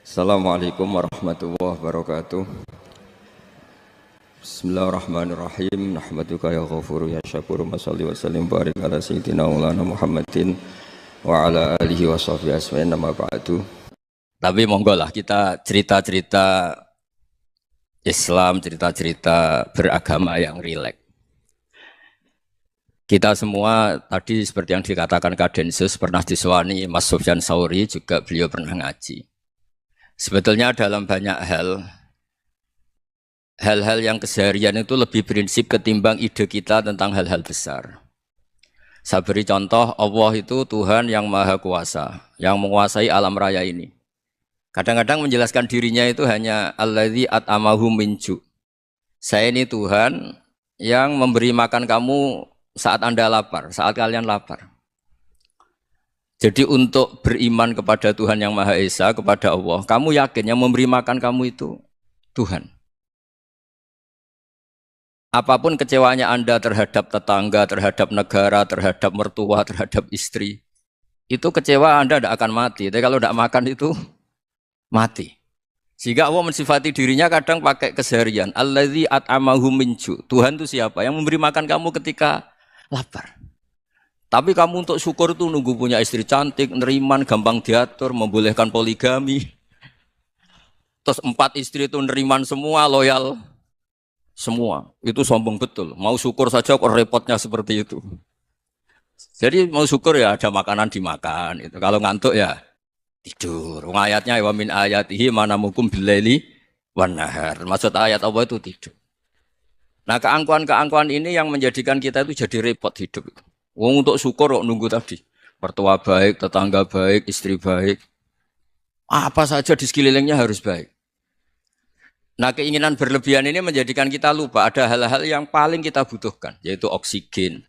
Assalamualaikum warahmatullahi wabarakatuh. Bismillahirrahmanirrahim. Nahmaduka ya ghafuru ya syakuru. Mashalli wa sallim barik ala sayyidina maulana Muhammadin wa ala alihi wa sahbihi asma'in nama ba'du. Tapi monggo lah kita cerita-cerita Islam, cerita-cerita beragama yang rileks. Kita semua tadi seperti yang dikatakan Kadensus pernah disewani Mas Sufyan Sauri, juga beliau pernah ngaji. Sebetulnya dalam banyak hal-hal yang keseharian itu lebih prinsip ketimbang ide kita tentang hal-hal besar. Saya beri contoh, Allah itu Tuhan yang maha kuasa, yang menguasai alam raya ini. Kadang-kadang menjelaskan dirinya itu hanya alladzi at'amahum min ju'. Saya ini Tuhan yang memberi makan kamu saat Anda lapar, saat kalian lapar. Jadi untuk beriman kepada Tuhan yang Maha Esa, kepada Allah, kamu yakin yang memberi makan kamu itu Tuhan. Apapun kecewanya Anda terhadap tetangga, terhadap negara, terhadap mertua, terhadap istri, itu kecewa Anda tidak akan mati. Tapi kalau tidak makan itu mati. Sehingga Allah mensifati dirinya kadang pakai keseharian. Alladzi at'amahum min ju'. Tuhan itu siapa? Yang memberi makan kamu ketika lapar. Tapi kamu untuk syukur itu nunggu punya istri cantik, neriman, gampang diatur, membolehkan poligami. Terus 4 istri itu neriman semua, loyal semua. Itu sombong betul. Mau syukur saja kok repotnya seperti itu. Jadi mau syukur ya ada makanan dimakan. Itu. Kalau ngantuk ya tidur. Ayatnya wa min ayatihi manamukum billaili wan nahar. Maksud ayat Allah itu tidur. Nah keangkuhan-keangkuhan ini yang menjadikan kita itu jadi repot hidup itu. Wong untuk syukur kok nunggu tadi. Mertua baik, tetangga baik, istri baik. Apa saja di sekelilingnya harus baik. Nah keinginan berlebihan ini menjadikan kita lupa ada hal-hal yang paling kita butuhkan. Yaitu oksigen.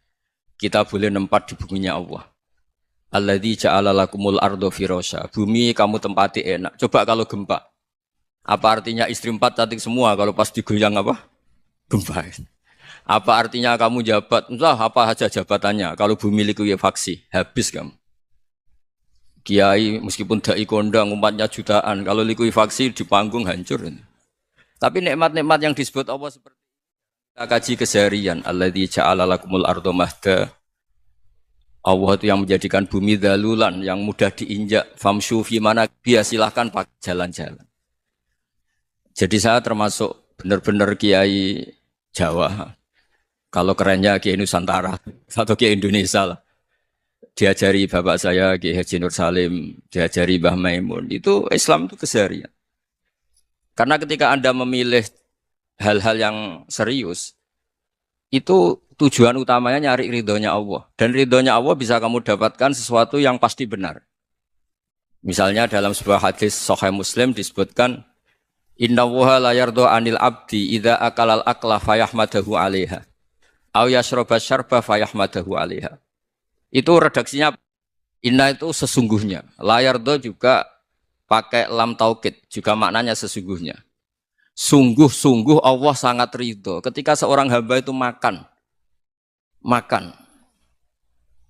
Kita boleh nempat di buminya Allah. Alladzi ja'ala lakumul ardo firasya. Bumi kamu tempati enak. Coba kalau gempa. Apa artinya istri 4 cantik semua kalau pas digoyang apa? Gempa. Apa artinya kamu jabat? Entah apa saja jabatannya. Kalau bumi likuifaksi, habis kamu. Kiai meskipun dai kondang umatnya jutaan, kalau likuifaksi di panggung hancur. Tapi nikmat-nikmat yang disebut Allah seperti kita kaji keseharian. Alladzi ja'ala lakumul ardo mahda. Allah itu yang menjadikan bumi dalulan, yang mudah diinjak. Famshu fi mana biya silahkan pakai jalan-jalan. Jadi saya termasuk benar-benar kiai Jawa. Kalau kerennya Kiai Nusantara atau Kiai Indonesia lah. Diajari bapak saya Kiai Haji Nur Salim, diajari Mbah Maimun. Itu Islam itu keseharian. Karena ketika Anda memilih hal-hal yang serius, itu tujuan utamanya nyari ridhonya Allah. Dan ridhonya Allah bisa kamu dapatkan sesuatu yang pasti benar. Misalnya dalam sebuah hadis Sahih Muslim disebutkan, Inna wuha la yardo anil abdi idha akalal akla fayahmadahu alaiha. Au yasroba syarba fayahmadahu alaiha. Itu redaksinya inna itu sesungguhnya. Layardo juga pakai lam taukid, juga maknanya sesungguhnya. Sungguh-sungguh Allah sangat ridho ketika seorang hamba itu makan.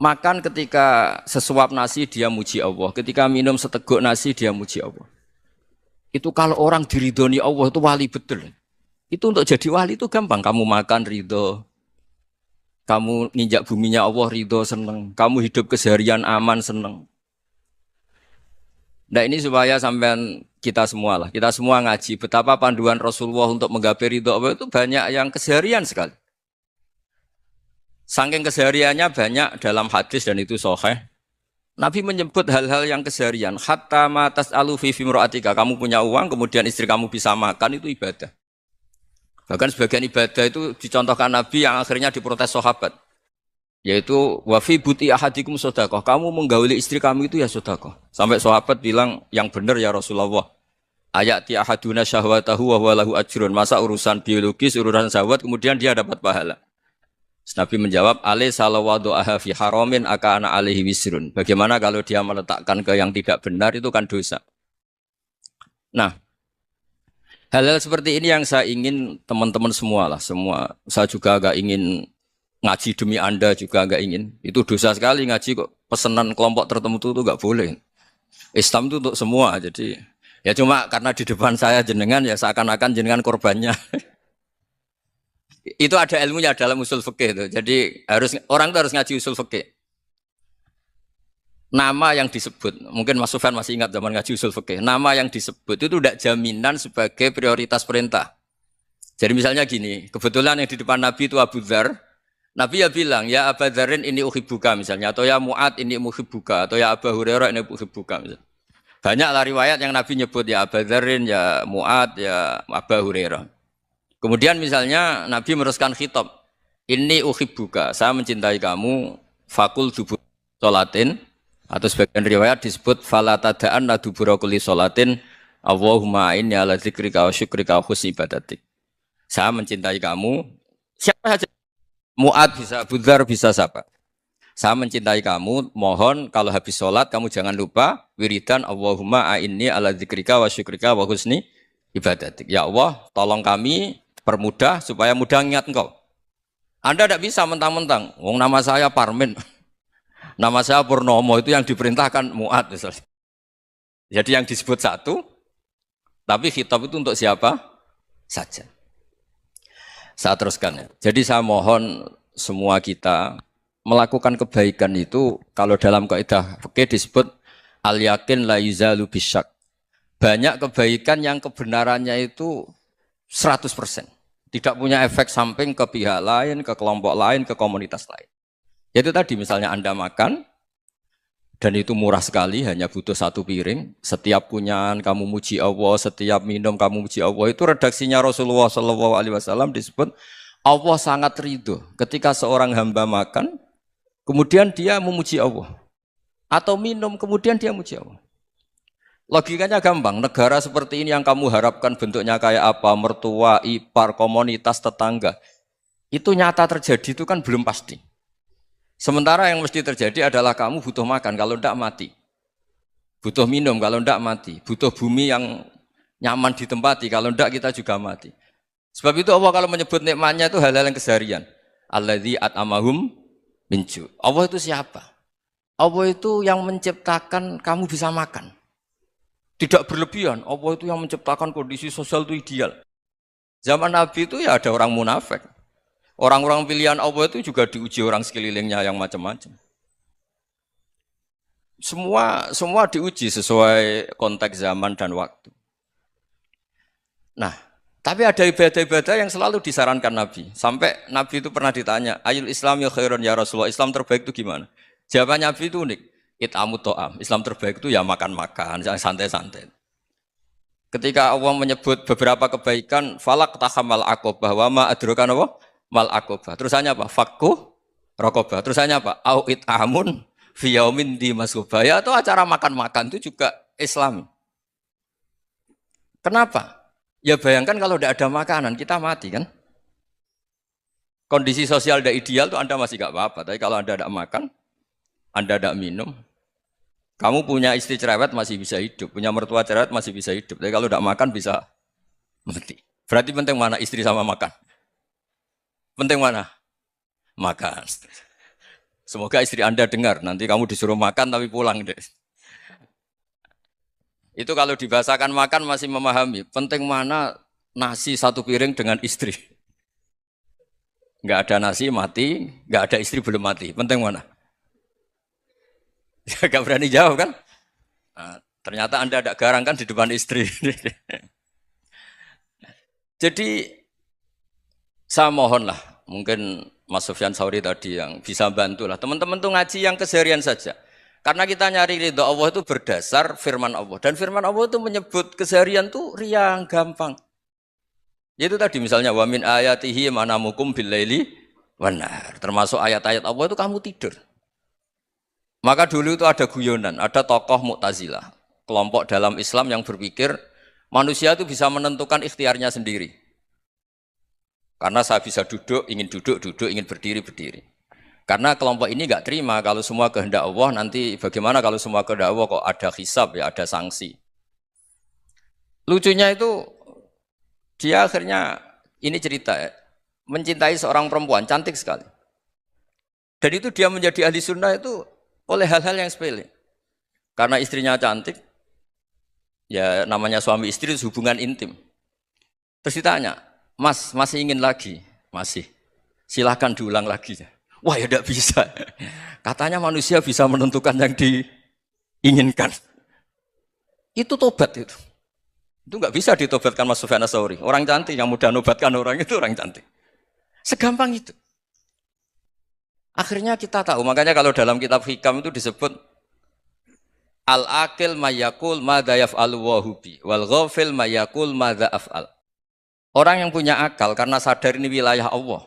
Makan ketika sesuap nasi dia muji Allah. Ketika minum seteguk nasi dia muji Allah. Itu kalau orang diridhoni Allah itu wali betul. Itu untuk jadi wali itu gampang. Kamu makan ridho. Kamu nginjak buminya Allah ridho seneng. Kamu hidup keseharian aman seneng. Nah ini supaya sampean kita semua lah. Kita semua ngaji betapa panduan Rasulullah untuk menggapai ridho Allah itu banyak yang keseharian sekali. Saking kesehariannya banyak dalam hadis dan itu sahih. Nabi menyebut hal-hal yang keseharian. Hatta ma tas'alu fi fimra'atika. Kamu punya uang kemudian istri kamu bisa makan itu ibadah. Bahkan sebagian ibadah itu dicontohkan Nabi yang akhirnya diprotes sahabat. Yaitu wafi buti ahadikum sodakoh. Kamu menggauli istri kamu itu ya sodakoh. Sampai sahabat bilang yang benar ya Rasulullah. Ayati ahaduna syahwatahu wa huwa lahu ajrun. Masa urusan biologis, urusan syahwat kemudian dia dapat pahala. Nabi menjawab, alai salawadu aha fi haramin akana alaihi wisrun. Bagaimana kalau dia meletakkan ke yang tidak benar itu kan dosa. Nah, hal-hal seperti ini yang saya ingin teman-teman semua lah, semua. Saya juga agak ingin ngaji demi Anda juga agak ingin. Itu dosa sekali ngaji kok pesanan kelompok tertentu itu enggak boleh. Islam itu untuk semua. Jadi Ya cuma karena di depan saya jenengan ya seakan-akan jenengan korbannya. Itu ada ilmunya dalam usul fikih itu. Jadi orang itu harus ngaji usul fikih. Nama yang disebut, mungkin Mas Sufyan masih ingat zaman ngaji usul fikih. Nama yang disebut itu tidak jaminan sebagai prioritas perintah. Jadi misalnya gini, kebetulan yang di depan Nabi itu Abu Dzar. Nabi ya bilang, ya Abu Dzarin ini uhibbuka misalnya, atau ya Mu'ad ini uhibbuka, atau ya Abu Hurairah ini uhibbuka misalnya. Banyaklah riwayat yang Nabi nyebut ya Abu Dzarin, ya Mu'ad, ya Abu Hurairah. Kemudian misalnya Nabi meneruskan khitab, ini uhibbuka, saya mencintai kamu, fakul dubur sholatin, atau sebagian riwayat disebut fala tada'anna dubura kulli sholatin, Allahumma inni ala dzikrika wa syukrika wa husni ibadatik. Saya mencintai kamu, siapa saja, Mu'ad bisa, Abu Dzar bisa siapa. Saya mencintai kamu, mohon kalau habis sholat kamu jangan lupa wiridan Allahumma a'inni ala dzikrika wa syukrika wa husni ibadatik. Ya Allah, tolong kami permudah supaya mudah ingat engkau. Anda tidak bisa mentang-mentang, wong nama saya Parmin, nama saya Purnomo, itu yang diperintahkan Mu'ad misalnya. Jadi yang disebut satu, tapi khitab itu untuk siapa saja. Saya teruskan ya. Jadi saya mohon semua kita melakukan kebaikan itu kalau dalam kaidah fikih disebut al yakin la yuzalu bisyak. Banyak kebaikan yang kebenarannya itu 100%. Tidak punya efek samping ke pihak lain, ke kelompok lain, ke komunitas lain. Itu tadi misalnya Anda makan dan itu murah sekali, hanya butuh satu piring. Setiap kunyahan kamu muji Allah, setiap minum kamu muji Allah. Itu redaksinya Rasulullah SAW disebut Allah sangat ridho ketika seorang hamba makan, kemudian dia memuji Allah. Atau minum, kemudian dia muji Allah. Logikanya gampang, negara seperti ini yang kamu harapkan bentuknya kayak apa, mertua, ipar, komunitas, tetangga. Itu nyata terjadi, itu kan belum pasti. Sementara yang mesti terjadi adalah kamu butuh makan, kalau tidak mati. Butuh minum, kalau tidak mati. Butuh bumi yang nyaman ditempati, kalau tidak kita juga mati. Sebab itu Allah kalau menyebut nikmatnya itu hal-hal yang keseharian. Alladzi at'amahum min ju'. Allah itu siapa? Allah itu yang menciptakan kamu bisa makan. Tidak berlebihan, Allah itu yang menciptakan kondisi sosial itu ideal. Zaman Nabi itu ya ada orang munafik. Orang-orang pilihan Allah itu juga diuji orang sekelilingnya yang macam-macam. Semua diuji sesuai konteks zaman dan waktu. Nah, tapi ada ibadah-ibadah yang selalu disarankan Nabi. Sampai Nabi itu pernah ditanya, ayul Islam ya khairun ya Rasulullah, Islam terbaik itu gimana? Jawabannya Nabi itu unik. It'amut to'am. Islam terbaik itu ya makan-makan, santai-santai. Ketika Allah menyebut beberapa kebaikan, falak tahamal aqobah, wa ma adrokan apa? Mal aqobah. Terusannya apa? Fakku rokobah. Terusannya apa? Au it'amun fiyaumin di masubaya. Atau acara makan-makan itu juga Islam. Kenapa? Ya bayangkan kalau tidak ada makanan, kita mati kan? Kondisi sosial tidak ideal itu Anda masih gak apa-apa. Tapi kalau Anda tidak makan, Anda tidak minum, kamu punya istri cerewet masih bisa hidup, punya mertua cerewet masih bisa hidup. Tapi kalau tidak makan bisa mati. Berarti penting mana istri sama makan? Penting mana? Makan. Semoga istri Anda dengar, nanti kamu disuruh makan tapi pulang deh. Itu kalau dibahasakan makan masih memahami. Penting mana nasi satu piring dengan istri. Enggak ada nasi mati, enggak ada istri belum mati. Penting mana? Gak berani jawab kan? Nah, ternyata Anda ada garang kan di depan istri. Jadi saya mohonlah, mungkin Mas Sufyan Sauri tadi yang bisa bantulah. Teman-teman tuh ngaji yang keseharian saja. Karena kita nyari ridho Allah itu berdasar firman Allah. Dan firman Allah itu menyebut keseharian tuh riang, gampang. Yaitu tadi misalnya wa min ayatihi manamukum billaili wan nahar. Termasuk ayat-ayat Allah itu kamu tidur. Maka dulu itu ada guyonan, ada tokoh Mu'tazilah, kelompok dalam Islam yang berpikir manusia itu bisa menentukan ikhtiarnya sendiri. Karena saya bisa duduk, ingin berdiri, berdiri. Karena kelompok ini enggak terima kalau semua kehendak Allah, nanti bagaimana kalau semua kehendak Allah kok ada hisab ya, ada sanksi. Lucunya itu dia akhirnya ini cerita ya, mencintai seorang perempuan cantik sekali. Dan itu dia menjadi ahli sunnah itu oleh hal-hal yang sepele. Karena istrinya cantik, Ya namanya suami istri itu hubungan intim. Terus ditanya, Mas, masih ingin lagi? Masih. Silahkan diulang lagi. Wah ya tidak bisa. Katanya manusia bisa menentukan yang diinginkan. Itu tobat itu. Itu nggak bisa ditobatkan Mas Sufyan Ats-Tsauri. Orang cantik yang mudah nobatkan orang itu orang cantik. Segampang itu. Akhirnya kita tahu. Makanya kalau dalam kitab Hikam itu disebut al-akil mayakul madza yaf'alu wa hubi wal ghafil mayakul madza af'al. Orang yang punya akal karena sadar ini wilayah Allah,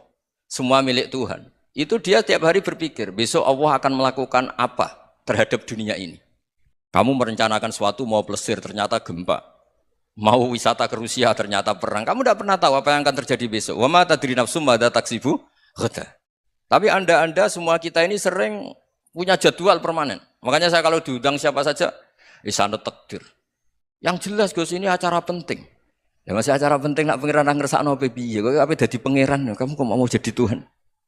semua milik Tuhan. Itu dia tiap hari berpikir, besok Allah akan melakukan apa terhadap dunia ini. Kamu merencanakan sesuatu mau plesir, ternyata gempa. Mau wisata ke Rusia, ternyata perang. Kamu tidak pernah tahu apa yang akan terjadi besok. Wa ma tadri nafsum madza taksibu ghadan. Tapi anda semua kita ini sering punya jadwal permanen. Makanya saya kalau diundang siapa saja, isane takdir. Yang jelas Gus ini acara penting. Ya masih acara penting nak pangeran ngersakno apa piye? Kok ape dadi pangeran? Kamu kok mau jadi Tuhan?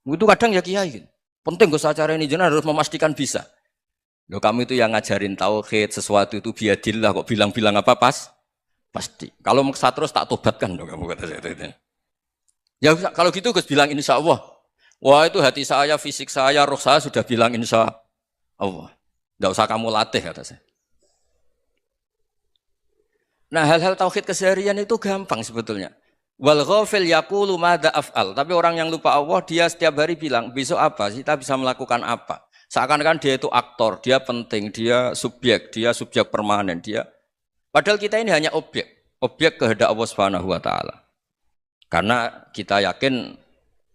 Itu kadang ya kiai. Penting Gus acara ini jenengan harus memastikan bisa. Loh kamu itu yang ngajarin tauhid, sesuatu itu biadillah kok bilang-bilang apa pas? Pasti. Kalau maksa terus tak tobatkan dong kamu kata saya itu. Ya kalau gitu Gus bilang insya Allah. Wah itu hati saya, fisik saya, roh saya sudah bilang insya Allah. Tidak usah kamu latih kata saya. Nah hal-hal tauhid keseharian itu gampang sebetulnya. Wal ghafil yaqulu madza af'al. Tapi orang yang lupa Allah dia setiap hari bilang besok apa? Kita bisa melakukan apa? Seakan-akan dia itu aktor, dia penting, dia subjek permanen, dia. Padahal kita ini hanya objek kehendak Allah Subhanahu wa taala. Karena kita yakin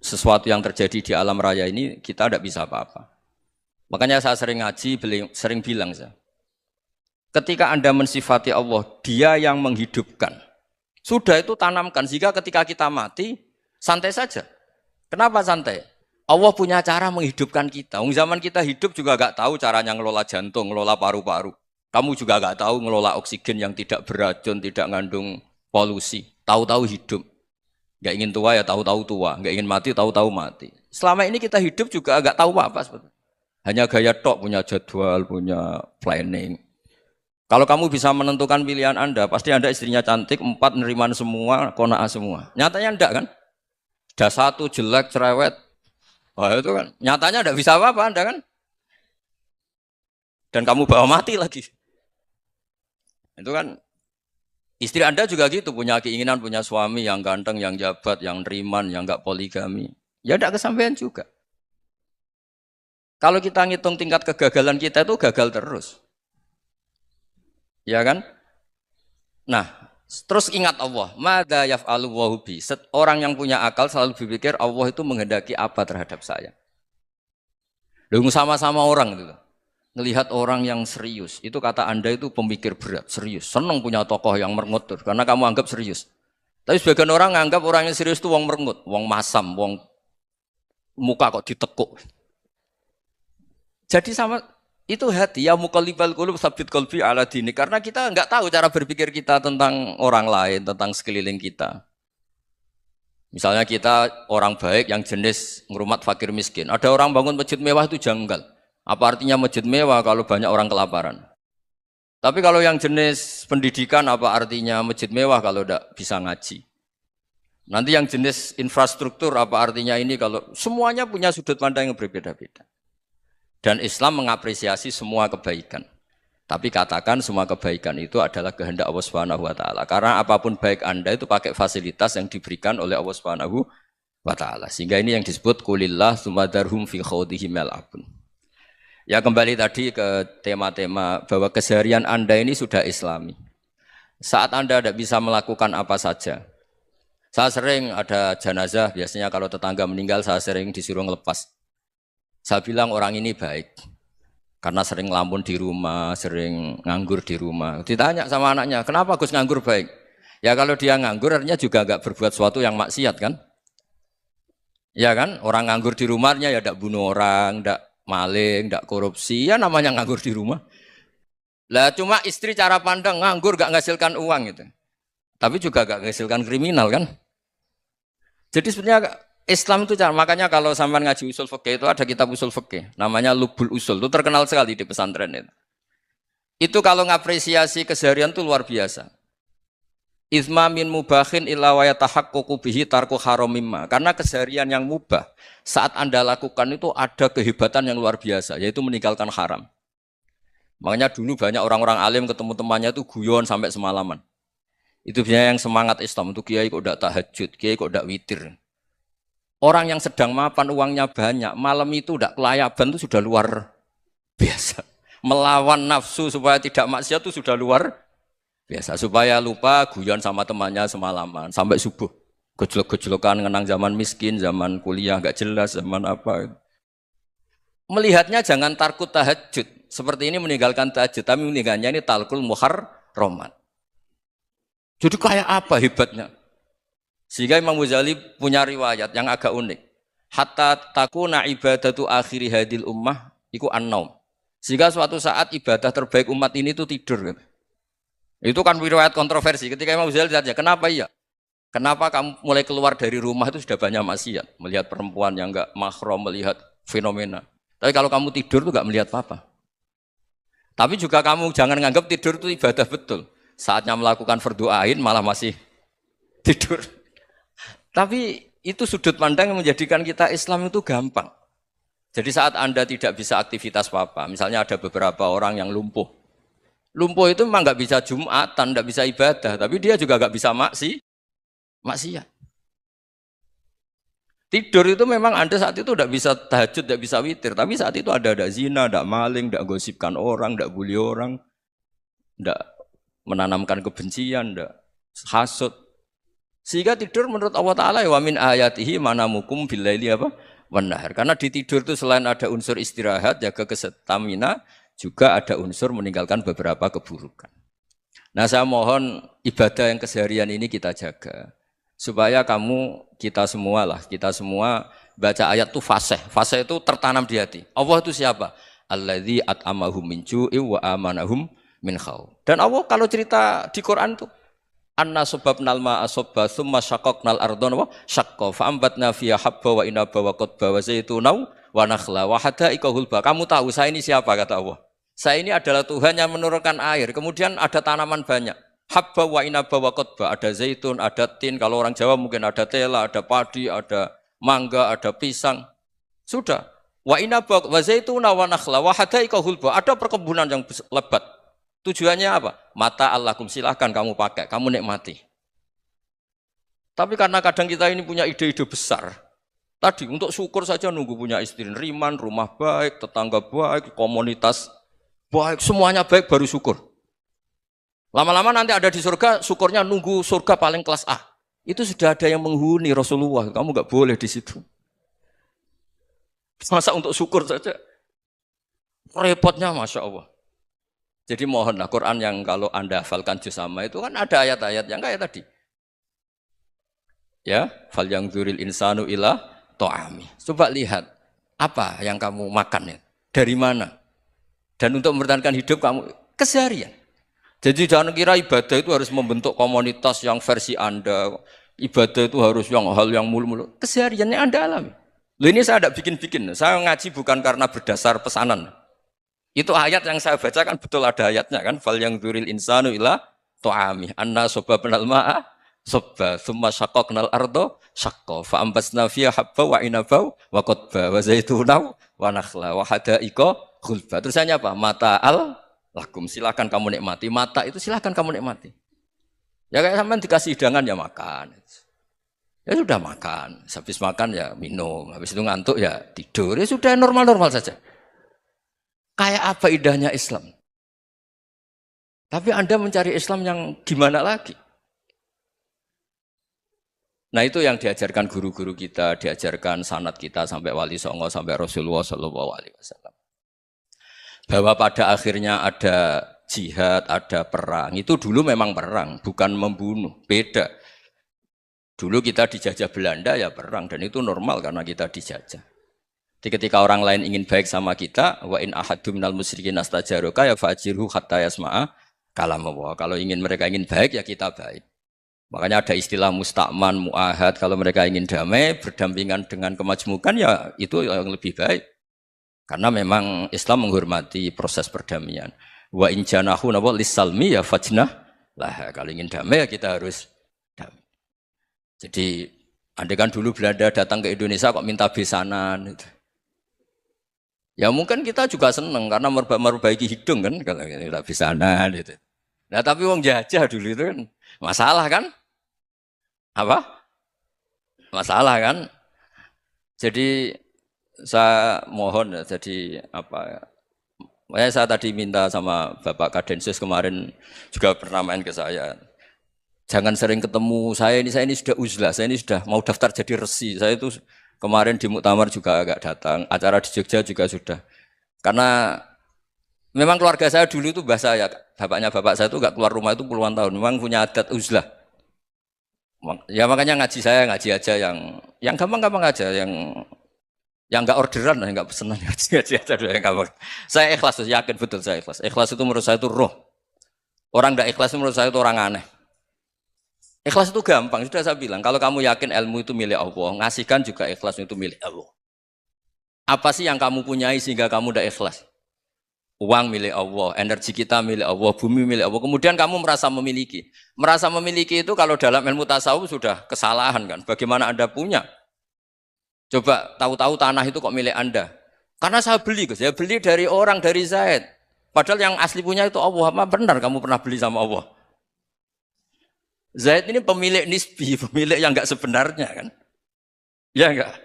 sesuatu yang terjadi di alam raya ini kita tidak bisa apa-apa. Makanya saya sering ngaji, sering bilang saya. Ketika Anda mensifati Allah, Dia yang menghidupkan. Sudah itu tanamkan sehingga ketika kita mati santai saja. Kenapa santai? Allah punya cara menghidupkan kita. Zaman kita hidup juga gak tahu caranya ngelola jantung, ngelola paru-paru. Kamu juga gak tahu ngelola oksigen yang tidak beracun, tidak ngandung polusi. Tahu-tahu hidup. Gak ingin tua ya tahu-tahu tua, gak ingin mati tahu-tahu mati. Selama ini kita hidup juga gak tahu apa sebetulnya. Hanya gaya tok, punya jadwal, punya planning. Kalau kamu bisa menentukan pilihan Anda, pasti Anda istrinya cantik, 4 neriman semua, kona'ah semua. Nyatanya enggak kan? Ada 1 jelek, cerewet. Wah itu kan, nyatanya enggak bisa apa-apa Anda kan? Dan kamu bawa mati lagi. Itu kan, istri Anda juga gitu, punya keinginan, punya suami yang ganteng, yang jabat, yang neriman, yang enggak poligami. Ya enggak kesampaian juga. Kalau kita ngitung tingkat kegagalan kita itu gagal terus. Ya kan? Nah, terus ingat Allah, madza yaf'alu wa hubi. Orang yang punya akal selalu berpikir Allah itu menghendaki apa terhadap saya. Lalu sama-sama orang itu. Ngelihat orang yang serius, itu kata Anda itu pemikir berat, serius. Senang punya tokoh yang merengut karena kamu anggap serius. Tapi sebagian orang nganggap orang yang serius itu wong merengut, wong masam, wong muka kok ditekuk. Jadi sama itu hati ya muqallibal qulub tsabbit qalbi ala dini, karena kita enggak tahu cara berpikir kita tentang orang lain, tentang sekeliling kita. Misalnya kita orang baik yang jenis ngrumat fakir miskin. Ada orang bangun masjid mewah itu janggal. Apa artinya masjid mewah kalau banyak orang kelaparan? Tapi kalau yang jenis pendidikan apa artinya masjid mewah kalau enggak bisa ngaji? Nanti yang jenis infrastruktur apa artinya ini kalau semuanya punya sudut pandang yang berbeda-beda. Dan Islam mengapresiasi semua kebaikan. Tapi katakan semua kebaikan itu adalah kehendak Allah Subhanahu wa taala. Karena apapun baik Anda itu pakai fasilitas yang diberikan oleh Allah Subhanahu wa taala. Sehingga ini yang disebut qulillah tsumadarhum fi khawdihim yal'abun. Ya kembali tadi ke tema-tema bahwa keseharian Anda ini sudah Islami. Saat Anda tidak bisa melakukan apa saja. Saya sering ada jenazah, biasanya kalau tetangga meninggal saya sering disuruh ngelepas. Saya bilang orang ini baik, karena sering ngelamun di rumah, sering nganggur di rumah. Ditanya sama anaknya, kenapa Gus nganggur baik? Ya kalau dia nganggur artinya juga enggak berbuat sesuatu yang maksiat kan? Ya kan, orang nganggur di rumahnya ya enggak bunuh orang, enggak maling, enggak korupsi, ya namanya nganggur di rumah. Lah cuma istri cara pandang nganggur enggak menghasilkan uang gitu. Tapi juga enggak menghasilkan kriminal kan? Jadi sebenarnya Islam itu makanya kalau sampai ngaji usul fikih itu ada kitab usul fikih namanya Lubul Usul, itu terkenal sekali di pesantren itu. Itu kalau ngapresiasi keseharian itu luar biasa. Izma min mubahin illa wa yatahaqqaqu bihi tarku haramimma. Karena keseharian yang mubah saat Anda lakukan itu ada kehebatan yang luar biasa, yaitu meninggalkan haram. Makanya dulu banyak orang-orang alim ketemu temannya itu guyon sampai semalaman. Itu biasanya yang semangat Islam itu kiai kok tidak tahajud, kiai kok tidak witir. Orang yang sedang mapan uangnya banyak, malam itu tidak kelayaban itu sudah luar biasa. Melawan nafsu supaya tidak maksiat itu sudah luar biasa. Supaya lupa guyon sama temannya semalaman sampai subuh. Gejolok-gejolokan ngenang zaman miskin, zaman kuliah nggak jelas, zaman apa. Melihatnya jangan tarkut tahajud. Seperti ini meninggalkan tahajud, tapi meninggalkannya ini talkul muharramat. Jadi kayak apa hebatnya? Sehingga Imam Ghazali punya riwayat yang agak unik. Hatta takuna ibadatu akhiri hadil ummah iku an-naum. Sehingga suatu saat ibadah terbaik umat ini itu tidur. Itu kan riwayat kontroversi. Ketika Imam Ghazali ditanya, kenapa iya? Kenapa kamu mulai keluar dari rumah itu sudah banyak maksiat? Melihat perempuan yang enggak mahram, melihat fenomena. Tapi kalau kamu tidur itu enggak melihat apa-apa. Tapi juga kamu jangan menganggap tidur itu ibadah betul. Saatnya melakukan fardu ain malah masih tidur. Tapi itu sudut pandang yang menjadikan kita Islam itu gampang. Jadi saat Anda tidak bisa aktivitas apa-apa, misalnya ada beberapa orang yang lumpuh. Lumpuh itu memang nggak bisa Jumatan, nggak bisa ibadah, tapi dia juga nggak bisa maksiat. Tidur itu memang Anda saat itu tidak bisa tahajud, tidak bisa witir, tapi saat itu ada zina, ada maling, tidak gosipkan orang, tidak bully orang, tidak menanamkan kebencian, tidak hasud. Sehingga tidur menurut Allah Ta'ala wa min ayatihi manamukum billaili apa? Wanahar. Karena di tidur itu selain ada unsur istirahat, jaga kestamina, juga ada unsur meninggalkan beberapa keburukan. Nah saya mohon ibadah yang keseharian ini kita jaga. Supaya kita semua baca ayat itu fasih. Fasih itu tertanam di hati. Allah itu siapa? Alladzi at'amahum min ju'i wa amanahum min khauf. Dan Allah kalau cerita di Quran itu anna sababnal ma'a sabba tsumma syaqqaqnal ardha wa syaqqa fa ambatna fiha habba wa inaba wa qadba wa zaituna wa nakhla wa hada'iqa hulba. Kamu tahu saya ini siapa kata Allah? Saya ini adalah Tuhan yang menurunkan air, kemudian ada tanaman banyak. Habba wa inaba wa qadba, ada zaitun, ada tin, kalau orang Jawa mungkin ada tela, ada padi, ada mangga, ada pisang. Sudah. Wa inaba wa zaituna wa nakhla wa hada'iqa hulba, ada perkebunan yang lebat. Tujuannya apa? Mata Allahkum, silahkan kamu pakai, kamu nikmati. Tapi karena kadang kita ini punya ide-ide besar. Tadi untuk syukur saja nunggu punya istri riman, rumah baik, tetangga baik, komunitas baik, semuanya baik baru syukur. Lama-lama nanti ada di surga, syukurnya nunggu surga paling kelas A. Itu sudah ada yang menghuni Rasulullah, kamu nggak boleh di situ. Masa untuk syukur saja? Repotnya Masya Allah. Jadi mohonlah Quran yang kalau Anda hafalkan juz amma itu kan ada ayat-ayat yang kayak tadi. Ya, fal yang dzuril insanu ila ta'ami. Coba lihat apa yang kamu makan ya. Dari mana? Dan untuk mempertahankan hidup kamu keseharian. Jadi jangan kira ibadah itu harus membentuk komunitas yang versi Anda. Ibadah itu harus hal yang mulu-mulu. Kesehariannya Anda alami. Loh ini saya tidak bikin-bikin. Saya ngaji bukan karena berdasar pesanan. Itu ayat yang saya baca kan betul ada ayatnya kan. Fal yang dzuril insanu ila ta'ami. Anna sababnal ma'a sabba thumma syaqqaqnal arda syaqqa fa ambasna fiha habba wa inaba wa qadba wa zaituna wa nakhla wa hada'iqa ghulba. Terusannya apa? Mata'al lakum, silakan kamu nikmati. Mata itu silakan kamu nikmati. Ya kayak sampean dikasih hidangan ya makan. Ya sudah makan, habis makan ya minum, habis itu ngantuk ya tidur. Ya sudah normal-normal saja. Kayak apa indahnya Islam? Tapi Anda mencari Islam yang gimana lagi? Nah itu yang diajarkan guru-guru kita, diajarkan sanad kita sampai Wali Songo, sampai Rasulullah SAW. Bahwa pada akhirnya ada jihad, ada perang. Itu dulu memang perang, bukan membunuh. Beda. Dulu kita dijajah Belanda ya perang, dan itu normal karena kita dijajah. Jadi ketika orang lain ingin baik sama kita, wa in ahadum minal musyrikin astajaroka ya fajirhu hatta yasma'a kalam Allah. Kalau mereka ingin baik ya kita baik. Makanya ada istilah musta'man, mu'ahad. Kalau mereka ingin damai, berdampingan dengan kemajmukan ya itu yang lebih baik. Karena memang Islam menghormati proses perdamaian. Wa in janahu napa lisalmi ya fajnah lah. Kalau ingin damai ya kita harus damai. Jadi andai kan dulu Belanda datang ke Indonesia kok minta besanan gitu. Ya mungkin kita juga seneng karena memperbaiki hidung kan kalau minta besanan gitu. Nah tapi wong jajah dulu itu kan masalah kan? Apa? Masalah kan? Jadi saya mohon ya, jadi apa? Makanya saya tadi minta sama Bapak Kadensus kemarin juga pernah main ke saya. Jangan sering ketemu saya ini sudah uzlah, saya ini sudah mau daftar jadi resi. Saya itu kemarin di muktamar juga agak datang, acara di Jogja juga sudah. Karena memang keluarga saya dulu itu bahasa ya, bapaknya bapak saya itu enggak keluar rumah itu puluhan tahun. Memang punya adat uzlah. Ya makanya ngaji saya ngaji aja yang gampang-gampang aja, yang enggak orderan, yang enggak pesenan ngaji aja dulu yang gampang. Saya ikhlas, yakin betul saya ikhlas. Ikhlas itu menurut saya itu roh. Orang enggak ikhlas menurut saya itu orang aneh. Ikhlas itu gampang, sudah saya bilang. Kalau kamu yakin ilmu itu milik Allah, ngasihkan juga ikhlas itu milik Allah. Apa sih yang kamu punyai sehingga kamu tidak ikhlas? Uang milik Allah, energi kita milik Allah, bumi milik Allah. Kemudian kamu merasa memiliki. Merasa memiliki itu kalau dalam ilmu tasawuf sudah kesalahan kan. Bagaimana Anda punya? Coba tahu-tahu tanah itu kok milik Anda. Karena saya beli, Gus. Saya beli dari orang, dari Zaid. Padahal yang asli punya itu Allah. Apa benar kamu pernah beli sama Allah? Zaid ini pemilik nisbi, pemilik yang enggak sebenarnya kan. Ya enggak?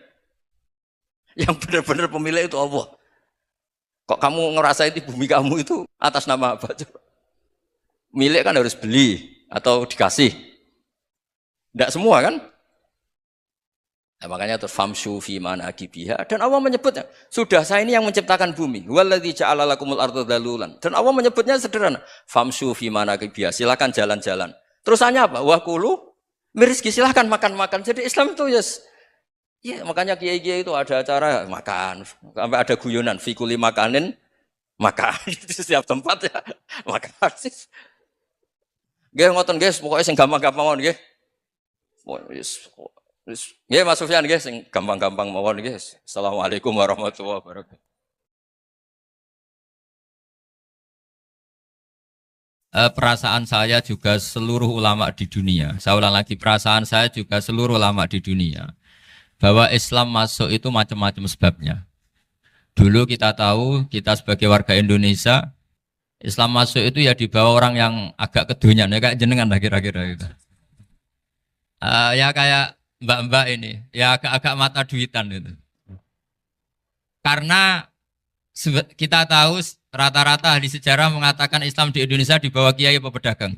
Yang benar-benar pemilik itu Allah. Kok kamu ngerasa itu bumi kamu itu atas nama apa? Milik kan harus beli atau dikasih. Enggak semua kan? Nah, makanya terus famshu fi manakibiha, dan Allah menyebutnya, sudah saya ini yang menciptakan bumi. Waladzi ja'ala lakumul arda dalulan. Dan Allah menyebutnya sederhana, famshu fi manakibiha, silakan jalan-jalan. Terusannya apa? Wakulu mirizki, silahkan makan-makan. Jadi Islam itu ya makanya kiai-kiai itu ada acara makan, sampai ada guyonan fikuli makanin makan di setiap tempat ya makan. Nggih ngoten guys, pokoknya sing gampang-gampang mawon nggih. Nggih Mas Sufyan nggih sing gampang-gampang mawon nggih. Assalamualaikum warahmatullahi wabarakatuh. Perasaan saya juga seluruh ulama di dunia. Saya ulang lagi, perasaan saya juga seluruh ulama di dunia. Bahwa Islam masuk itu macam-macam sebabnya. Dulu kita tahu, kita sebagai warga Indonesia, Islam masuk itu ya dibawa orang yang agak kedonyan, ya kayak jenengan lah kira-kira gitu. Ya kayak mbak-mbak ini, ya agak-agak mata duitan itu. Karena kita tahu rata-rata ahli sejarah mengatakan Islam di Indonesia dibawa kiai apa pedagang.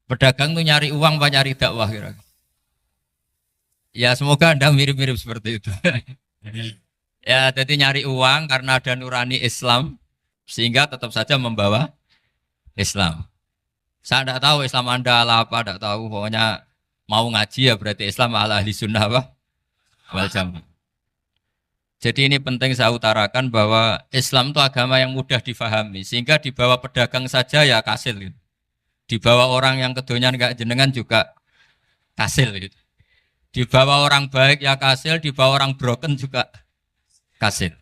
Pedagang tuh nyari uang apa nyari dakwah kira. Ya semoga Anda mirip-mirip seperti itu. Ya jadi nyari uang karena ada nurani Islam sehingga tetap saja membawa Islam. Saya tidak tahu Islam Anda ala apa, tidak tahu. Pokoknya mau ngaji ya berarti Islam ala ahli sunnah apa? Wal jamaah. Jadi ini penting saya utarakan bahwa Islam itu agama yang mudah difahami. Sehingga dibawa pedagang saja ya kasil gitu. Dibawa orang yang kedonyan gak jenengan juga kasil gitu. Dibawa orang baik ya kasil, dibawa orang broken juga kasil.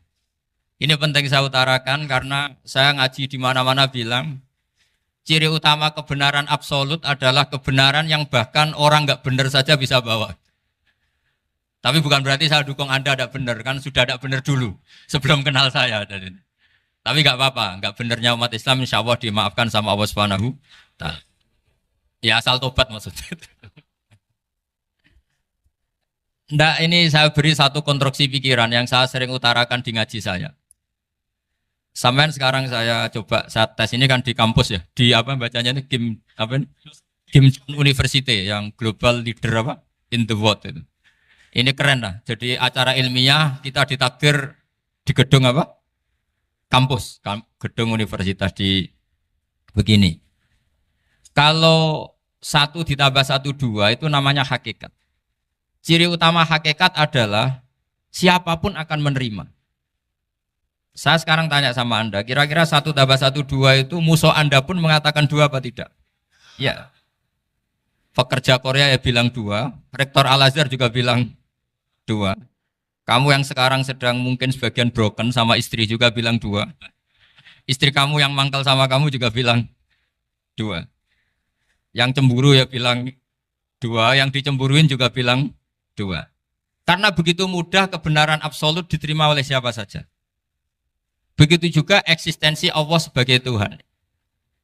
Ini penting saya utarakan karena saya ngaji di mana-mana bilang ciri utama kebenaran absolut adalah kebenaran yang bahkan orang gak benar saja bisa bawa. Tapi bukan berarti saya dukung Anda tidak benar, kan sudah tidak benar dulu sebelum kenal saya. Tapi nggak apa-apa, nggak benarnya umat Islam insya Allah dimaafkan sama Allah Subhanahu Ta'ala. Ya asal tobat maksudnya. Nggak, ini saya beri satu konstruksi pikiran yang saya sering utarakan di ngaji saya. Sampai sekarang saya coba, saya tes ini kan di kampus ya, di apa bacanya ini Kim University yang global leader apa in the world itu. Ini keren lah. Jadi acara ilmiah kita ditakdir di gedung apa? Kampus, gedung universitas di begini. Kalau 1 ditambah 1 2 itu namanya hakikat. Ciri utama hakikat adalah siapapun akan menerima. Saya sekarang tanya sama Anda, kira-kira 1 tambah 1 2 itu musuh Anda pun mengatakan 2 apa tidak? Ya. Pekerja Korea ya bilang 2, rektor Al-Azhar juga bilang 2. Kamu yang sekarang sedang mungkin sebagian broken sama istri juga bilang 2. Istri kamu yang mangkal sama kamu juga bilang dua. Yang cemburu ya bilang dua, yang dicemburuin juga bilang dua. Karena begitu mudah kebenaran absolut diterima oleh siapa saja. Begitu juga eksistensi Allah sebagai Tuhan.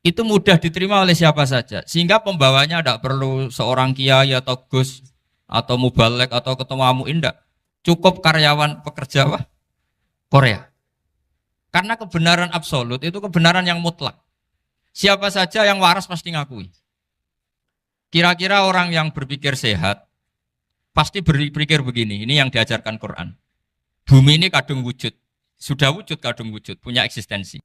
Itu mudah diterima oleh siapa saja. Sehingga pembawanya tidak perlu seorang kiai atau gus atau mubalek atau ketua muin, tidak. Cukup karyawan pekerja Korea. Karena kebenaran absolut itu kebenaran yang mutlak. Siapa saja yang waras pasti ngakui. Kira-kira orang yang berpikir sehat pasti berpikir begini, ini yang diajarkan Quran. Bumi ini kadung wujud. Sudah wujud kadung wujud, punya eksistensi.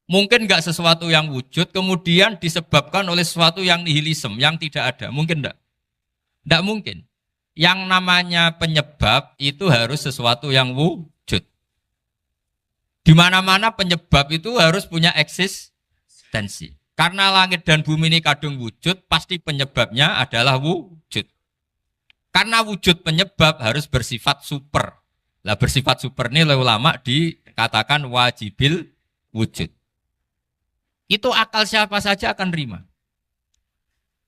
Mungkin nggak sesuatu yang wujud, kemudian disebabkan oleh sesuatu yang nihilisme, yang tidak ada. Mungkin enggak? Enggak mungkin. Yang namanya penyebab itu harus sesuatu yang wujud. Di mana-mana penyebab itu harus punya eksistensi. Karena langit dan bumi ini kadung wujud, pasti penyebabnya adalah wujud. Karena wujud penyebab harus bersifat super. Lah bersifat super ini oleh ulama dikatakan wajibil wujud. Itu akal siapa saja akan nerima.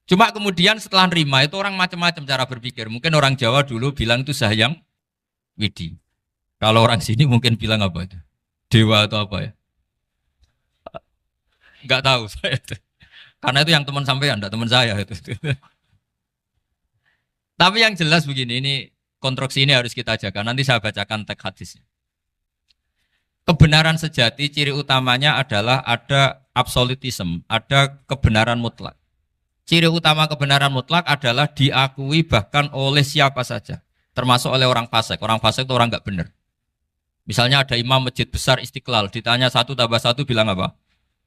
Cuma kemudian setelah nerima itu orang macam-macam cara berpikir. Mungkin orang Jawa dulu bilang itu Sahyang Widi. Kalau orang sini mungkin bilang apa itu? Dewa atau apa ya? Enggak tahu saya itu. Karena itu yang teman sampean, enggak teman saya itu. Tapi yang jelas begini, ini konstruksi ini harus kita jaga. Nanti saya bacakan teks hadisnya. Kebenaran sejati ciri utamanya adalah ada absolutisme, ada kebenaran mutlak. Ciri utama kebenaran mutlak adalah diakui bahkan oleh siapa saja, termasuk oleh orang fasik. Orang fasik itu orang enggak benar. Misalnya ada imam masjid besar Istiqlal, ditanya 1 tambah 1 bilang apa?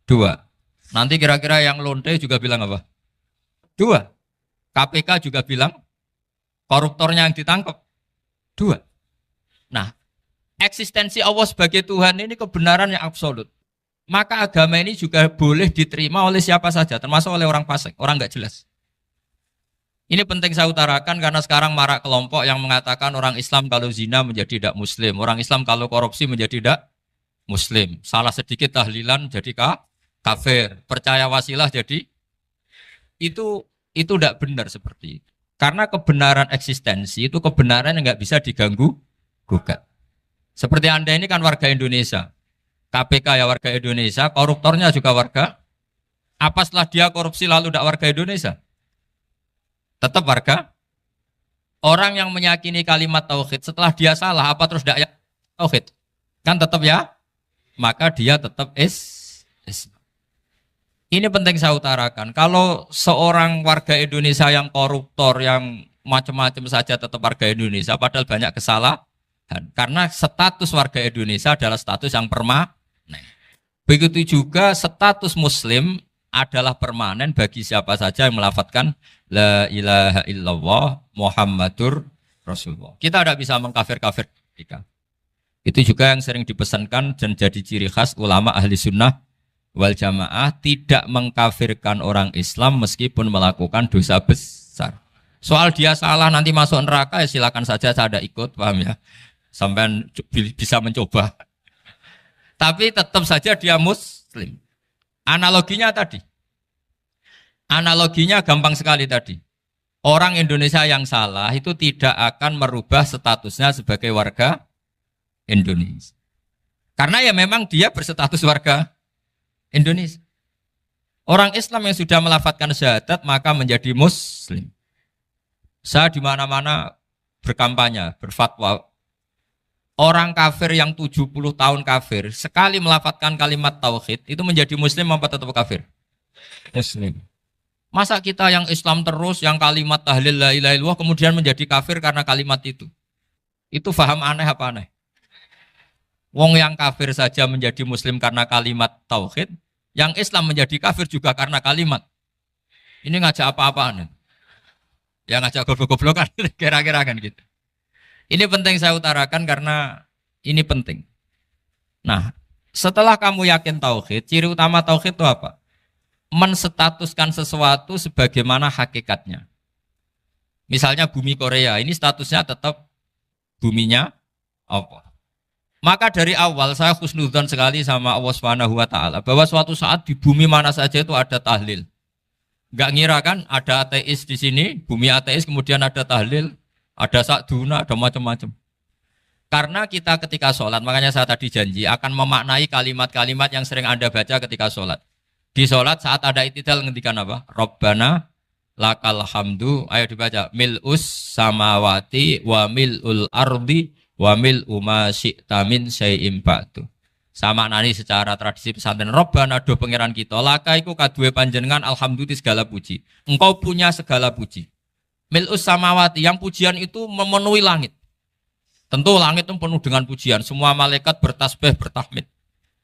2. Nanti kira-kira yang lonte juga bilang apa? 2. KPK juga bilang koruptornya yang ditangkap 2. Nah, eksistensi Allah sebagai Tuhan ini kebenaran yang absolut. Maka agama ini juga boleh diterima oleh siapa saja, termasuk oleh orang fasik, orang nggak jelas. Ini penting saya utarakan karena sekarang marak kelompok yang mengatakan orang Islam kalau zina menjadi tidak muslim, orang Islam kalau korupsi menjadi tidak muslim. Salah sedikit tahlilan jadi kafir, percaya wasilah jadi itu tidak benar seperti itu. Karena kebenaran eksistensi itu kebenaran yang nggak bisa diganggu gugat. Seperti Anda ini kan warga Indonesia, KPK ya warga Indonesia, koruptornya juga warga. Apa setelah dia korupsi lalu tidak warga Indonesia? Tetap warga. Orang yang meyakini kalimat tauhid setelah dia salah, apa terus tidak tauhid? Kan tetap ya. Maka dia tetap Islam. Ini penting saya utarakan. Kalau seorang warga Indonesia yang koruptor, yang macam-macam saja tetap warga Indonesia, padahal banyak kesalahan. Karena status warga Indonesia adalah status yang permanen. Begitu juga status Muslim adalah permanen bagi siapa saja yang melafadzkan La ilaha illallah Muhammadur Rasulullah. Kita tidak bisa mengkafir-kafir mereka. Itu juga yang sering dipesankan dan jadi ciri khas ulama ahli sunnah wal jamaah, tidak mengkafirkan orang Islam meskipun melakukan dosa besar. Soal dia salah nanti masuk neraka ya silakan saja, saya ada ikut, paham ya? Sampai bisa mencoba. Tapi tetap saja dia muslim. Analoginya tadi. Analoginya gampang sekali tadi. Orang Indonesia yang salah itu tidak akan merubah statusnya sebagai warga Indonesia. Karena ya memang dia berstatus warga Indonesia. Orang Islam yang sudah melafadzkan syahadat maka menjadi muslim. Saya di mana-mana berkampanye, berfatwa. Orang kafir yang 70 tahun kafir, sekali melafadzkan kalimat tauhid, itu menjadi muslim apa tetap kafir? Muslim. Masa kita yang Islam terus, yang kalimat tahlil la ilaha illallah, kemudian menjadi kafir karena kalimat itu? Itu faham aneh apa aneh? Wong yang kafir saja menjadi muslim karena kalimat tauhid, yang Islam menjadi kafir juga karena kalimat. Ini ngajak apa-apaan? Ya ngajak goblok-goblokan, kira-kira kan gitu. Ini penting saya utarakan karena ini penting. Nah, setelah kamu yakin tauhid, ciri utama tauhid itu apa? Menstatuskan sesuatu sebagaimana hakikatnya. Misalnya bumi Korea, ini statusnya tetap buminya Allah. Maka dari awal saya husnudzon sekali sama Allah Subhanahu wa taala bahwa suatu saat di bumi mana saja itu ada tahlil. Enggak ngira kan ada ateis di sini, bumi ateis kemudian ada tahlil, ada sakduna, ada macam-macam. Karena kita ketika sholat, makanya saya tadi janji akan memaknai kalimat-kalimat yang sering Anda baca ketika sholat. Di sholat saat ada itidal ngendikan apa? Rabbana lakal hamdu, ayo dibaca, mil'us samawati wa mil'ul ardi wa mil'u ma syi'ta min syai'im ba'du. Sama nani secara tradisi pesantren, Rabbana do pangeran kita, laka iku kaduwe panjenengan alhamdulillah segala puji. Engkau punya segala puji. Mil'us samawati, yang pujian itu memenuhi langit. Tentu langit itu penuh dengan pujian. Semua malaikat bertasbih, bertahmid.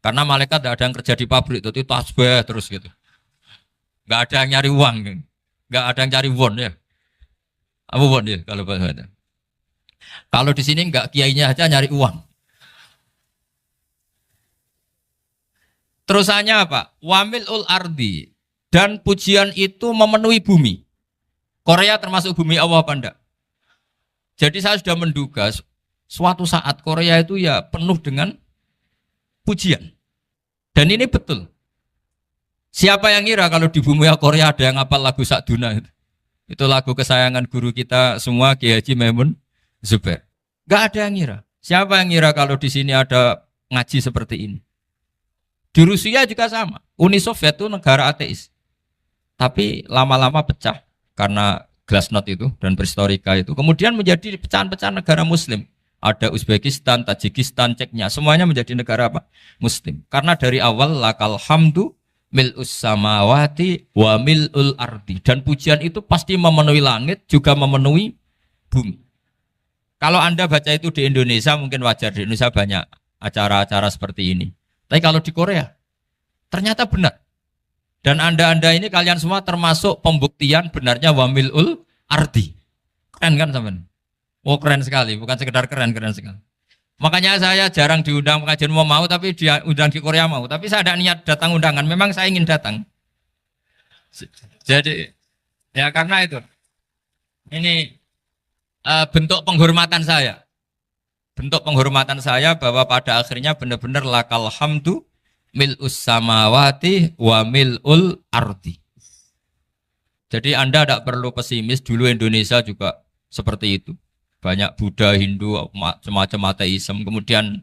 Karena malaikat tidak ada yang kerja di pabrik, itu tasbih terus gitu. Nggak ada yang nyari uang, nggak ada yang cari won ya. Apa won ya kalau bahasa? Kalau di sini nggak kiainya aja nyari uang. Terusannya apa? Wamil ul ardi, dan pujian itu memenuhi bumi. Korea termasuk bumi Allah apa enggak? Jadi saya sudah menduga suatu saat Korea itu ya penuh dengan pujian. Dan ini betul. Siapa yang ngira kalau di bumi Korea ada yang hafal lagu Sakduna itu? Itu lagu kesayangan guru kita semua, Kiai Haji Maimun Zubair. Gak ada yang ngira. Siapa yang ngira kalau di sini ada ngaji seperti ini? Di Rusia juga sama. Uni Soviet itu negara ateis. Tapi lama-lama pecah karena glasnost itu dan perestorika itu. Kemudian menjadi pecahan-pecahan negara muslim. Ada Uzbekistan, Tajikistan, Ceknya, semuanya menjadi negara apa? Muslim. Karena dari awal lakal hamdu mil'us samawati wa mil'ul ardi. Dan pujian itu pasti memenuhi langit, juga memenuhi bumi. Kalau Anda baca itu di Indonesia, mungkin wajar. Di Indonesia banyak acara-acara seperti ini. Tapi kalau di Korea, ternyata benar. Dan Anda ini kalian semua termasuk pembuktian benarnya wa mil'ul ardi. Keren kan teman? Oh keren sekali, bukan sekedar keren, keren sekali. Makanya saya jarang diundang pengajian mau, tapi diundang di Korea mau. Tapi saya ada niat datang undangan, memang saya ingin datang. Jadi, ya karena itu. Ini bentuk penghormatan saya. Bentuk penghormatan saya bahwa pada akhirnya benar-benar lakal hamdu mil'us samawati wa mil'ul ardi. Jadi Anda tidak perlu pesimis, dulu Indonesia juga seperti itu. Banyak Buddha, Hindu, semacam ateisme. Kemudian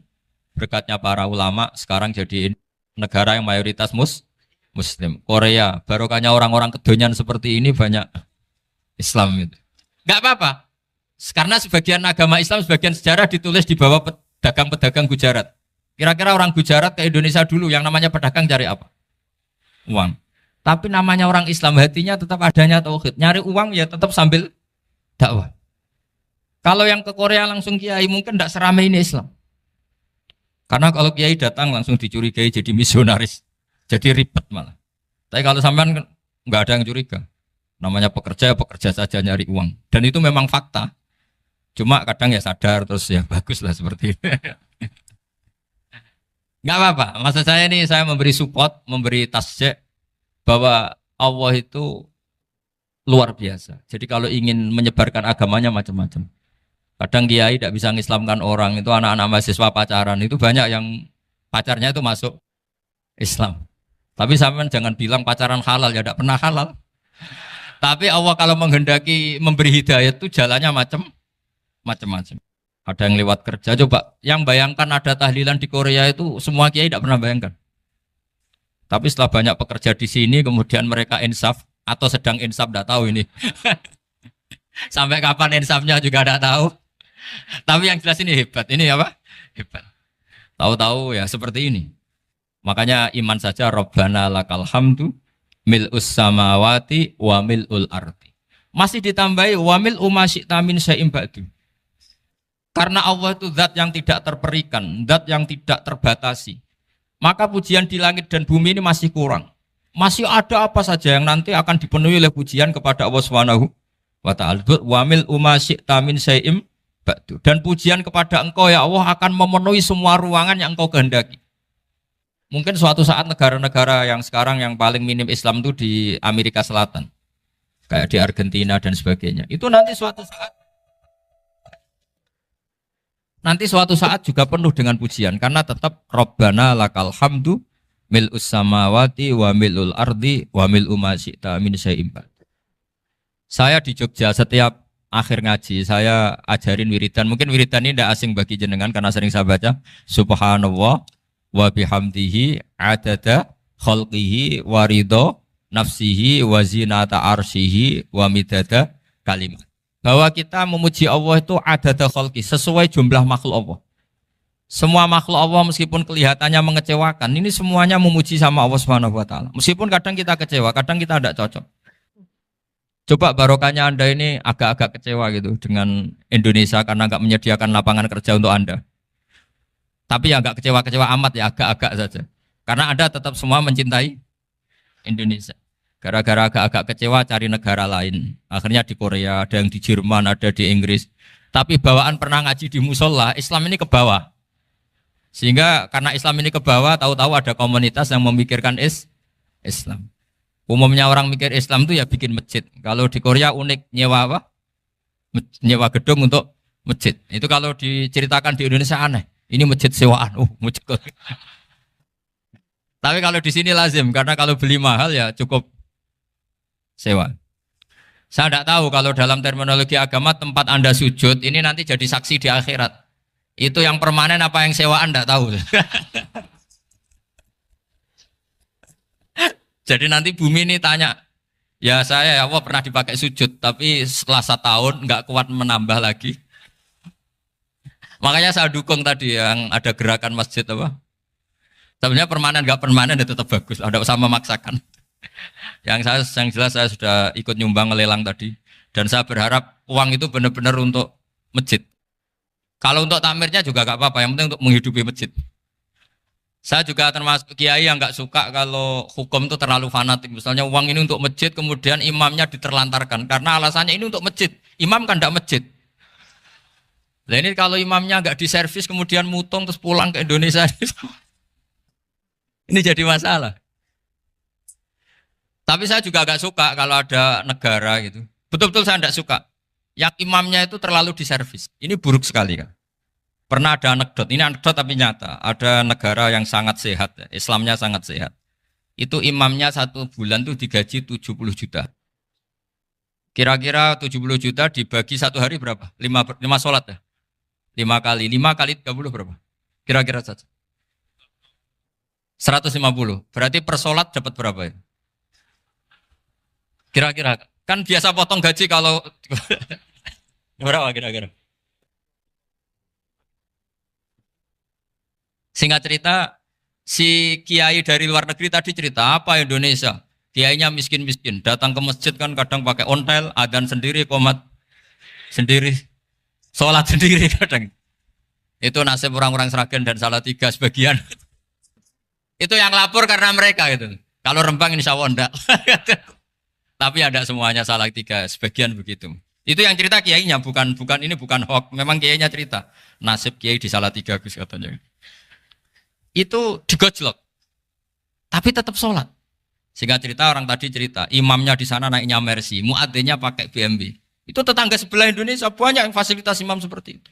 berkatnya para ulama sekarang jadi negara yang mayoritas Muslim. Korea, barokahnya orang-orang kedonyan seperti ini banyak Islam itu. Enggak apa-apa. Karena sebagian agama Islam, sebagian sejarah ditulis di bawah pedagang-pedagang Gujarat. Kira-kira orang Gujarat ke Indonesia dulu yang namanya pedagang cari apa? Uang. Tapi namanya orang Islam, hatinya tetap adanya tauhid. Nyari uang ya tetap sambil dakwah. Kalau yang ke Korea langsung kiai mungkin tidak seramai ini Islam. Karena kalau kiai datang langsung dicurigai jadi misionaris. Jadi ribet malah. Tapi kalau sampean nggak ada yang curiga. Namanya pekerja, pekerja saja nyari uang. Dan itu memang fakta. Cuma kadang ya sadar terus ya bagus lah seperti itu. Nggak apa-apa. Maksud saya ini saya memberi support, memberi tasjek bahwa Allah itu luar biasa. Jadi kalau ingin menyebarkan agamanya macam-macam. Kadang kiai tidak bisa mengislamkan orang, itu anak-anak mahasiswa pacaran, itu banyak yang pacarnya itu masuk Islam. Tapi sampean jangan bilang pacaran halal, ya tidak pernah halal. Tapi Allah kalau menghendaki memberi hidayah itu jalannya macam-macam. Ada yang lewat kerja, coba yang bayangkan ada tahlilan di Korea itu semua kiai tidak pernah bayangkan. Tapi setelah banyak pekerja di sini, kemudian mereka insaf atau sedang insaf, tidak tahu ini. Sampai kapan insafnya juga tidak tahu. Tapi yang jelas ini hebat. Ini apa? Hebat. Tahu-tahu ya seperti ini. Makanya iman saja Rabbana lakal hamdu mil'us samawati wa mil'ul ardi. Masih ditambahi wa mil'u ma syi'ta min syai'im ba'du. Karena Allah itu zat yang tidak terperikan, zat yang tidak terbatasi. Maka pujian di langit dan bumi ini masih kurang. Masih ada apa saja yang nanti akan dipenuhi oleh pujian kepada Allah Subhanahu wa ta'ala. Wa mil'u ma syi'ta min syai'im ba'du. Dan pujian kepada Engkau ya Allah akan memenuhi semua ruangan yang Engkau kehendaki. Mungkin suatu saat negara-negara yang sekarang yang paling minim Islam itu di Amerika Selatan. Kayak di Argentina dan sebagainya. Itu nanti suatu saat Nanti suatu saat juga penuh dengan pujian karena tetap Rabbana lakal hamdu mil'us samawati wa mil'ul ardi wa mil'u ma syi'ta min syai'in ba'd. Saya di Jogja setiap akhir ngaji saya ajarin wiridan. Mungkin wiridan ini tidak asing bagi jenengan karena sering saya baca subhanallah wa bihamdihi adada khalqihi wa ridho nafsihi wa zinata arsyihi wa midada kalimat. Bahwa kita memuji Allah itu adada khalqi sesuai jumlah makhluk Allah. Semua makhluk Allah meskipun kelihatannya mengecewakan, ini semuanya memuji sama Allah Subhanahu wa taala. Meskipun kadang kita kecewa, kadang kita tidak cocok. Coba barokahnya Anda ini agak-agak kecewa gitu dengan Indonesia karena nggak menyediakan lapangan kerja untuk Anda. Tapi ya nggak kecewa-kecewa amat ya, agak-agak saja. Karena Anda tetap semua mencintai Indonesia. Gara-gara agak-agak kecewa cari negara lain. Akhirnya di Korea, ada yang di Jerman, ada di Inggris. Tapi bawaan pernah ngaji di musola, Islam ini ke bawah. Sehingga karena Islam ini ke bawah, tahu-tahu ada komunitas yang memikirkan Islam. Umumnya orang mikir Islam itu ya bikin masjid. Kalau di Korea unik, nyewa apa? Nyewa gedung untuk masjid. Itu kalau diceritakan di Indonesia aneh. Ini masjid sewaan. Masjid. Tapi kalau di sini lazim, karena kalau beli mahal ya cukup sewa. Saya tidak tahu kalau dalam terminologi agama tempat Anda sujud ini nanti jadi saksi di akhirat. Itu yang permanen apa yang sewaan tidak tahu. Jadi nanti bumi ini tanya, ya saya ya Allah pernah dipakai sujud, tapi setelah 1 tahun nggak kuat menambah lagi. Makanya saya dukung tadi yang ada gerakan masjid apa. Sebenarnya permanen nggak permanen itu tetap bagus, ada usah memaksakan. Yang jelas saya sudah ikut nyumbang lelang tadi, dan saya berharap uang itu benar-benar untuk masjid. Kalau untuk takmirnya juga gak apa-apa, yang penting untuk menghidupi masjid. Saya juga termasuk kiai yang gak suka kalau hukum itu terlalu fanatik. Misalnya uang ini untuk masjid, kemudian imamnya diterlantarkan. Karena alasannya ini untuk masjid. Imam kan gak masjid. Nah ini kalau imamnya gak diservis, kemudian mutung terus pulang ke Indonesia. Ini jadi masalah. Tapi saya juga gak suka kalau ada negara gitu. Betul-betul saya gak suka. Yang imamnya itu terlalu diservis. Ini buruk sekali kan. Pernah ada anekdot, ini anekdot tapi nyata. Ada negara yang sangat sehat, Islamnya sangat sehat. Itu imamnya 1 bulan tuh digaji 70 juta. Kira-kira 70 juta dibagi 1 hari berapa? 5 sholat ya? 5 kali 30 berapa? Kira-kira saja. 150. Berarti per sholat dapat berapa ya? Kira-kira. Kan biasa potong gaji kalau berapa kira-kira? Singkat cerita, si kiai dari luar negeri tadi cerita apa Indonesia? Kiainya miskin-miskin, datang ke masjid kan kadang pakai ontel, adzan sendiri, qomat sendiri, sholat sendiri kadang. Itu nasib orang-orang Sragen dan Salatiga sebagian. Itu yang lapor karena mereka gitu. Kalau Rembang insya Allah enggak. Tapi ada semuanya Salatiga, sebagian begitu. Itu yang cerita kiainya, bukan ini bukan hoax. Memang kiainya cerita. Nasib kiai di Salatiga Gus katanya. Itu digojlok. Tapi tetap sholat. Sehingga cerita orang tadi cerita, imamnya di sana naiknya Mercy, muadzinnya pakai BMW. Itu tetangga sebelah Indonesia banyak yang fasilitas imam seperti itu.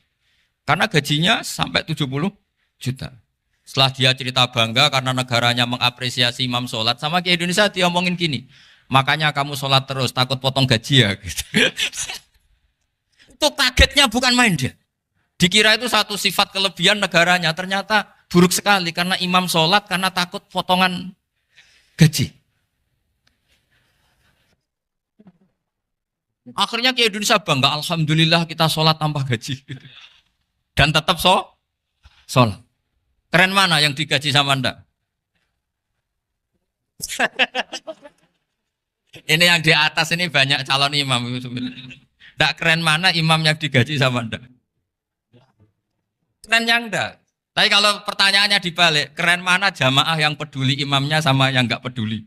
Karena gajinya sampai 70 juta. Setelah dia cerita bangga karena negaranya mengapresiasi imam sholat, sama kiai Indonesia dia omongin gini, makanya kamu sholat terus, takut potong gaji ya. Gitu. Itu kagetnya bukan main dia. Dikira itu satu sifat kelebihan negaranya, ternyata buruk sekali karena imam sholat karena takut potongan gaji. Akhirnya kiai Indonesia bangga, alhamdulillah kita sholat tanpa gaji. Dan tetap sholat. Keren mana yang digaji sama Anda? Ini yang di atas ini banyak calon imam. Tidak keren mana imam yang digaji sama Anda? Keren yang enggak. Tapi kalau pertanyaannya dibalik, keren mana jamaah yang peduli imamnya sama yang enggak peduli?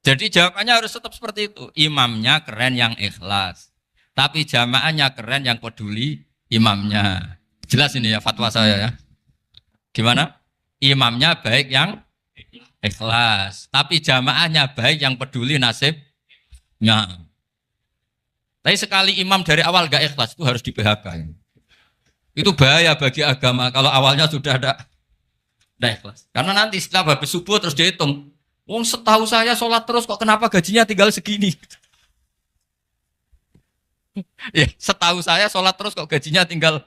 Jadi jawabannya harus tetap seperti itu. Imamnya keren yang ikhlas. Tapi jamaahnya keren yang peduli imamnya. Jelas ini ya fatwa saya ya. Gimana? Imamnya baik yang ikhlas. Tapi jamaahnya baik yang peduli nasibnya. Tapi sekali imam dari awal gak ikhlas itu harus di PHK. Itu bahaya bagi agama kalau awalnya sudah ada ikhlas. Karena nanti setelah habis subuh terus dihitung. Wong setahu saya sholat terus kok kenapa gajinya tinggal segini? Ya, setahu saya sholat terus kok gajinya tinggal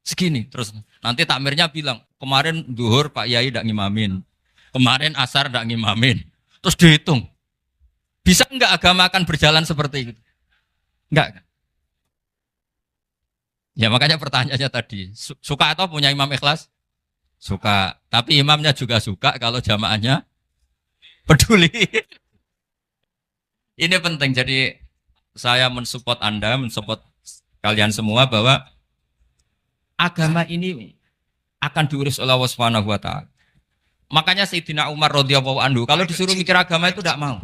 segini. Terus nanti takmirnya bilang, kemarin duhur Pak Yai tidak ngimamin. Kemarin asar tidak ngimamin. Terus dihitung. Bisa enggak agama akan berjalan seperti itu? Enggak. Ya makanya pertanyaannya tadi, suka atau punya imam ikhlas? Suka. Tapi imamnya juga suka kalau jamaahnya peduli. Ini penting. Jadi saya mensupport Anda, mensupport kalian semua bahwa agama ini akan diurus oleh Allah Subhanahu wa taala. Makanya Sayyidina Umar radhiyallahu anhu kalau disuruh mikir agama itu tidak mau.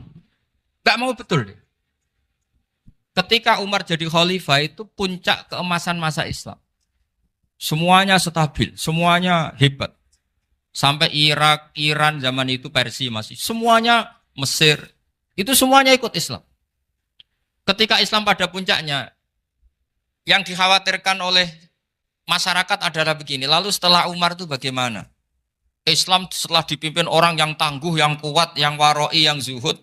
Tidak mau betul. Ketika Umar jadi khalifah itu puncak keemasan masa Islam. Semuanya stabil, semuanya hebat. Sampai Irak, Iran zaman itu Persia masih. Semuanya Mesir, itu semuanya ikut Islam. Ketika Islam pada puncaknya, yang dikhawatirkan oleh masyarakat adalah begini. Lalu setelah Umar itu bagaimana? Islam setelah dipimpin orang yang tangguh, yang kuat, yang waroi, yang zuhud.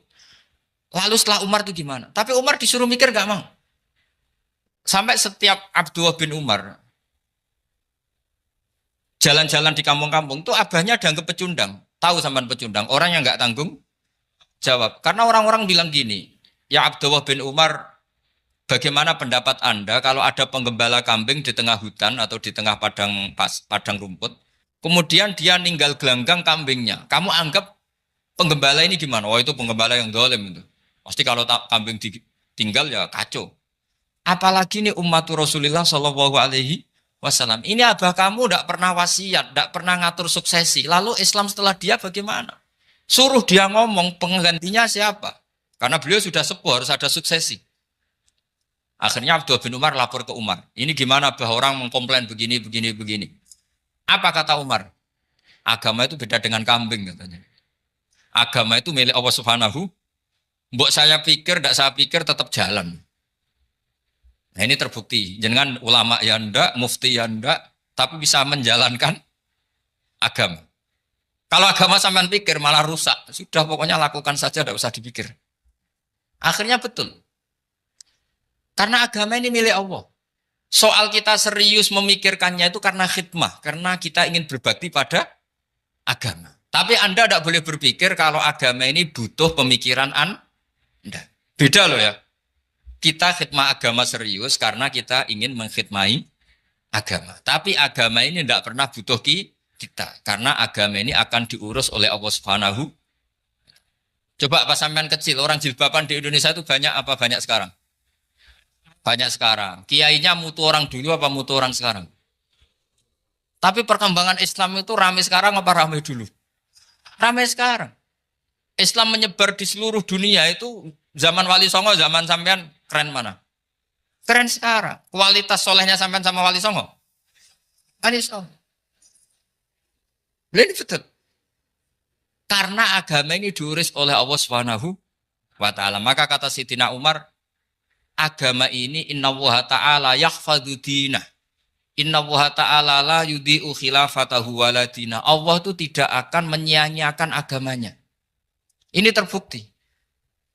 Lalu setelah Umar itu gimana? Tapi Umar disuruh mikir gak mau. Sampai setiap Abdullah bin Umar jalan-jalan di kampung-kampung itu abahnya dianggap pecundang. Tahu sampean pecundang? Orang yang gak tanggung jawab. Karena orang-orang bilang gini, ya Abdullah bin Umar, bagaimana pendapat Anda kalau ada penggembala kambing di tengah hutan atau di tengah padang rumput, kemudian dia ninggal gelanggang kambingnya. Kamu anggap penggembala ini gimana? Oh itu penggembala yang dolim itu. Pasti kalau kambing tinggal ya kacau. Apalagi ini umatur Rasulullah Shallallahu Alaihi Wasallam. Ini abah kamu tidak pernah wasiat, tidak pernah ngatur suksesi. Lalu Islam setelah dia bagaimana? Suruh dia ngomong penggantinya siapa? Karena beliau sudah sepuh harus ada suksesi. Akhirnya Abdullah bin Umar lapor ke Umar. Ini gimana abah orang mengkomplain begini. Apa kata Umar? Agama itu beda dengan kambing katanya. Agama itu milik Allah Subhanahu. Mbok saya pikir, tidak saya pikir tetap jalan. Nah ini terbukti. Jangan ulama ya ndak, mufti ya ndak, tapi bisa menjalankan agama. Kalau agama sampean pikir malah rusak. Sudah pokoknya lakukan saja, tidak usah dipikir. Akhirnya betul. Karena agama ini milik Allah. Soal kita serius memikirkannya itu karena khidmah. Karena kita ingin berbakti pada agama. Tapi Anda tidak boleh berpikir kalau agama ini butuh pemikiran Anda. Beda loh ya. Kita khidmah agama serius karena kita ingin mengkhidmai agama. Tapi agama ini tidak pernah butuh kita. Karena agama ini akan diurus oleh Allah Subhanahu. Coba pas sampean kecil, orang jilbaban di Indonesia itu banyak apa banyak sekarang? Banyak sekarang. Kiainya mutu orang dulu apa mutu orang sekarang? Tapi perkembangan Islam itu ramai sekarang apa ramai dulu? Ramai sekarang. Islam menyebar di seluruh dunia itu zaman Wali Songo, zaman sampean keren mana? Keren sekarang. Kualitas solehnya sampean sama Wali Songo? Wali Songo. Ini betul. Karena agama ini diurus oleh Allah Subhanahu wa taala. Maka kata Sayyidina Umar, agama ini innallaha ta'ala yahfadzu dinah. Innallaha ta'ala la yudhi'u khilafatahu waladina. Allah itu tidak akan menyia-nyiakan agamanya. Ini terbukti.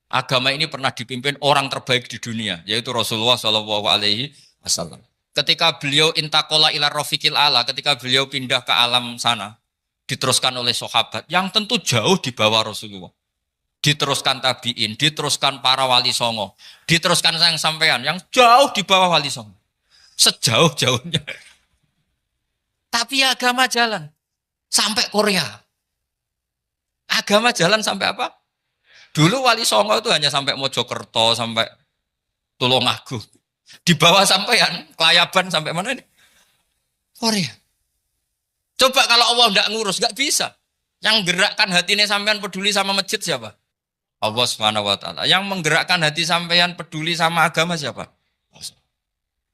Agama ini pernah dipimpin orang terbaik di dunia, yaitu Rasulullah Shallallahu Alaihi Wasallam. Ketika beliau intakola ila rofiqil ala, ketika beliau pindah ke alam sana, diteruskan oleh sahabat yang tentu jauh di bawah Rasulullah. Diteruskan tabiin, diteruskan para wali songo, diteruskan sayang sampean yang jauh di bawah wali songo. Sejauh-jauhnya. Tapi agama jalan sampai Korea. Agama jalan sampai apa? Dulu Wali Songo itu hanya sampai Mojokerto, sampai Tulungagung. Di bawah sampean, Kelayaban sampai mana ini? Korea. Coba kalau Allah tidak ngurus, nggak bisa. Yang gerakkan hatinya sampean peduli sama masjid siapa? Allah Subhanahu wa taala. Yang menggerakkan hati sampean peduli sama agama siapa?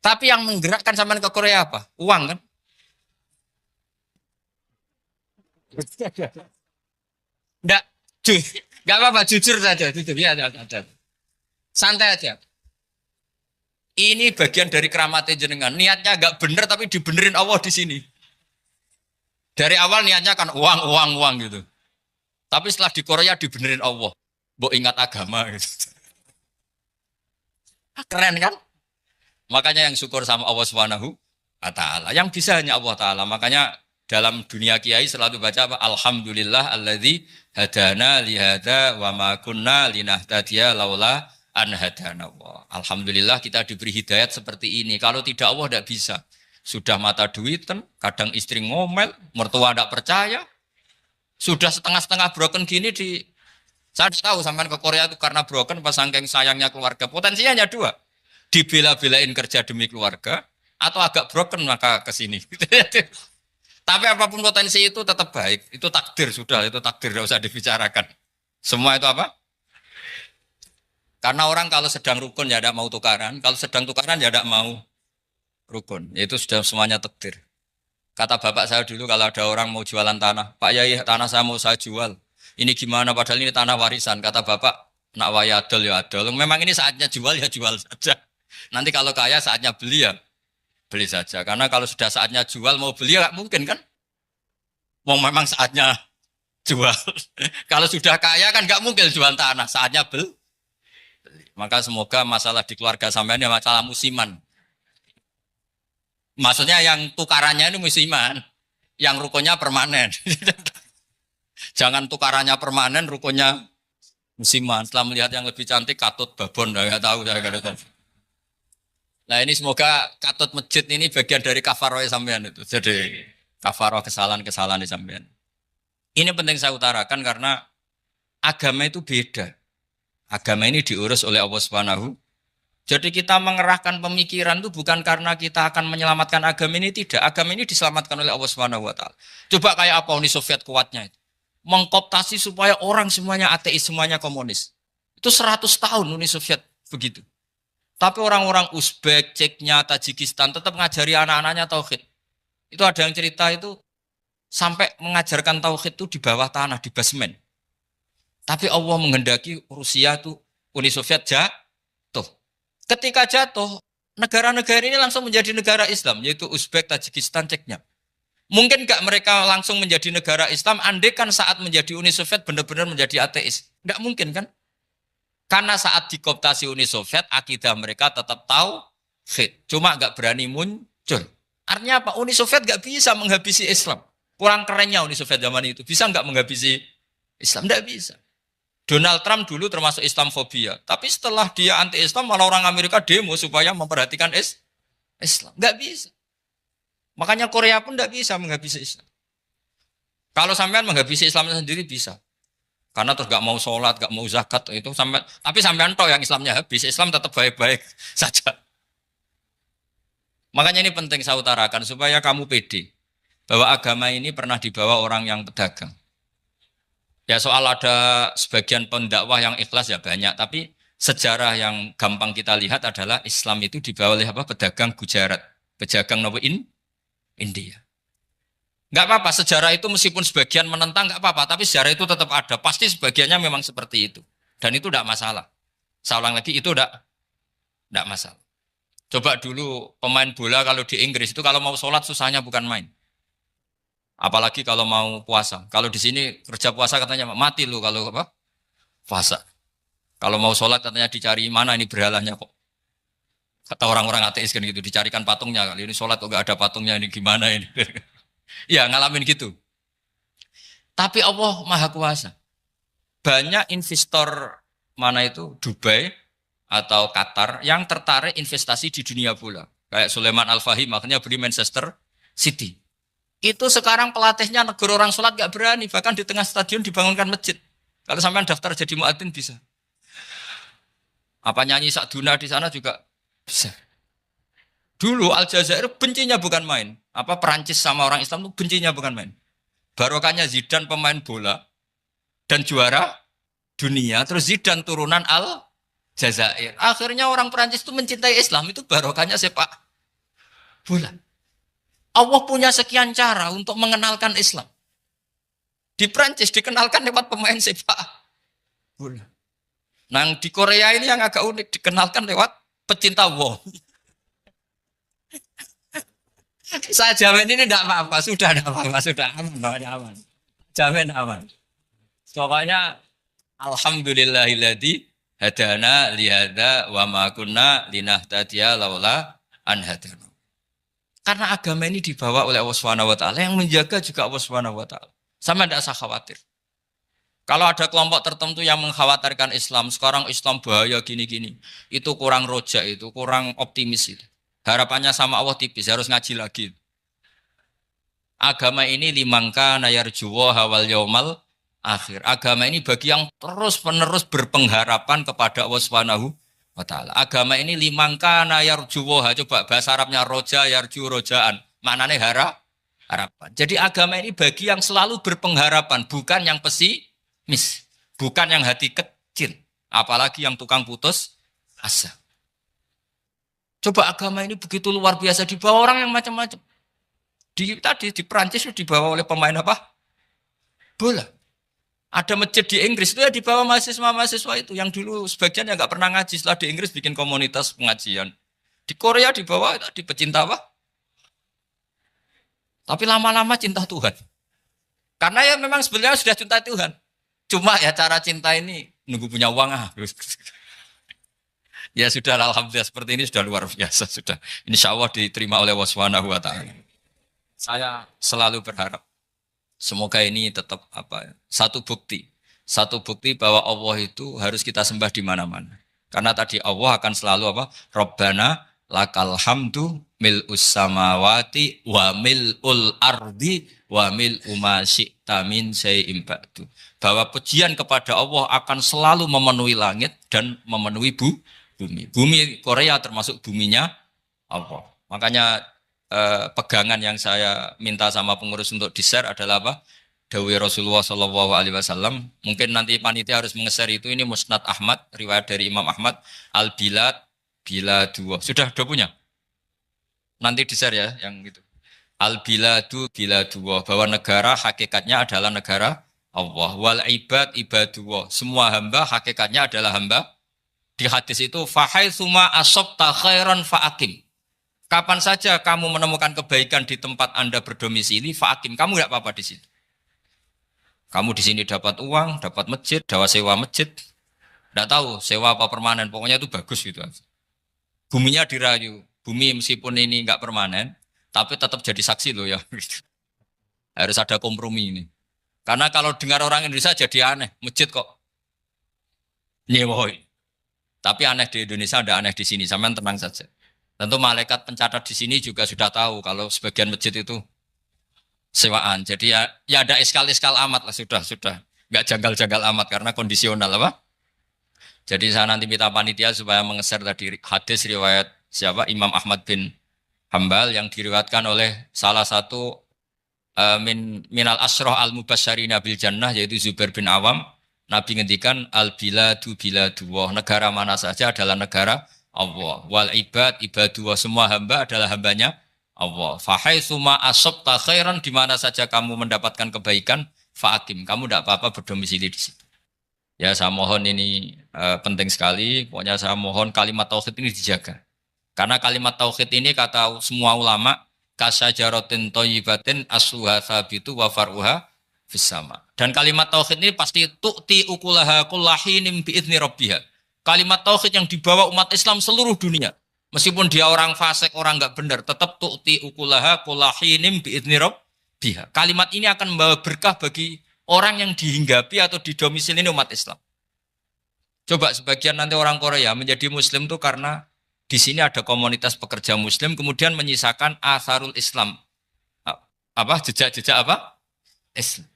Tapi yang menggerakkan sampean ke Korea apa? Uang kan? Enggak, enggak apa-apa, jujur saja, jujur ya, santai aja. Ini bagian dari keramatnya jenengan. Niatnya agak bener tapi dibenerin Allah di sini. Dari awal niatnya kan uang, uang, uang gitu. Tapi setelah di Korea dibenerin Allah. Mbok ingat agama gitu. Keren kan? Makanya yang syukur sama Allah Subhanahu wa taala. Yang bisa hanya Allah taala. Makanya dalam dunia kiai selalu baca apa? Alhamdulillah alladzi hadana li hadza wa ma kunna linahtadiya laula an hadana Allah. Alhamdulillah kita diberi hidayat seperti ini. Kalau tidak Allah tidak bisa. Sudah mata duitan, kadang istri ngomel, mertua tidak percaya. Sudah setengah-setengah broken gini saya tahu sampai ke Korea itu karena broken pas saking sayangnya keluarga. Potensinya hanya dua. Dibela-belain kerja demi keluarga atau agak broken maka ke sini. Tapi apapun potensi itu tetap baik. Itu takdir sudah, itu takdir tidak usah dibicarakan. Semua itu apa? Karena orang kalau sedang rukun ya tidak mau tukaran, kalau sedang tukaran ya tidak mau rukun. Itu sudah semuanya takdir. Kata bapak saya dulu kalau ada orang mau jualan tanah, Pak Yai tanah saya mau saya jual. Ini gimana padahal ini tanah warisan. Kata bapak, nak waya adol ya adol. Memang ini saatnya jual ya jual saja. Nanti kalau kaya saatnya beli ya beli saja. Karena kalau sudah saatnya jual mau beli ya nggak mungkin kan. Mau memang saatnya jual. Kalau sudah kaya kan nggak mungkin jual tanah. Saatnya beli. Maka semoga masalah di keluarga sampean ya masalah musiman. Maksudnya yang tukarannya ini musiman, yang rukunnya permanen. Jangan tukarannya permanen, rukunnya musiman. Setelah melihat yang lebih cantik, katut babon, nggak tahu saya nggak tahu. Nah ini semoga katut masjid ini bagian dari kafaroh sampean itu. Jadi kafaroh kesalahan-kesalahan di sampean. Ini penting saya utarakan karena agama itu beda. Agama ini diurus oleh Allah Subhanahu. Jadi kita mengerahkan pemikiran itu bukan karena kita akan menyelamatkan agama ini, tidak. Agama ini diselamatkan oleh Allah Subhanahu wa taala. Coba kayak apa Uni Soviet kuatnya itu. Mengkooptasi supaya orang semuanya ateis, semuanya komunis. Itu 100 tahun Uni Soviet begitu. Tapi orang-orang Uzbek, Ceknya, Tajikistan tetap ngajari anak-anaknya tauhid. Itu ada yang cerita itu sampai mengajarkan tauhid itu di bawah tanah, di basement. Tapi Allah menghendaki Rusia itu Uni Soviet jatuh. Ketika jatuh, negara-negara ini langsung menjadi negara Islam, yaitu Uzbek, Tajikistan, Ceknya. Mungkin nggak mereka langsung menjadi negara Islam, andai kan saat menjadi Uni Soviet benar-benar menjadi ateis. Nggak mungkin kan? Karena saat dikooptasi Uni Soviet, akidah mereka tetap tauhid. Cuma nggak berani muncul. Artinya apa? Uni Soviet nggak bisa menghabisi Islam. Kurang kerennya Uni Soviet zaman itu. Bisa nggak menghabisi Islam? Nggak bisa. Donald Trump dulu termasuk Islamfobia. Tapi setelah dia anti-Islam, malah orang Amerika demo supaya memperhatikan Islam. Nggak bisa. Makanya Korea pun nggak bisa menghabisi Islam. Kalau sampean menghabisi Islam sendiri bisa. Karena terus nggak mau sholat, nggak mau zakat, itu sampai. Tapi sampean tahu yang Islamnya habis, Islam tetap baik-baik saja. Makanya ini penting saya utarakan, supaya kamu pede. Bahwa agama ini pernah dibawa orang yang pedagang. Ya soal ada sebagian pendakwah yang ikhlas ya banyak, tapi sejarah yang gampang kita lihat adalah Islam itu dibawa oleh apa? Pedagang Gujarat, pedagang India. Nggak apa-apa, sejarah itu meskipun sebagian menentang nggak apa-apa, tapi sejarah itu tetap ada. Pasti sebagiannya memang seperti itu, dan itu tidak masalah. Saya ulang lagi, itu tidak masalah. Coba dulu pemain bola kalau di Inggris itu kalau mau sholat susahnya bukan main. Apalagi kalau mau puasa. Kalau di sini kerja puasa katanya mati lu kalau apa? Puasa. Kalau mau sholat katanya dicari mana ini berhalanya kok. Kata orang-orang ateis kan gitu, dicarikan patungnya. Kali ini sholat kok gak ada patungnya, ini gimana ini. Ya ngalamin gitu. Tapi Allah Maha Kuasa. Banyak investor mana itu Dubai atau Qatar yang tertarik investasi di dunia bola. Kayak Sulaiman Al-Fahim makanya beli Manchester City. Itu sekarang pelatihnya negara orang sholat gak berani. Bahkan di tengah stadion dibangunkan masjid. Kalau sampai daftar jadi muadzin bisa. Apa nyanyi Sakduna di sana juga bisa. Dulu Aljazair bencinya bukan main. Apa Perancis sama orang Islam itu bencinya bukan main. Barokahnya Zidane pemain bola. Dan juara dunia. Terus Zidane turunan Aljazair. Akhirnya orang Perancis itu mencintai Islam. Itu barokahnya sepak bola. Allah punya sekian cara untuk mengenalkan Islam. Di Prancis dikenalkan lewat pemain sepak bola. Nah di Korea ini yang agak unik dikenalkan lewat pecinta wong. Saya jamin ini tidak apa-apa, sudah tidak apa-apa, sudah aman, pokoknya aman. Jamin aman. Pokoknya alhamdulillahilladzi hadana lihada wa ma kunna linahtadiya laula an hadana. Karena agama ini dibawa oleh Allah Subhanahu wa taala, yang menjaga juga Allah Subhanahu wa taala. Sama tidak usah khawatir. Kalau ada kelompok tertentu yang mengkhawatirkan Islam, sekarang Islam bahaya gini-gini, itu kurang roja, itu kurang optimis itu. Harapannya sama Allah tipis, harus ngaji lagi. Agama ini limangka nayarjuwa hawal yaumal akhir. Agama ini bagi yang terus-menerus berpengharapan kepada Allah Subhanahu wa taala. Agama ini limangka nayarjuwa, coba bahasa Arabnya roja yarju rojaan. Maknanya harapan. Jadi agama ini bagi yang selalu berpengharapan, bukan yang pesimis, bukan yang hati kecil, apalagi yang tukang putus asa. Coba agama ini begitu luar biasa dibawa orang yang macam-macam. Tadi di Perancis dibawa oleh pemain apa? Bola. Ada masjid di Inggris itu ya dibawa mahasiswa-mahasiswa itu yang dulu sebagian yang nggak pernah ngaji, setelah di Inggris bikin komunitas pengajian. Di Korea dibawa di pecinta apa? Tapi lama-lama cinta Tuhan. Karena ya memang sebenarnya sudah cinta Tuhan. Cuma ya cara cinta ini nunggu punya uang Ya sudah, alhamdulillah seperti ini sudah luar biasa sudah. Insya Allah diterima oleh Allah Subhanahu wa taala. Saya selalu berharap semoga ini tetap satu bukti bahwa Allah itu harus kita sembah di mana-mana. Karena tadi Allah akan selalu Rabbana lakal hamdu mil'us samawati wa mil'ul ardi wa mil'u ma syi'ta min syai'in ba'du. Bahwa pujian kepada Allah akan selalu memenuhi langit dan memenuhi bumi. Bumi Korea termasuk buminya Allah. Makanya pegangan yang saya minta sama pengurus untuk di-share adalah Dawai Rasulullah Shallallahu Alaihi Wasallam. Mungkin nanti panitia harus mengeser itu. Ini Musnad Ahmad, riwayat dari Imam Ahmad. Al-Bilad bila dua. Sudah punya? Nanti di-share ya yang gitu. Al-Biladu bila dua. Bahwa negara hakikatnya adalah negara Allah. Wal ibad ibadullah. Semua hamba hakikatnya adalah hamba. Di hadis itu fahaitsuma asabta khairan fa'akim. Kapan saja kamu menemukan kebaikan di tempat Anda berdomisili, fa'akim, kamu enggak apa-apa di sini. Kamu di sini dapat uang, dapat masjid, dapat sewa masjid. Enggak tahu sewa apa permanen, pokoknya itu bagus gitu. Buminya dirayu. Bumi meskipun ini enggak permanen, tapi tetap jadi saksi loh ya. Harus ada kompromi ini. Karena kalau dengar orang Indonesia jadi aneh, masjid kok nyewoi. Tapi aneh di Indonesia, ada aneh di sini. Sampean tenang saja. Tentu malaikat pencatat di sini juga sudah tahu kalau sebagian masjid itu sewaan. Jadi ya ada iskal-iskal amat lah sudah. Enggak janggal-janggal amat karena kondisional Jadi saya nanti minta panitia supaya mengeser tadi hadis riwayat siapa? Imam Ahmad bin Hambal yang diriwayatkan oleh salah satu minal asroh al-mubasyarina bil jannah yaitu Zubair bin Awam. Nabi ngendikan al-biladu biladu wah, negara mana saja adalah negara Allah. Wal ibad ibadu wah, semua hamba adalah hambanya Allah. Fahaitsuma asabta khairan, di mana saja kamu mendapatkan kebaikan, fa'akim, kamu tidak apa-apa berdomisili di situ. Ya saya mohon ini penting sekali. Pokoknya saya mohon kalimat tauhid ini dijaga. Karena kalimat tauhid ini kata semua ulama kasajaratin thayyibatin asluha tsabitu wa far'uha fis sama. Dan kalimat tauhid ini pasti tu'ti ukulaha kullahinim bi'izni rabbiha. Kalimat tauhid yang dibawa umat Islam seluruh dunia. Meskipun dia orang fasik, orang enggak benar, tetap tu'ti ukulaha kullahinim bi'izni rabbiha. Kalimat ini akan membawa berkah bagi orang yang dihinggapi atau didomisili umat Islam. Coba sebagian nanti orang Korea menjadi muslim itu karena di sini ada komunitas pekerja muslim kemudian menyisakan atharul Islam. Jejak-jejak Islam.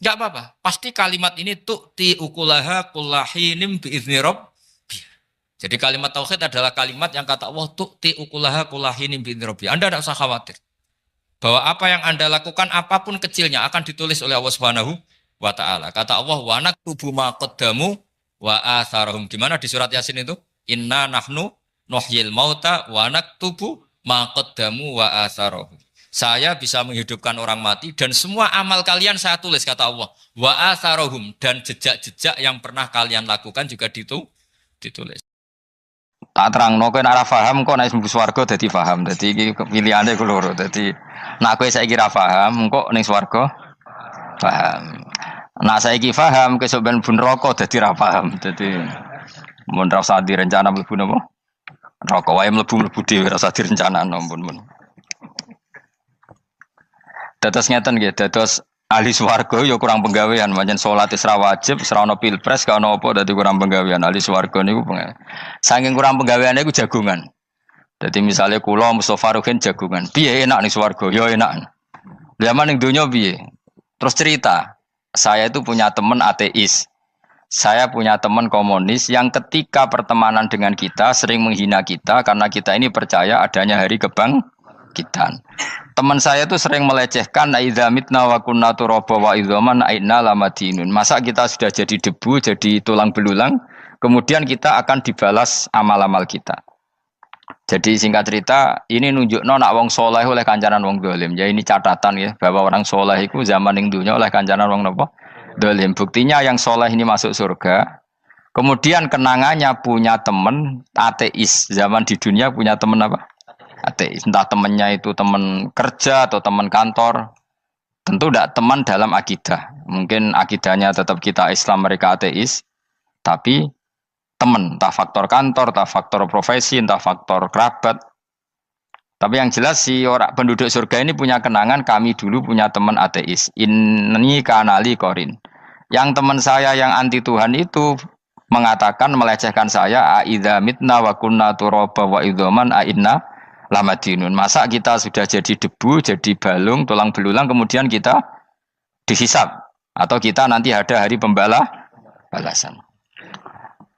Enggak apa-apa. Pasti kalimat ini tu'ti ukulaha kullahinim bi'izni rabbiha. Jadi kalimat tauhid adalah kalimat yang kata Allah tu'ti ukulaha kullahinim bi'izni rabbiha. Anda tidak usah khawatir. Bahwa apa yang Anda lakukan apapun kecilnya akan ditulis oleh Allah Subhanahu wa taala. Kata Allah wa naktubu ma qaddamu wa atharahum. Di mana di surat Yasin itu? Inna nahnu nuhyil mauta wa naktubu ma qaddamu wa atharahum. Saya bisa menghidupkan orang mati dan semua amal kalian saya tulis, kata Allah. Wa atharohum, dan jejak-jejak yang pernah kalian lakukan juga ditulis. Tak terangno kowe nek ora paham kok nek mlebu swarga dadi paham. Dadi iki pilihane ku loro. Dadi nek kowe saiki ra paham kok ning swarga paham. Nek saiki paham kesuk ben bun neraka dadi ra paham. Dadi mun ra usah direncana mlebu napa? Neraka wae mlebu dhewe ra usah direncanakno mun. Dados ngeten nggih, dados ahli swarga ya kurang penggawean, pancen salat wis ra wajib, ora ono pilpres, gak ono apa dadi kurang penggawean. Ahli swarga niku saking kurang penggaweane iku jagungan. Dadi misalnya kula Mustofa Ruhin jagungan, piye enak ning swarga? Ya enak. Zaman ning donya piye? Terus cerita, saya itu punya teman ateis. Saya punya teman komunis yang ketika pertemanan dengan kita sering menghina kita karena kita ini percaya adanya hari kebangkitan. Teman saya itu sering melecehkan idza mitna wa kunna turaba wa idzaman aina lamadinun. Masa kita sudah jadi debu, jadi tulang belulang, kemudian kita akan dibalas amal-amal kita. Jadi singkat cerita, ini nunjukno nak wong soleh oleh kancanan wong dolim. Ya ini catatan ya, bahwa orang soleh itu zaman ning dunya oleh kancanan wong napa? Dolim. Buktinya yang soleh ini masuk surga. Kemudian kenangannya punya teman ateis. Zaman di dunia punya teman apa? Ateis. Entah temannya itu teman kerja atau teman kantor. Tentu tidak teman dalam akidah. Mungkin akidahnya tetap kita Islam, mereka ateis. Tapi teman, entah faktor kantor, entah faktor profesi, entah faktor kerabat. Tapi yang jelas si orang penduduk surga ini punya kenangan, kami dulu punya teman ateis. Ini kanali korin. Yang teman saya yang anti Tuhan itu mengatakan, melecehkan saya, aidza mitna wa kunna turaba wa idzaman aina lamadinun. Masa kita sudah jadi debu, jadi balung, tulang belulang, kemudian kita dihisab. Atau kita nanti ada hari balasan.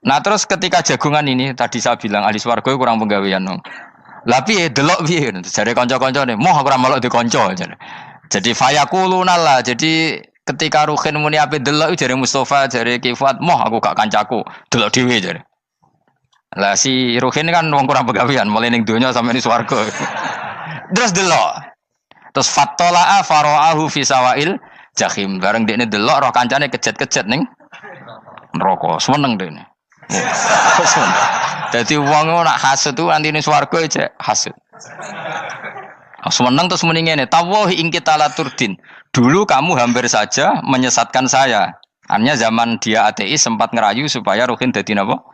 Nah terus ketika jagungan ini, tadi saya bilang ahli swarga kurang penggawean. Lah piye delok piye? Jare kanca-kancane, "Moh aku ora melok di kanca." Jadi fayakuluna lah. Jadi ketika Ruhin muni ape delok jare Mustofa, jare Kifat, "Moh aku gak kancaku, delok dhewe." Jare. Lah si Ruhin kan wong kurang penggawean, mulai ning donya sampe ning swarga. Terus delok. Terus fattala'a fara'ahu fi sawail jahim. Bareng dekne delok roh kancane kejet-kejet ning neraka. Seneng dekne. Jadi wong nak hasud tu nanti ning swarga aja hasud. Seneng terus muni ngene, tawahi ing kita laturdin. Dulu kamu hampir saja menyesatkan saya. Artinya zaman dia ateis sempat ngerayu supaya Ruhin dadi napa?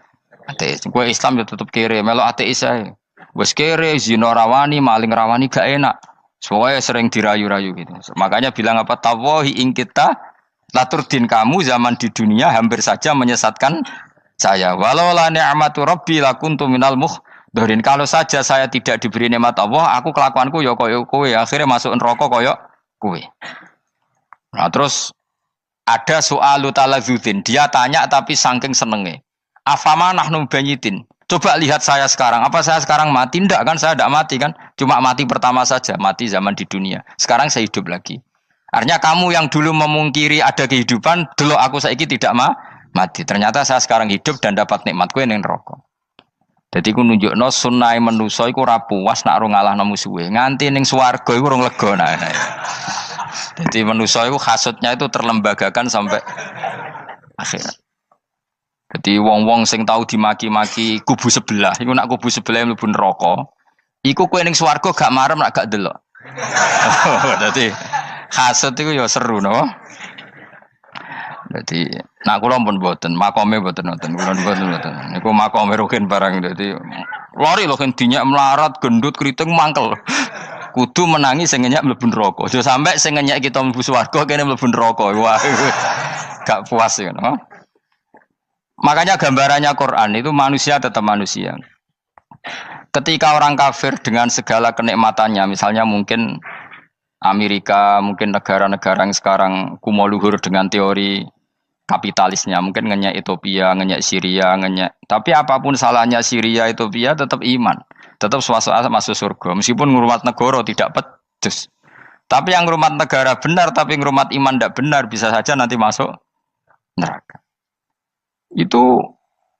Ateis. Gue Islam ya tetep kere, melok ateis ae. Wes kere, zina rawani, maling rawani gak enak. Soalnya sering dirayu-rayu gitu. Makanya bilang apa? Tawahi ing kita laturdin, kamu zaman di dunia hampir saja menyesatkan saya. Walau la ni'matu rabbi lakuntu minal muhdharin. Kalau saja saya tidak diberi nikmat Allah, aku kelakuanku ya koyo kowe, akhirnya masuk neraka koyo kowe. Nah, terus ada soalu talazudin. Dia tanya tapi saking senenge. Afama nahnu banyitin. Coba lihat saya sekarang. Apa saya sekarang mati? Tidak kan, saya tidak mati kan. Cuma mati pertama saja, mati zaman di dunia. Sekarang saya hidup lagi. Artinya kamu yang dulu memungkiri ada kehidupan, dulu aku saiki tidak mati. Ternyata saya sekarang hidup dan dapat nikmat kowe ning neraka. Dadi ku nunjukno sunah manusa iku ora puas nak ora ngalahno musuhe. Nganti ning swarga iku ora lega nah. Dadi manusa iku hasudnya itu terlembagakan sampai akhirat. Jadi wong-wong sing tahu dimaki-maki kubu sebelah, iku nak kubu sebelah mlebu neraka, iku kowe ning swarga gak marem nak gak delok. Dadi hasud iku ya seru no. Dadi nak kula pun mboten, makome mboten wonten, kula mboten. Niku makome Ruhin barang dadi lori lho kan dinyak melarat, gendut, kriting mangkel. Kudu menangi sing ngenyak mlebu neraka. Aja sampe sing ngenyak kita mlebu swarga kene mlebu neraka. Wah. Gak puas ya, no? Makanya gambarannya Quran itu manusia tetap manusia. Ketika orang kafir dengan segala kenikmatannya, misalnya mungkin Amerika, mungkin negara-negara yang sekarang kumo luhur dengan teori kapitalisnya, mungkin ngenyak Ethiopia, ngenyak Syria, ngenyak. Tapi apapun salahnya Syria, Ethiopia tetap iman, tetap swasta masuk surga. Meskipun ngurmat negara tidak pedes. Tapi yang ngurmat negara benar, tapi ngurmat iman tidak benar, bisa saja nanti masuk neraka. Itu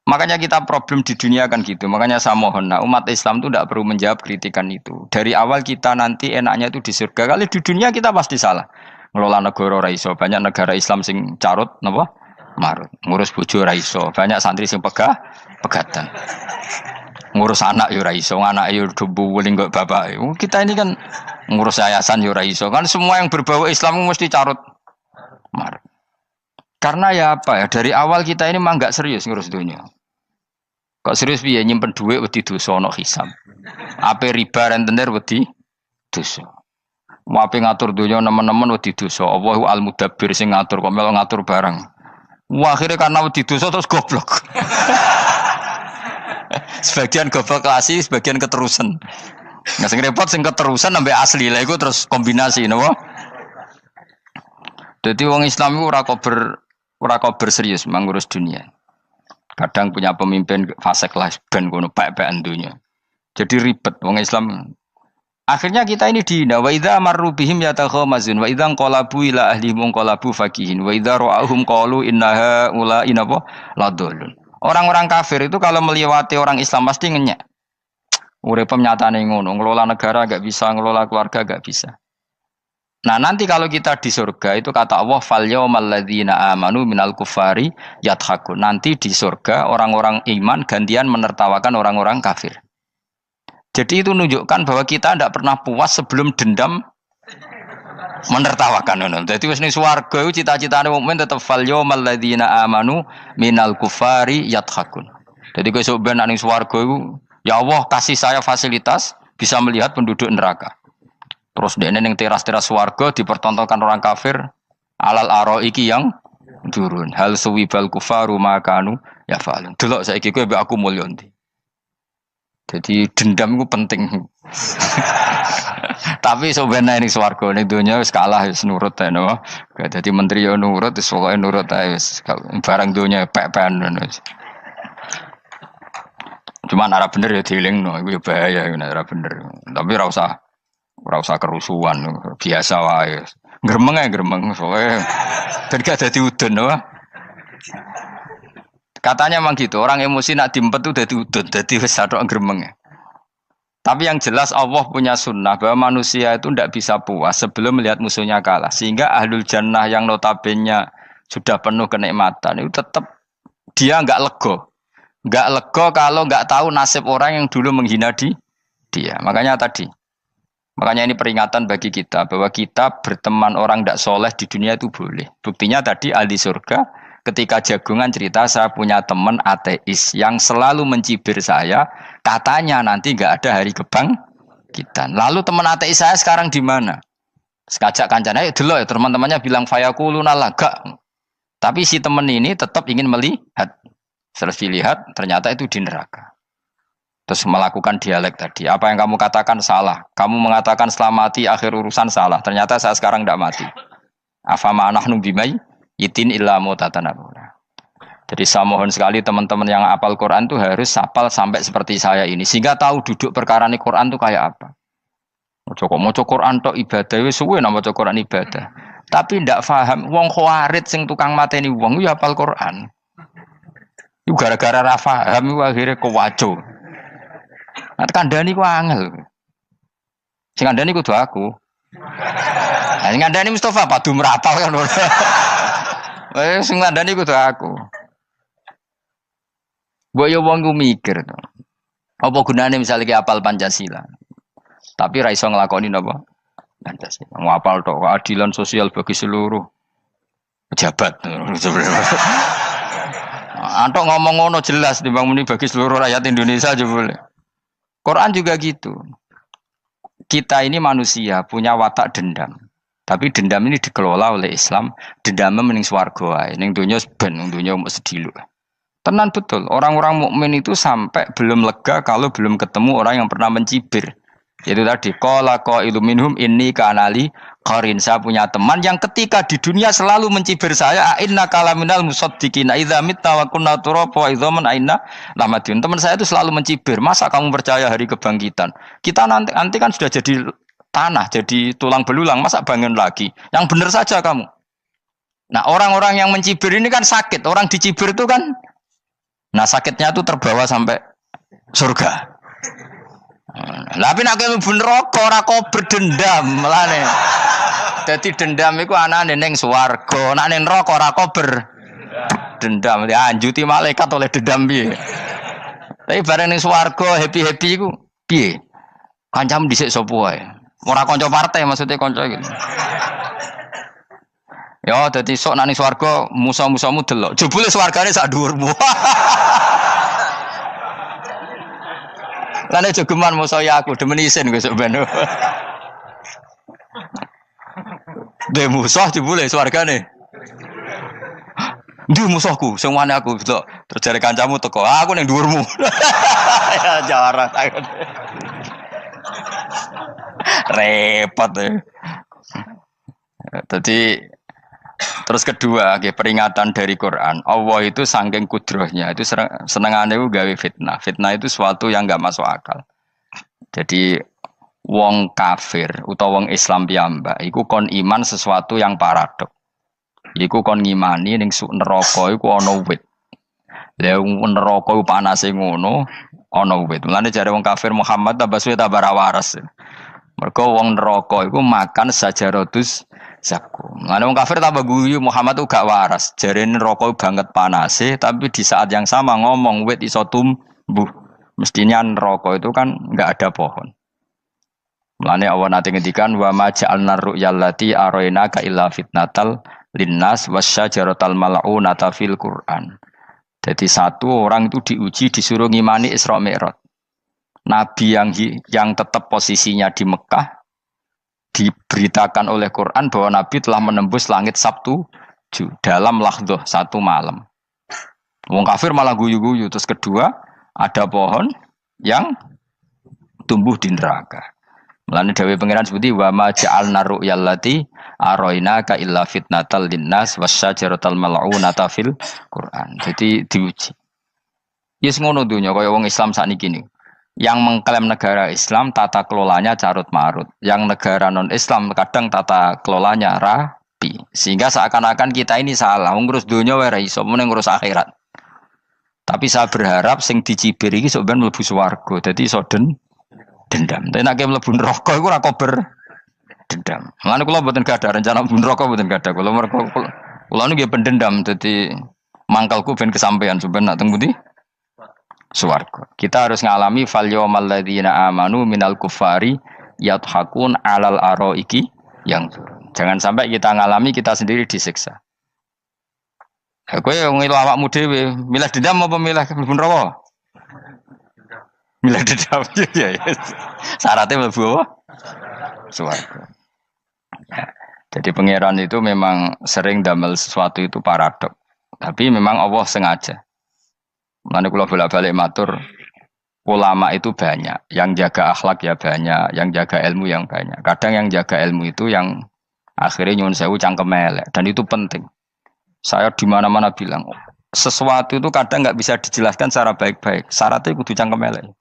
makanya kita problem di dunia kan gitu. Makanya saya mohon, nah, umat Islam itu tidak perlu menjawab kritikan itu. Dari awal kita nanti enaknya itu di surga. Kali di dunia kita pasti salah. Ngelola negara raiso. Banyak negara Islam sing carut, napa? Marut. Ngurus bojo raiso. Banyak santri sing pegatan. ngurus anak yo ora iso, anak yo debu weling kok bapak. Kita ini kan ngurus yayasan yo ora iso. Kan semua yang berbau Islam mesti carut marut. Karena ya apa ya, dari awal kita ini mah enggak serius ngurus dunia. Kok serius piye nyimpen duit wedi dosa ana hisab. Ape riba rentenir wedi dosa. Mau ape ngatur dunia nemen-nemen wedi dosa. Allahu al-mudabbir sing ngatur kok melo ngatur barang. Wah, akhirnya karena wedi dosa terus goblok. Sebagian goblok klasik, sebagian keterusan. Nah, sing repot sing keterusan sampai asli lah iku terus kombinasi napa? Jadi wong Islam iku ora kober serius mengurus dunia. Kadang punya pemimpin fasik lah ben ngono pek-pekan dunia. Jadi ribet wong Islam. Akhirnya kita ini dihina wa idza marru bihim yatakhamazun wa idza qalabu ila ahlihim qalabu fakihin wa idza ra'ahum qalu innaha ula inapa ladallun. Orang-orang kafir itu kalau melewati orang Islam pasti ngenyek. Urip nyatane ngono, ngelola negara enggak bisa, ngelola keluarga enggak bisa. Nah, nanti kalau kita di surga itu kata Allah fal yaumal ladzina amanu minal kufari yadhakun. Nanti di surga orang-orang iman gantian menertawakan orang-orang kafir. Jadi itu menunjukkan bahwa kita tidak pernah puas sebelum dendam menertawakan. Jadi wis ning swarga iku cita-citane mukmin tetep fal yaumal ladzina amanu minal kufari yadhakun. Jadi kowe sok ben ning swarga iku ya Allah kasih saya fasilitas bisa melihat penduduk neraka. Terus dene ning teras-teras swarga dipertontonkan orang kafir alal araiki yang turun. Hal suwibal kufaru makanu ya fa'alun. Delok saiki kowe mbek aku mulya ndi. Jadi dendam itu penting. Tapi sebenarnya ini swarga ning donya wis kalah wis nurut ae no. Dadi menteri yo nurut wis pokoke nurut ae wis barang donya pek-pekan wis. Cuma ora bener ya dielingno iku ya bahaya nek ora bener. Tapi ora usah kerusuhan biasa wae. Gremeng ae gremeng pokoke ben gak dadi udun no. Katanya memang gitu, orang emosi nak diempet itu dadi udun, dadi wis satok gremeng. Tapi yang jelas Allah punya sunnah bahwa manusia itu tidak bisa puas sebelum melihat musuhnya kalah. Sehingga ahlul jannah yang notabene sudah penuh kenikmatan itu tetap dia enggak lego. Enggak lego kalau enggak tahu nasib orang yang dulu menghina dia. Makanya ini peringatan bagi kita bahwa kita berteman orang tidak soleh di dunia itu boleh. Buktinya tadi ahli surga ketika jagungan cerita saya punya teman ateis yang selalu mencibir saya, katanya nanti nggak ada hari kebangkitan. Lalu teman ateis saya sekarang di mana? Sekajak kancana, dulu ya teman-temannya bilang fayakuluna laga. Tapi si teman ini tetap ingin melihat. Setelah dilihat ternyata itu di neraka. Terus melakukan dialek tadi. Apa yang kamu katakan salah. Kamu mengatakan setelah mati akhir urusan salah. Ternyata saya sekarang tidak mati. Afama anahnu bimai itin illa mutatanabuna. Jadi saya mohon sekali teman-teman yang hafal Quran itu harus hafal sampai seperti saya ini sehingga tahu duduk perkara ini Quran itu kayak apa. Maca Quran tok ibadah wis suwe nang maca Quran ibadah. Tapi ndak paham wong khawarit sing tukang mateni wong yo hafal Quran. Iku gara-gara ra paham iku akhire kewaco. Nah kandhani ku angel. Sing kandhani kudu aku. Nah sing kandhani Mustafa padu merapal kan. Sing ngandani kudu aku. Mbok yo wong ku mikir to. Apa gunane misalnya ki apal Pancasila. Tapi ra iso nglakoni napa? Pancasila. Ngapal tok keadilan sosial bagi seluruh pejabat. Antok ngomong ngono jelas timbang muni bagi seluruh rakyat Indonesia aja boleh. Quran juga gitu. Kita ini manusia punya watak dendam. Tapi dendam ini dikelola oleh Islam. Dendamnya mending swarga wae. Ning donya ben, ning donya mung sediluk. Tenan betul. Orang-orang mukmin itu sampai belum lega kalau belum ketemu orang yang pernah mencibir. Yaitu tadi qala qailu minhum inni kanali qarin. Saya punya teman yang ketika di dunia selalu mencibir saya, inna kalaminal musaddiqina idza mitta wa kunna turaba wa idzaman aina lamadun. Teman saya itu selalu mencibir, masa kamu percaya hari kebangkitan? Kita nanti kan sudah jadi tanah, jadi tulang belulang, masa bangun lagi? Yang benar saja kamu. Nah, orang-orang yang mencibir ini kan sakit. Orang dicibir itu kan, nah sakitnya itu terbawa sampai surga. Tapi nak kowe mlebu neraka ora kok berdendam melane. Dadi dendam iku anane ning swarga, nak ning neraka ora kok berdendam. Dianjuti malaikat oleh dendam piye. Tapi bareng ning swarga happy-happy iku piye? Kancamu dhisik sapa wae. Ora kanca partai maksudnya kanca iki. Ya dadi sok nang swarga musa-musamu delok. Jebule swargane sak dhuwurmu. Lan jogeman musa ya aku demen isin besok ben. De musuh jebule swargane. Ndi musuhku sing wani aku delok terus jare kancamu teko. Aku ning dhuwurmu. Ya jarak. Repot ya. Jadi terus kedua, peringatan dari Quran. Allah itu saking kudrohnya itu senengannya itu gawe fitnah. Fitnah itu sesuatu yang enggak masuk akal. Jadi wong kafir utawa wong Islam piyambak iku kon iman sesuatu yang paradok. Iku kon ngimani ning neraka iku ana wit. Lah neraka iku panase ngono, ana wit. Mulane jare wong kafir Muhammad tambah suwe tambah waras. Mergo wong neraka iku makan sajaratus zakum. Mulane wong kafir tambah guyu Muhammad tuh gak waras. Jarene neraka banget panase, tapi di saat yang sama ngomong wit iso tumbuh. Mestinya neraka itu kan enggak ada pohon. Mulane Allah nate ngendikan wa ma ja'alna ru'yal lati arainaka illa fitnatal linnas wasyajaratal mal'unata fil Qur'an. Jadi satu orang itu diuji disuruh ngimani Isra Mi'raj. Nabi yang tetap posisinya di Mekah diberitakan oleh Quran bahwa Nabi telah menembus langit Sabtu dalam lahdoh satu malam. Wong kafir malah guyu-guyu. Terus kedua ada pohon yang tumbuh di neraka. Mulane dawuh pangeran seperti wa ma ja'alna ru'yal lati arainaka illa fitnatal linnas wasyajaratal mal'unata fil Quran. Jadi diuji. Yes ngono dunya kaya wong Islam sakniki niku. Yang mengklaim negara Islam tata kelolanya carut marut. Yang negara non-Islam kadang tata kelolanya rapi. Sehingga seakan-akan kita ini salah. Ngurus dunia wae iso mene ngurus akhirat. Tapi saya berharap sing dicibir iki sok ben mlebu swarga. Dadi iso dendam. Tapi nek mlebu neraka iku ora kober dendam. Mulane kula mboten gadah rencana mlebu neraka mboten gadah. Kula niku nggih pendendam dadi mangkalku ben kesampaian sampeyan nak teng pundi? Swarga. Kita harus ngalami fal yawmal ladzina amanu minal kufari yadhakun alal araiki yang jangan sampai kita ngalami kita sendiri disiksa. Kowe ngilu awakmu dhewe, milih dendam apa milih mlebu neraka? Milih dendam ya. Syaratnya mlebu apa? Swarga. Ya. Jadi pangeran itu memang sering damel sesuatu itu paradok. Tapi memang Allah sengaja. Mulane kula bolak-balik matur, ulama itu banyak, yang jaga akhlak ya banyak, yang jaga ilmu yang banyak. Kadang yang jaga ilmu itu yang akhirnya nyuwun sewu cangkem elek dan itu penting. Saya di mana-mana bilang, sesuatu itu kadang nggak bisa dijelaskan secara baik-baik. Syaratnya kudu cangkem elek.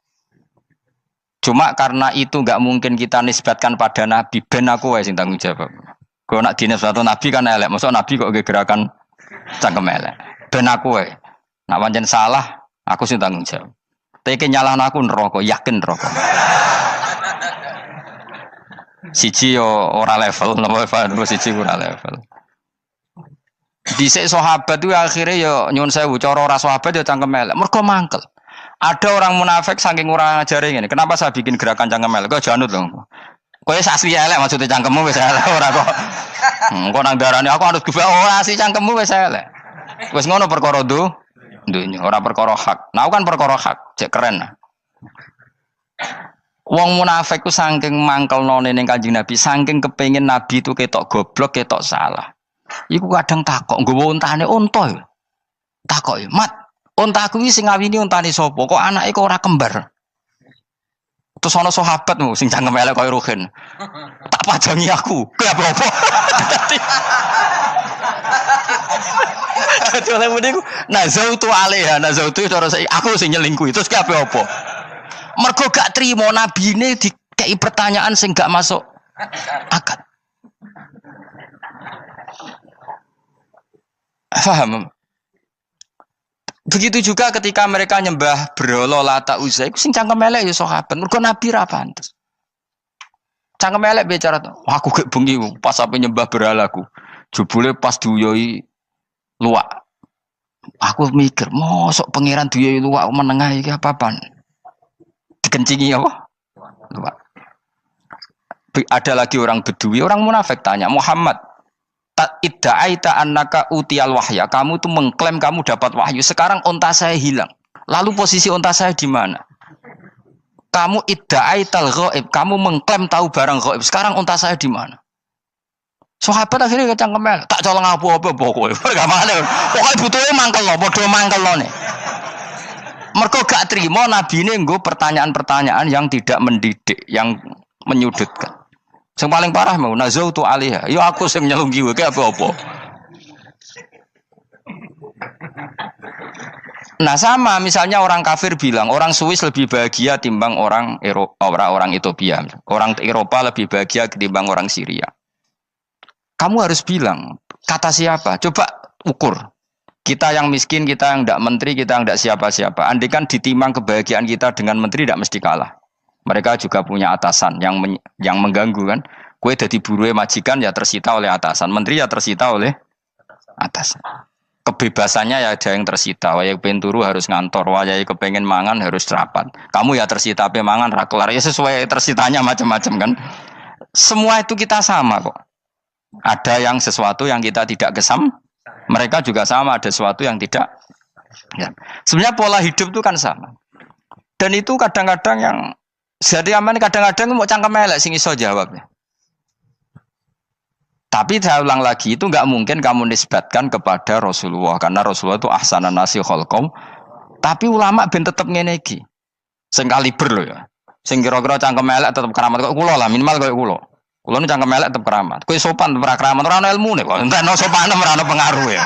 Cuma karena itu nggak mungkin kita nisbatkan pada Nabi, ben aku wae sing tanggung jawab. Kalau nak dinisbatkan Nabi kan elek, maksud Nabi kok gerakan cangkem elek. Ben aku wae. Nak pancen salah, aku sing tanggung jawab. Teke nyalahno aku neraka, yakin neraka. Siji yo ora level, napa siji ora level. Dhisik sahabat itu akhirnya yo nyuwun sewu cara ora sahabat yo cangkem elek. Mergo mangkel. Ada orang munafik saking ora ngajari ngene. Kenapa saya bikin gerakan cangkem elek? Kok janut lho. Kowe asli elek maksudnya cangkemmu wis elek ora kok. Kok nang darane aku harus gefe asli cangkemmu wis elek. Wis ngono perkara dunya ora perkara hak. Nah kan perkara hak, cek keren. Wong munafik ku saking mangkelnone ning Kanjeng Nabi, saking kepengin Nabi itu ketok goblok, ketok salah. Iku kadang takok nggowo untane unta. Takok, "Mat, untaku iki sing ngawini untane sapa? Kok anake kok ora kembar?" Terus ana sahabatmu sing cangkem elek koyo Ruhin. Tak pajangi aku. Kowe apa-apa? Dadi oleh muni ku nazautu alaiha, nazautu cara aku sing nyelingkuhi. Terus kowe apa? Mergo gak trimo nabine dikei pertanyaan sing gak masuk akal. Paham? Begitu juga ketika mereka nyembah berhala Lata Uzza, iku sing cangkem elek ya sahabat. Mergo Nabi ra pantes. Cangkem elek bicara, aku gek bengi pas ape nyembah berhalaku. Jebule pas duyoi luwak. Aku mikir, mosok pangeran duwe luwak menengah iki apa-apaan? Dikencingi apa? Luwak. Ada lagi orang Bedui, orang munafik tanya, Muhammad, idda'aita annaka utiyal wahya. Kamu tuh mengklaim kamu dapat wahyu. Sekarang unta saya hilang. Lalu posisi unta saya di mana? Kamu idda'aital ghaib. Kamu mengklaim tahu barang ghaib. Sekarang unta saya di mana? Sahabat akhirnya kecangkemel, tak colong apa-apa pokoknya. Gamane. Pokoke butuhe mangkel lo, padha mangkel lo nih. Mergo gak trimo nabine nggo pertanyaan-pertanyaan yang tidak mendidik, yang menyudutkan. Yang paling parah mau nazautu alaiha. Ya aku sing nyelunggi wae apa-apa. Nah sama misalnya orang kafir bilang orang Swiss lebih bahagia timbang orang orang Ethiopia. Orang Eropa lebih bahagia ketimbang orang Syria. Kamu harus bilang, kata siapa? Coba ukur. Kita yang miskin, kita yang tidak menteri, kita yang tidak siapa-siapa. Andai kan ditimang kebahagiaan kita dengan menteri tidak mesti kalah. Mereka juga punya atasan yang mengganggu kan. Kue jadi buruh majikan ya tersita oleh atasan. Menteri ya tersita oleh atasan. Kebebasannya ya ada yang tersita. Wayai pengen turu harus ngantor. Wayai kepengen mangan harus rapat. Kamu ya tersita pe mangan rakelar. Ya sesuai tersitanya macam-macam kan. Semua itu kita sama kok. Ada yang sesuatu yang kita tidak kesam, mereka juga sama ada sesuatu yang tidak. Ya. Sebenarnya pola hidup itu kan sama. Dan itu kadang-kadang yang jadi aman, kadang-kadang mau cangkem elek sing iso jawabnya. Tapi saya ulang lagi itu nggak mungkin kamu nisbatkan kepada Rasulullah karena Rasulullah itu ahsanan nasi khalqom. Tapi ulama ben tetep ngene iki. Sing kaliber lho ya. Sing kira-kira cangkem elek tetep keramat kok kula lah minimal koyo kula. Kulo nu cangkem elek tetep keramat. Kowe sopan tetep keramat, ora ana ilmune kok. Entekno sopan ora ana pengaruh ya.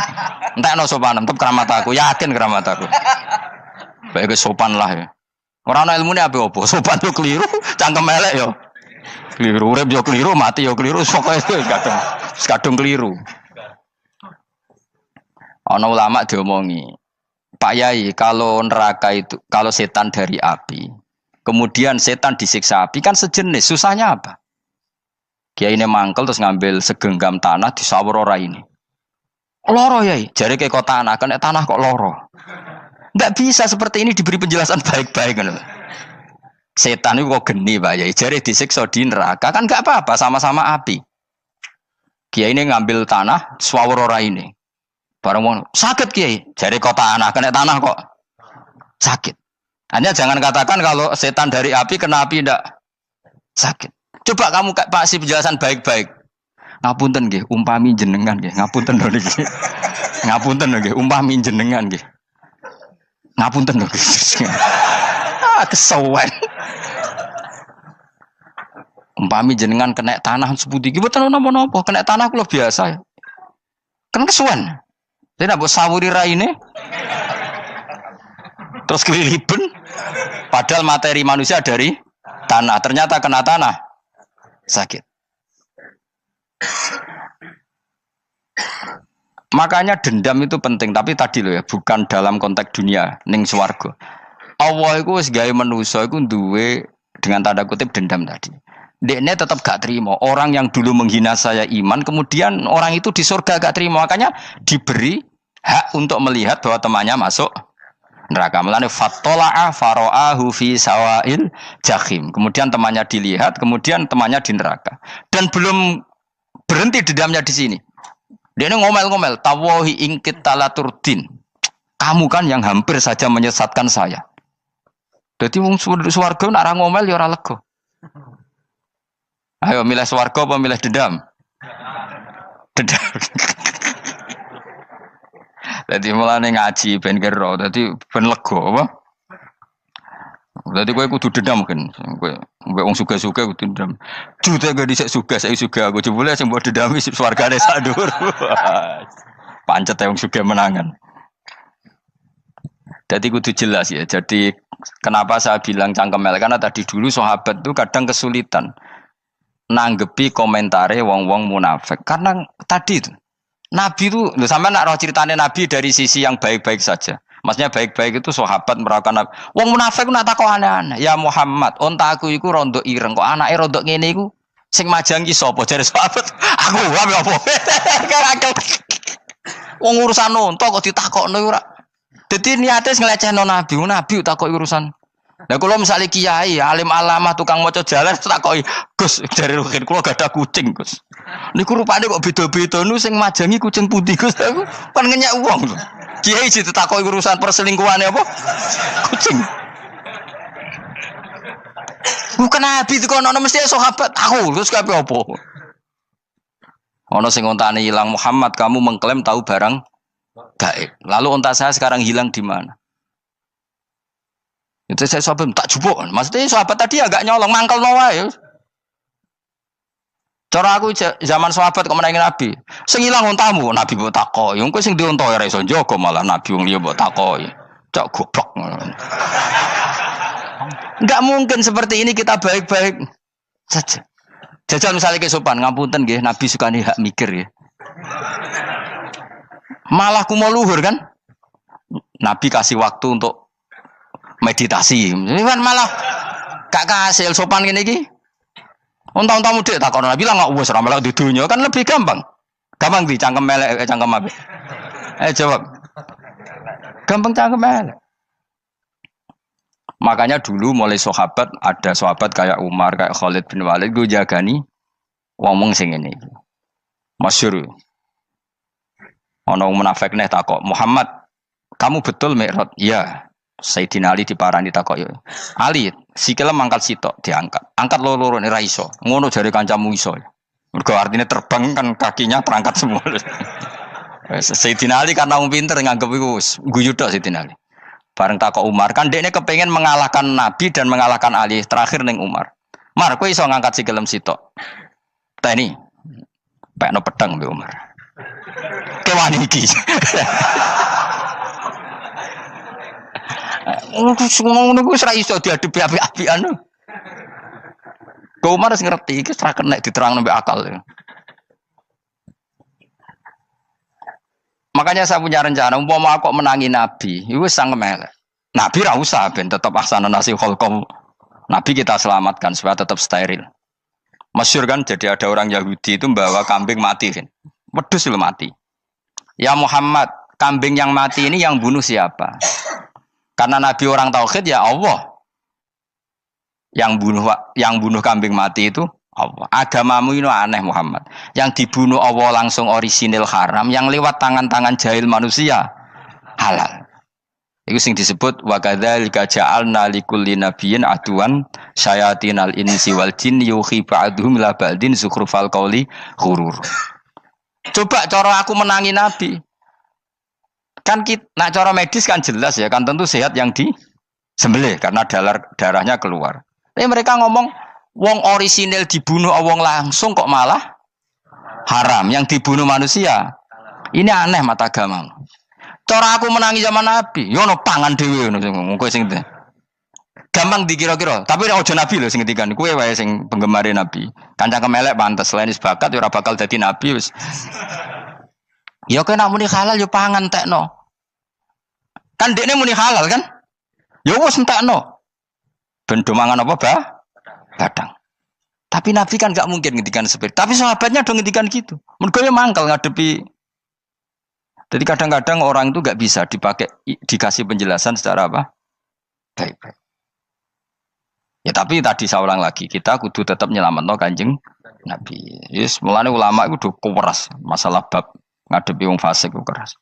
Entekno sopan tetep keramat aku, yakin keramat aku. Baik sopan lah ya. Ora ana ilmune apa-apa. Sopan yo keliru, cangkem elek yo keliru, urip yo keliru, mati yo keliru, pokoke kadung keliru. Ana ulama diomongi, Pak Yai, kalau neraka itu kalau setan dari api, kemudian setan disiksa api kan sejenis, susahnya apa? Kiai ini mangkel terus ngambil segenggam tanah di sawur ora ini. Loro yai, jari kayak kok tanah, kan tanah kok loro. Enggak bisa seperti ini diberi penjelasan baik-baik kan. Setan itu kok geni Pak Yai, jari disiksa di neraka kan enggak apa-apa, sama-sama api. Kiai ini ngambil tanah sawur ora ini. Barang mau sakit Kiai, jari kok tanah, kan tanah kok sakit. Hanya jangan katakan kalau setan dari api kena api enggak sakit. Coba kamu kasih penjelasan baik-baik. Ngapunten nggih, umpami jenengan nggih. Ngapunten lho niki. Ngapunten lho nggih, umpami jenengan nggih. Ngapunten lho nggih. Kesuwen. Umpami jenengan kena tanah sepundi iki mboten napa-napa, kena tanah kula biasa. Kan kesuwen. Tidak mbok sawuri raine. Terus keliliben. Padahal materi manusia dari tanah, ternyata kena tanah. Sakit. Makanya dendam itu penting, tapi tadi loh ya, bukan dalam konteks dunia ning swarga. Allah iku wis gawe manusa iku duwe dengan tanda kutip dendam tadi. Dekne tetap gak terima. Orang yang dulu menghina saya iman, kemudian orang itu di surga gak terima, makanya diberi hak untuk melihat bahwa temannya masuk neraka. Melane fattala'a fara'ahu fi sawail jahim. Kemudian temannya dilihat, kemudian temannya di neraka. Dan belum berhenti dendamnya di sini. Dia ini ngomel-ngomel, tawahi ingkit talaturdin. Kamu kan yang hampir saja menyesatkan saya. Jadi wong swarga nek ora ngomel ya ora lega. Ayo milih swarga apa milih dendam? Dendam. Jadi mulane ngaji ben kero, dadi ben lega apa? Dadi kowe kudu dendam kan. Kowe wong suga-suga kudu dendam. Jute gak dhisik suga, saiki suga aku jebule sing mbok dendami swargane sak dhuwur. Pancet wong suga menangan. Jadi kudu jelas ya. Jadi kenapa saya bilang cangkemel karena tadi dulu sahabat itu kadang kesulitan nanggepi komentare wong-wong munafik. Karena tadi itu Nabi itu, sama nak roh ceritanya Nabi dari sisi yang baik-baik saja. Maksudnya baik-baik itu sahabat merawakan Nabi. Wong munafik nak takok aneh-aneh. Ya Muhammad, onta aku iku rondo ireng. Kok anake rondo ngene iku sing majang ki sapa? Jare sahabat, aku apa? Wong urusan onta kok ditakokno ora. Dadi niate ngelecehno nabi, nabi takoki urusan. Lah kula misale kiai, alim alamah tukang maca jalan takoki, Gus dari rukin kula gak ada kucing, Gus. Niku rupane kok beda-beda nu sing majangi kucing putih, Gus. Aku kan ngenyek wong lho. Kiai ditakoki urusan perselingkuhane apa? Kucing. Bukan nabi itu kono mesti sahabat tahu terus kabeh apa? Ono sing ontane hilang Muhammad kamu mengklaim tahu barang gaib. Lalu onta saya sekarang hilang di mana? Itu saya sahabat tak jupuk. Maksudnya sahabat tadi agak nyolong mangkel wae. Cara aku zaman sahabat kok menangi nabi. Sing hilang ontamu nabi mbok takoki. Engko sing dionto ora iso njogo malah nabi wong liya mbok takoki. Cok goblok. Enggak mungkin seperti ini kita baik-baik saja. Jajal misalnya ke sopan, ngapunten nggih, Nabi sukani hak mikir ya. Malah kumo luhur kan? Nabi kasih waktu untuk meditasi. Ini kan malah gak kasih sopan gini iki. Unta-unta mudik takon Nabi lah enggak wis ora melok di dunya kan lebih gampang. Gampang di cangkem melek cangkem apik. Jawab. Gampang cangkem melek. Makanya dulu mulai sahabat, ada sahabat kayak Umar, kayak Khalid bin Walid, gue jagani ngomong sing ini. Masyhur. Ono munafik nih takok, Muhammad, kamu betul Mi'raj? Iya. Sayyidina Ali diparani takok. Ali, sikile mangkat sitok diangkat. Angkat loro-loro ra iso. Ngono jare kancamu iso. Mergo artinya terbang kan kakinya terangkat semua. Sayyidina Ali karena wong pinter nganggep iku guyu tok Sayyidina Ali. Bareng takok Umar, kan dekne kepengen mengalahkan Nabi dan mengalahkan Ali. Terakhir ning Umar. Mar, kowe iso ngangkat sikilem sitok. Teni. Pekno pedang mbek Umar. Kewan iki. Ngono ku ora iso diadepi api-apian. Kok Umar wis ngerti iki ora kena diterangno mbek akal. Makanya saya punya rencana, umpama aku menangi Nabi, itu sangat melek. Nabi ra usah ben tetap ahsana nasi kholqom. Nabi kita selamatkan supaya tetap steril. Masyhur kan, jadi ada orang Yahudi itu membawa kambing mati kan. Wedhus lu mati. Ya Muhammad, kambing yang mati ini yang bunuh siapa? Karena Nabi orang tauhid ya Allah. Yang bunuh kambing mati itu Allah. Agamamu ini aneh Muhammad. Yang dibunuh Allah langsung orisinil haram, yang lewat tangan-tangan jahil manusia halal. Itu sing disebut wa kadzalika ja'alna likulli nabiyyin aduwan syayatinal insi wal jin yuhi ba'dhum la ba'din zukhrufal qauli ghurur. Coba cara aku menangi Nabi. Kan nak cara medis kan jelas ya, kan tentu sehat yang disembelih karena darahnya keluar. Tapi mereka ngomong wong orisinil dibunuh wong langsung kok malah haram yang dibunuh manusia. Ini aneh mata agama. Cara aku menangi zaman Nabi, yo no pangan dhewe ngono kowe sing gampang dikira-kira. Tapi ora aja Nabi lho sing ngendikan. Kowe wae sing penggemar Nabi. Kancang kemelek pantes selain bakat yo ora bakal dadi nabi wis. Ya kena muni halal yo pangan tekno. Kan dekne muni halal kan? Ya wis entekno. Ben do mangan apa, Bah? Badang. Tapi Nabi kan gak mungkin ngendikan seperti. Tapi sahabatnya dong ngendikan gitu. Mergo mangkal ngadepi. Jadi kadang-kadang orang itu gak bisa dikasih penjelasan secara apa? Baik-baik. Ya tapi tadi saya ulang lagi, kita kudu tetap nyelametno Kanjeng Nabi. Yes, mulane ulama itu udah keras masalah bab ngadepi wong fasik itu keras.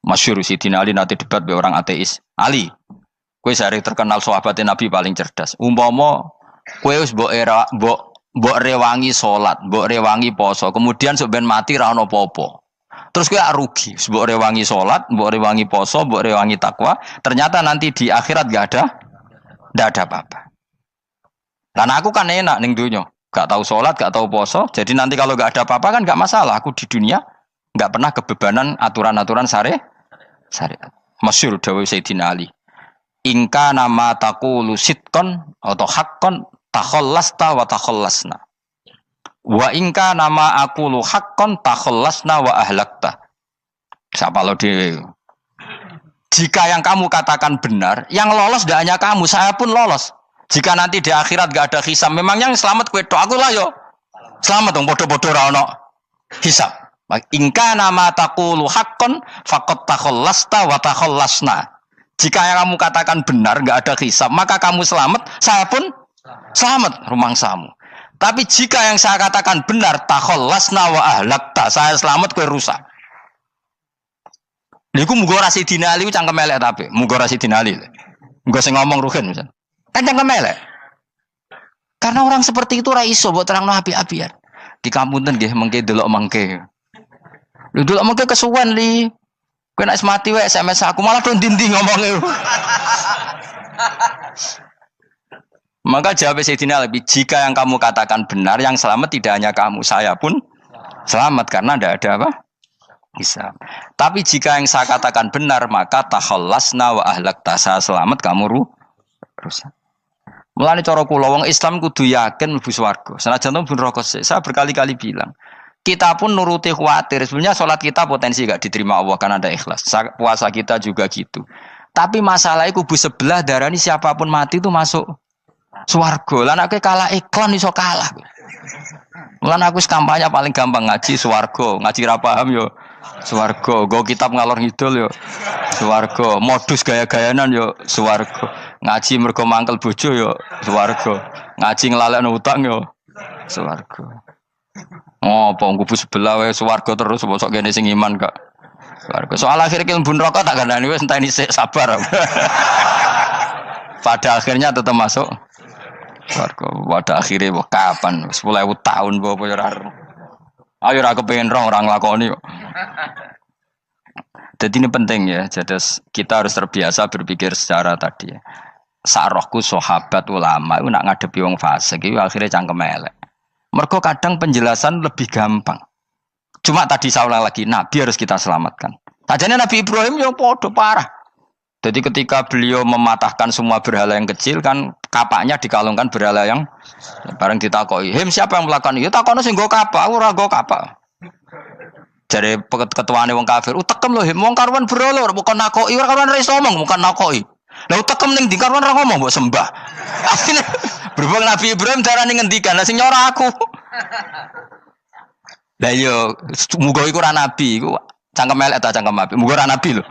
Masyhur Sidina Ali nanti debat be orang ateis. Ali, kowe sehari terkenal sahabatnya Nabi paling cerdas. Umpama kowe wis mbok rewangi salat, mbok rewangi poso, kemudian sok ben mati ra ono apa-apa. Terus kowe rugi, mbok rewangi salat, mbok rewangi poso, mbok rewangi takwa, ternyata nanti di akhirat enggak ada apa-apa. Karena aku kan enak ning dunya, gak tahu salat, gak tahu poso, jadi nanti kalau enggak ada apa-apa kan enggak masalah. Aku di dunia enggak pernah kebebanan aturan-aturan syariat. Masyhur dawuh Sayyidina Ali. Ingka nama taqulu sidqan atau haqqan takhallasta wa takhallasna. Wa ingka nama aqulu haqqan takhallasna wa ahlakta. Siapa lo di? Jika yang kamu katakan benar, yang lolos tidak hanya kamu, saya pun lolos. Jika nanti di akhirat gak ada hisab, memang yang selamat kue tok, aku lah yo. Selamat dong, bodoh-bodoh ra ono hisab. Ingka nama taqulu haqqan faqad takhallasta wa takhallasna. Jika yang kamu katakan benar, enggak ada hisab, maka kamu selamat, saya pun selamat rumangsamu. Tapi jika yang saya katakan benar, takhallasna wa ahlakta, saya selamat kowe rusak. Niku muga ora sidina Ali cangkem elek tapi, muga ora sidina Ali. Muga sing ngomong Ruhin misal. Kan cangkem elek. Karena orang seperti itu ora iso mbok terangno api-apian. Di kampunten nggih mengke delok mengke. Lho delok mengke kesuwen li. Kowe nek mati wae SMS aku malah do ndi-ndi ngomongnya. Maka jawab Sayyidina Ali, jika yang kamu katakan benar, yang selamat tidak hanya kamu, saya pun selamat karena tidak ada apa? Hisab. Tapi jika yang saya katakan benar, maka takhallasna wa ahlakta, saya selamat, kamu rusak. Mulane cara kula wong Islam kudu yakin mlebu swarga. Senajan to neraka sik. Saya berkali-kali bilang, kita pun nuruti khawatir. Sebenarnya sholat kita potensi gak diterima Allah karena ada ikhlas. Puasa kita juga gitu. Tapi masalahnya kubu sebelah darani siapapun mati itu masuk swarga. Lan aku kalah iklan iso kalah. Lan aku kampanye paling gampang ngaji swarga, ngaji ra paham yo swarga, go kitab ngalor ngidul yo swarga, modus gaya-gayanan yo swarga. Ngaji mergo mangkel bojo yo swarga. Ngaji nglalekno utang yo swarga. Oh, apa kubu sebelah wae swarga terus bosok kene sing iman kak. Swarga. Soal akhir ki mlebu neraka tak kandhani wis enteni sik sabar. Pada akhirnya tetap masuk swarga. Pada akhirnya kapan? 10.000 tahun apa ya ora. Ayo ora kepengin orang nglakoni kok. Jadi ini penting ya. Jadi kita harus terbiasa berpikir secara tadi ya. Sarohku sahabat ulama itu nak ngadepi wong fasik itu akhirnya cangkem elek. Mergo kadang penjelasan lebih gampang. Cuma tadi saya ulang lagi, Nabi harus kita selamatkan. Sajane Nabi Ibrahim yang podo parah. Jadi ketika beliau mematahkan semua berhala yang kecil kan kapaknya dikalungkan berhala yang bareng ditakoi. Hem siapa yang melakukan itu? Takono sing nggo kapak, ora nggo kapak. Jare ketuane wong kafir, utekem lho hem wong karuan berhala, bukan nakoki, ora karuan iso ngomong, bukan nakoki. Lah utekem ning ndi karuan ora ngomong mbok sembah. Akhirnya berhubung Nabi Ibrahim darani ngendikan, lah sing nyora aku. Lah yo muga iku ora nabi, iku cangkem elek ta cangkem apik. Muga ora nabi lho.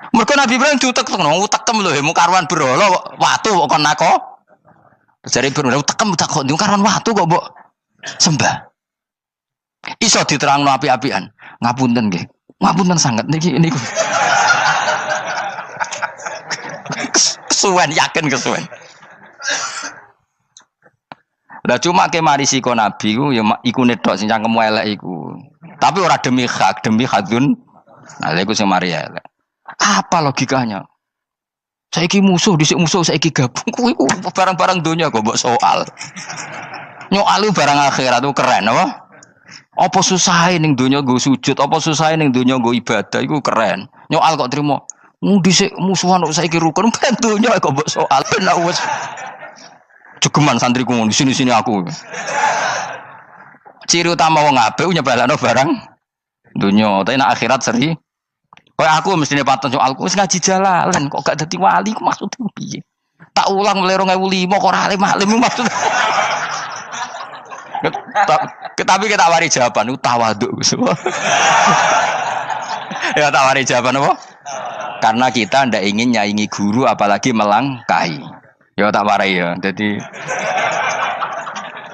Mergo Nabi Ibrahim diutek-utekno, utekem lho mu karuan berhala watu kok kon nako. Jare Ibrahim utekem tak kok karuan watu kok mbok sembah. Iso diterangno apik-apikan. Ngapunten nggih. Ngapunten sanget niki niku. Kesuwen yakin kesuwen. Lah cuma ke mari siko nabi ku ya iku nedok sing cangkem elek iku. Tapi ora demi hak, demi hadun. Nah lha iku sing mari elek. Apa logikanya? Saiki musuh dhisik musuh saiki gabung kuwi ku barang-barang donya kok mbok soal. Nyoal barang akhirat itu keren apa? Apa susahe ning donya nggo sujud, apa susahe ning donya nggo ibadah iku keren. Nyoal kok trimo. Dhisik musuhan kok saiki rukun ben donya kok mbok soal ben wis jegeman santriku di sini aku. Ciri utama wong apik nyebalakno barang dunya, tapi nek akhirat seri. Kayak aku mestine paten soalku wis ngaji jalalan kok gak dadi wali ku maksudku piye? Tak ulang mulai 2005 kok ora alim maksud. Tapi kita wari jawaban tawaduk. Ya tak wari jawaban apa? Karena kita ndak ingin nyaingi guru apalagi melangkahi. Ya tak warai ya. Jadi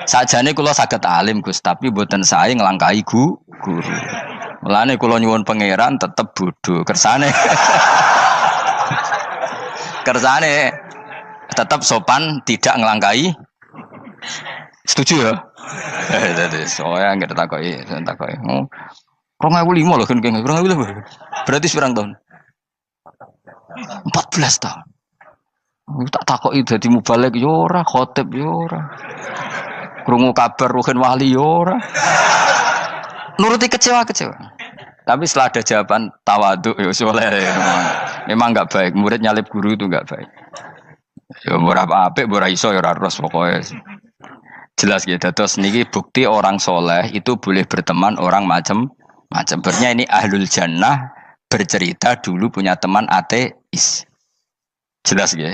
sajane kula saged alim Gus, tapi mboten sae nglangkahi guru. Mulane kula nyuwun pangeran tetep bodho kersane. Kersane tetap sopan tidak ngelangkai. Setuju ya? Jadi soalnya nggak takoki. 2005 loh kan 2005. Berarti seberang tahun? 14 tahun. Tak takoki dadi mubalek yo ora, khotib yo ora. Krungu kabar Ruhin Wali yo ora. Nuruti kecewa. Tapi setelah ada jawaban tawaduk ya soleh. Memang enggak baik. Murid nyalip guru itu enggak baik. Ya berapa apik, ora iso ya ora ros pokoknya. Jelas gitu. Terus niki bukti orang soleh itu boleh berteman orang macam-macam. Bernya ini ahlul jannah bercerita dulu punya teman ateis. Jelas gitu.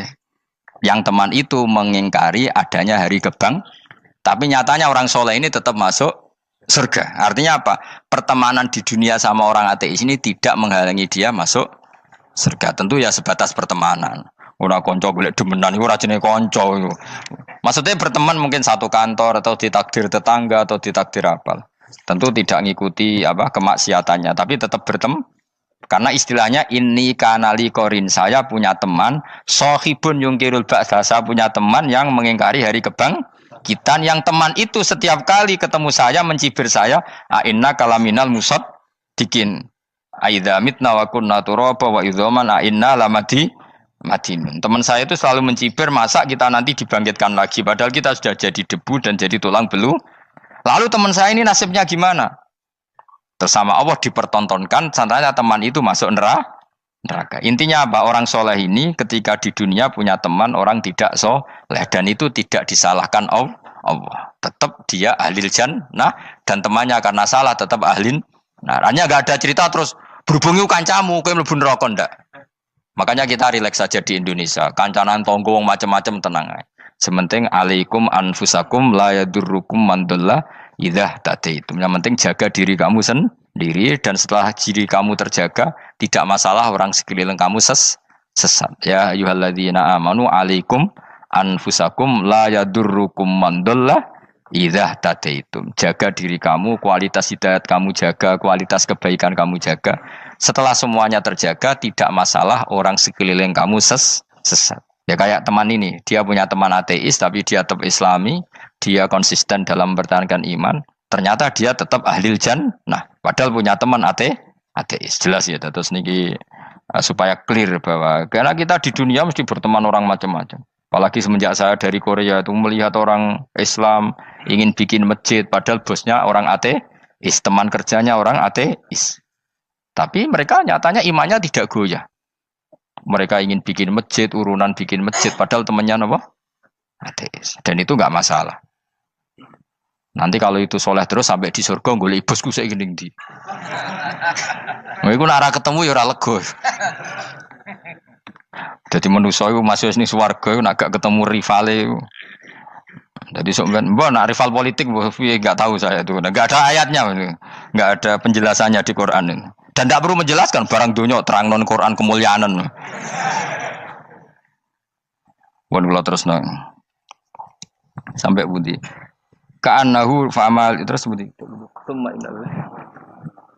Yang teman itu mengingkari adanya hari gebang. Tapi nyatanya orang soleh ini tetap masuk surga. Artinya apa? Pertemanan di dunia sama orang ateis ini tidak menghalangi dia masuk surga. Tentu ya sebatas pertemanan. Ora konco golek demenan iku ora jenenge konco iku. Maksudnya berteman mungkin satu kantor atau ditakdir tetangga atau ditakdir apa. Tentu tidak ngikuti apa kemaksiatannya, tapi tetap berteman. Karena istilahnya ini kanali korin, saya punya teman sohibun yungkirul ba'sa, saya punya teman yang mengingkari hari kebangkitan, yang teman itu setiap kali ketemu saya mencibir saya, inna kalaminal musad dikin aidza mitna wa kunna turaba wa idzaman inna lamadi madinun. Teman saya itu selalu mencibir, masa kita nanti dibangkitkan lagi padahal kita sudah jadi debu dan jadi tulang belu. Lalu teman saya ini nasibnya gimana? Bersama Allah dipertontonkan, contohnya teman itu masuk neraka. Intinya apa? Orang soleh ini ketika di dunia punya teman orang tidak soleh, dan itu tidak disalahkan Allah. Tetap dia ahlil jannah, dan temannya karena salah tetap ahlin. Nah, hanya gak ada cerita terus berhubungi kancamu, kowe mlebu neraka ndak. Makanya kita rileks saja di Indonesia. Kancanan tonggo macam-macam tenang aja. Sementing alaikum anfusakum la yadurrukum man dhalla idza tadaitum. Yang penting jaga diri kamu sendiri, dan setelah diri kamu terjaga, tidak masalah orang sekeliling kamu sesat. Ya ayyuhalladzina amanu alaikum anfusakum la yadurrukum man dhalla idza tadaitum. Jaga diri kamu, kualitas hidayat kamu jaga, kualitas kebaikan kamu jaga. Setelah semuanya terjaga, tidak masalah orang sekeliling kamu sesat. Ya kayak teman ini, dia punya teman ateis tapi dia tetap islami, dia konsisten dalam mempertahankan iman. Ternyata dia tetap ahlil jannah, padahal punya teman ateis. Jelas ya, terus niki supaya clear bahwa karena kita di dunia mesti berteman orang macam-macam. Apalagi semenjak saya dari Korea itu melihat orang Islam ingin bikin masjid, padahal bosnya orang ateis, teman kerjanya orang ateis. Tapi mereka nyatanya imannya tidak goyah. Mereka ingin bikin masjid, urunan bikin masjid, padahal temannya apa? Ateis. Dan itu nggak masalah. Nanti kalau itu soleh terus sampai di surga, golek bosku saya gini di. Iku nara ketemu ya ora lega. Jadi manusia itu masih ini swarga, nak gak ketemu rivale. Jadi sebenarnya, nak rival politik, nggak tahu saya itu, nggak ada ayatnya, nggak ada penjelasannya di Quran ini. Dan tidak perlu menjelaskan barang dunia terang non Quran kemuliaan. Bukan kalau terus nang sampai budi. Ka'annahu fa'amal terus budi.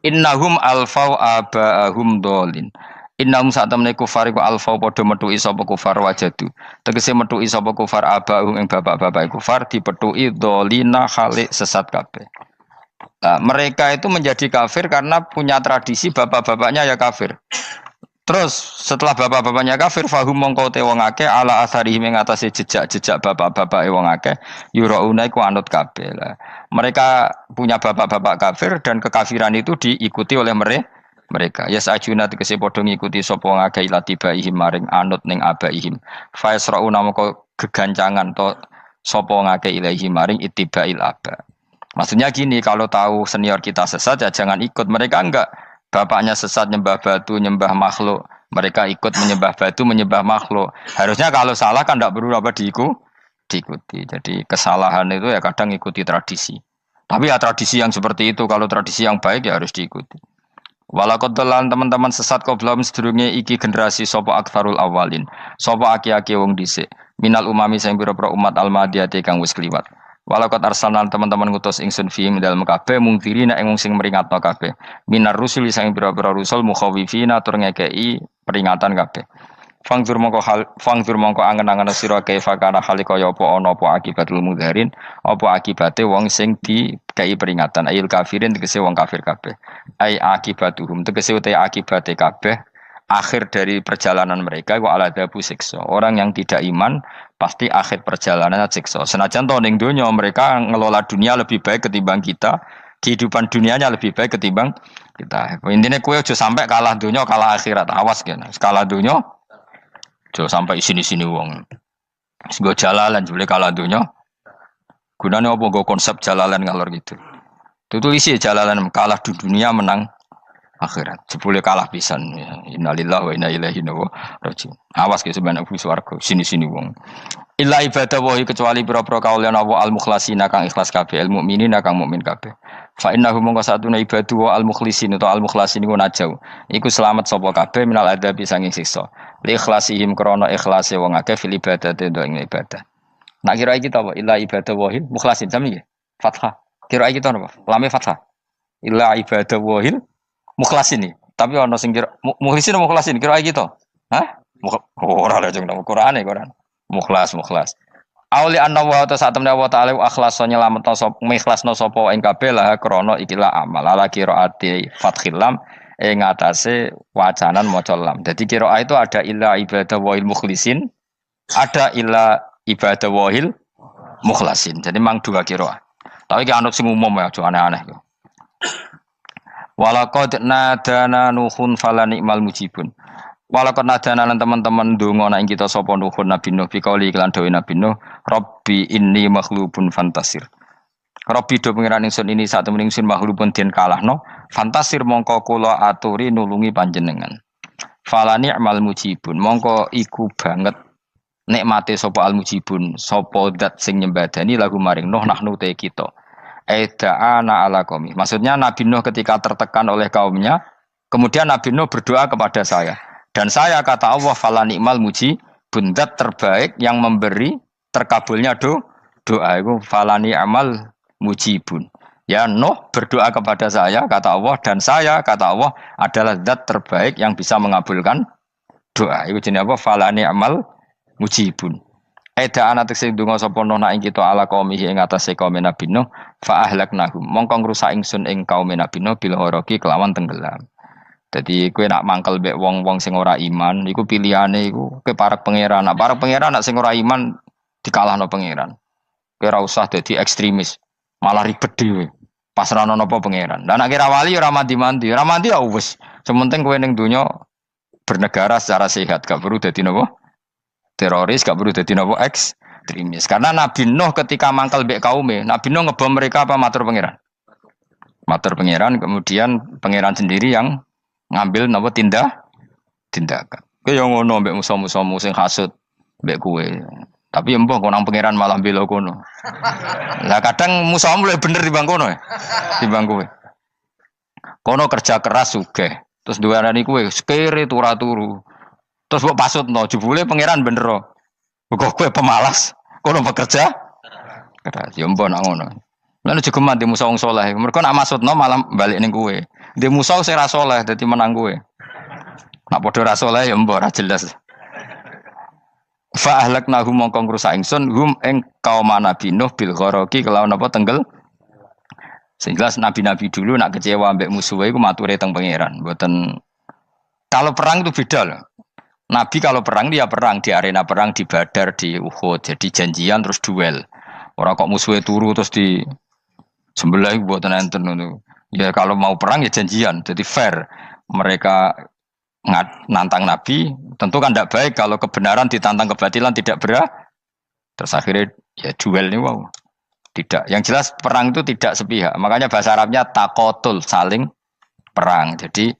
Innahum alfau aba'ahum dolin. Innahum sa'tamne kufar iku alfau padha metuki sapa kufar wajadu. Tegese metuki sapa kufar aba'ahum ing bapak-bapak kufar dipetuki dolina khalik sesat kabeh. Nah, mereka itu menjadi kafir karena punya tradisi bapak-bapaknya ya kafir. Terus setelah bapak-bapaknya kafir, fahum mongko te wong akeh ala asarihi ing atase jejak-jejak bapak-bapak wong akeh yurauna iku anut kabeh. Mereka punya bapak-bapak kafir dan kekafiran itu diikuti oleh mereka. Ya sajuna tegese padha ngikuti sapa wong akeh latibaihim maring anut ning abaihim. Fa yasrauna mongko gegancangan to sapa wong akeh ilahi maring ittibail aba. Maksudnya gini, kalau tahu senior kita sesat ya jangan ikut. Mereka enggak, bapaknya sesat nyembah batu, nyembah makhluk. Mereka ikut menyembah batu, menyembah makhluk. Harusnya kalau salah kan enggak perlu apa diikuti. Jadi kesalahan itu ya kadang ikuti tradisi. Tapi ya tradisi yang seperti itu, kalau tradisi yang baik ya harus diikuti. Walakotelan teman-teman sesat kau belum sedurunge iki generasi sopo akfarul awalin. Sopo aki-aki wong dhisik. Minal umami sing pira-pira umat almadiyati kang wis kliwat. Walakot arsalna teman-teman ngutus ingsun fiim dalem kabeh mungtirina ing sing meringatno kabeh minar rusul sing pira-pira rusul mukhawifina tur ngekeki peringatan kabeh fangzur mongko angen-angen sira kaifa kana kaya apa ana apa akibatul mudharin apa akibate wong sing dikei peringatan ayil kafirin tegese wong kafir kabeh ai akibatuhum tegese uta akibate kabeh akhir dari perjalanan mereka wa aladabu siksa. Orang yang tidak iman pasti akhir perjalanannya siksa. Senajan to ning donya mereka ngelola dunia lebih baik ketimbang kita, kehidupan dunianya lebih baik ketimbang kita. Intine kowe aja sampai kalah donya kalah akhirat. Awas kene. Kalah donya aja sampai sini-sini wong. Wis go jalalan jebule kalah donya. Gunane apa go konsep jalalan ngalor gitu. Tutulisi jalalan kalah di dunia menang akhirat. Jebule kalah pisan. Innalillahi wa inna ilaihi raji'un. Awas ke sebenarnya swarga sini-sini wong. Illa ibadah wahi kecuali pira-pira kaulian Allah al-mukhlasina kang ikhlas kabeh, al mukminina kang mukmin kabeh. Fa innahu mongko satuna ibadu wa al mukhlisin atau al mukhlasin iku najau. Iku selamat sapa kabeh minal adabi sanging siksa. Li ikhlasihim krana ikhlase wong akeh fil ibadate ing ibadah. Nak kira iki ta apa? Illa ibadah wahil mukhlasin sami nggih. Fathah. Kira iki ta napa? Lame fathah. Illa ibadah wahil mukhlasin iki. Tapi ana sing kira mukhlisin apa mukhlasin? Kira iki to. Hah? Ora lha jeng nang Quran. Mukhlas. Auli anna wa ta satemne wa ta'ala akhlaso nyelametno sapa mikhlasno sapa ing kabeh lah krana ikilah amal ala qiraati fathil lam ing atase wacanan maca lam. Dadi qiraah itu ada illa ibadah wahil mukhlisin, ada illa ibadah wahil mukhlasin. Jadi mang dua qiraah. Tapi ki anut sing umum ya aja aneh-aneh. Walaqad nadana nuhun fala ni'mal mujibun. Walaqad nadana lan teman-teman ndonga nek kita sapa nuhun Nabi Nuh bikauli iklan dawe Nabi Nuh, Rabbi inni makhlubun fantasir. Rabbi do pengiran ingsun ini sak temen ingsun makhlubun den kalahno, fantasir mongko kula aturi nulungi panjenengan. Fala ni'mal mujibun, mongko iku banget nikmate sapa al mujibun, sapa zat sing nyembadani lagu maring Nuh nahnu te kita. Aida'ana ala qaumi. Maksudnya Nabi Nuh ketika tertekan oleh kaumnya, kemudian Nabi Nuh berdoa kepada saya. Dan saya kata Allah fala ni'mal mujibun, zat terbaik yang memberi terkabulnya doa itu fala ni'mal mujibun. Ya Nuh berdoa kepada saya kata Allah, dan saya kata Allah adalah zat terbaik yang bisa mengabulkan doa. Itu jenenge apa? Fala ni'mal mujibun. Eda anak sing donga sapa Nuh nak ing kita ala qaumihi ing atase kaum Nabi Nuh fa ahlaknahum mongko ngrusak ingsun ing kaum Nabi Nuh bil ghoroqi kelawan tenggelam. Jadi kowe nak mangkel mbek wong-wong sing ora iman, iku pilihane iku kowe parek pangeran. Nak parek pangeran nak sing ora iman dikalahno pangeran. Kowe ora usah dadi ekstremis, malah ribet dhewe. Pasrahno napa pangeran. Lah nek kira wali ora mandi-mandi, ora mandi ya wis. Sementing kowe ning donya bernegara secara sehat, gak perlu dadi napa? Teroris, gak perlu dadi napa? Ekstremis. Karena Nabi Nuh ketika mangkel mbek kaume, Nabi Nuh ngebom mereka apa matur pangeran? Matur pangeran, kemudian pangeran sendiri yang ngambil napa tindakan. Kowe yo ngono mbek musuh-musuhmu sing hasud mbek kowe. Tapi mbah kok nang pangeran malah bela kono. Lah kadang musuhmu luwih bener timbang kono ya. Timbang kowe. Kono kerja keras sugih. Terus duwarani kowe sekere turu. Terus mbok pasutno jebule pangeran bener. Kok kowe pemalas. Kono bekerja keras. Ya mbah nak ngono. Lan jegeman di musuh wong saleh. Mergo nak maksudno malah balik ning kowe. Di musuh sing ra saleh dadi menang kowe. Nak padha ra saleh ya mbok ra jelas. Fa ahlaknahum mongko ngrusak ingsun hum ing kaum Nabi Nuh bil ghoroqi kelawan apa tenggel. Sing jelas nabi-nabi dulu nak kecewa ambek musuhe iku mature teng pangeran. Mboten kalau perang itu beda loh. Nabi kalau perang dia perang di arena perang di Badar, di Uhud. Jadi janjian terus duel. Ora kok musuhe turu terus di sebelah mboten enten ngono. Ya kalau mau perang ya janjian, jadi fair. Mereka nantang Nabi, tentu kan tidak baik kalau kebenaran ditantang kebatilan tidak berat. Terus akhirnya ya duel ini wow. Tidak. Yang jelas perang itu tidak sepihak. Makanya bahasa Arabnya takotul, saling perang. Jadi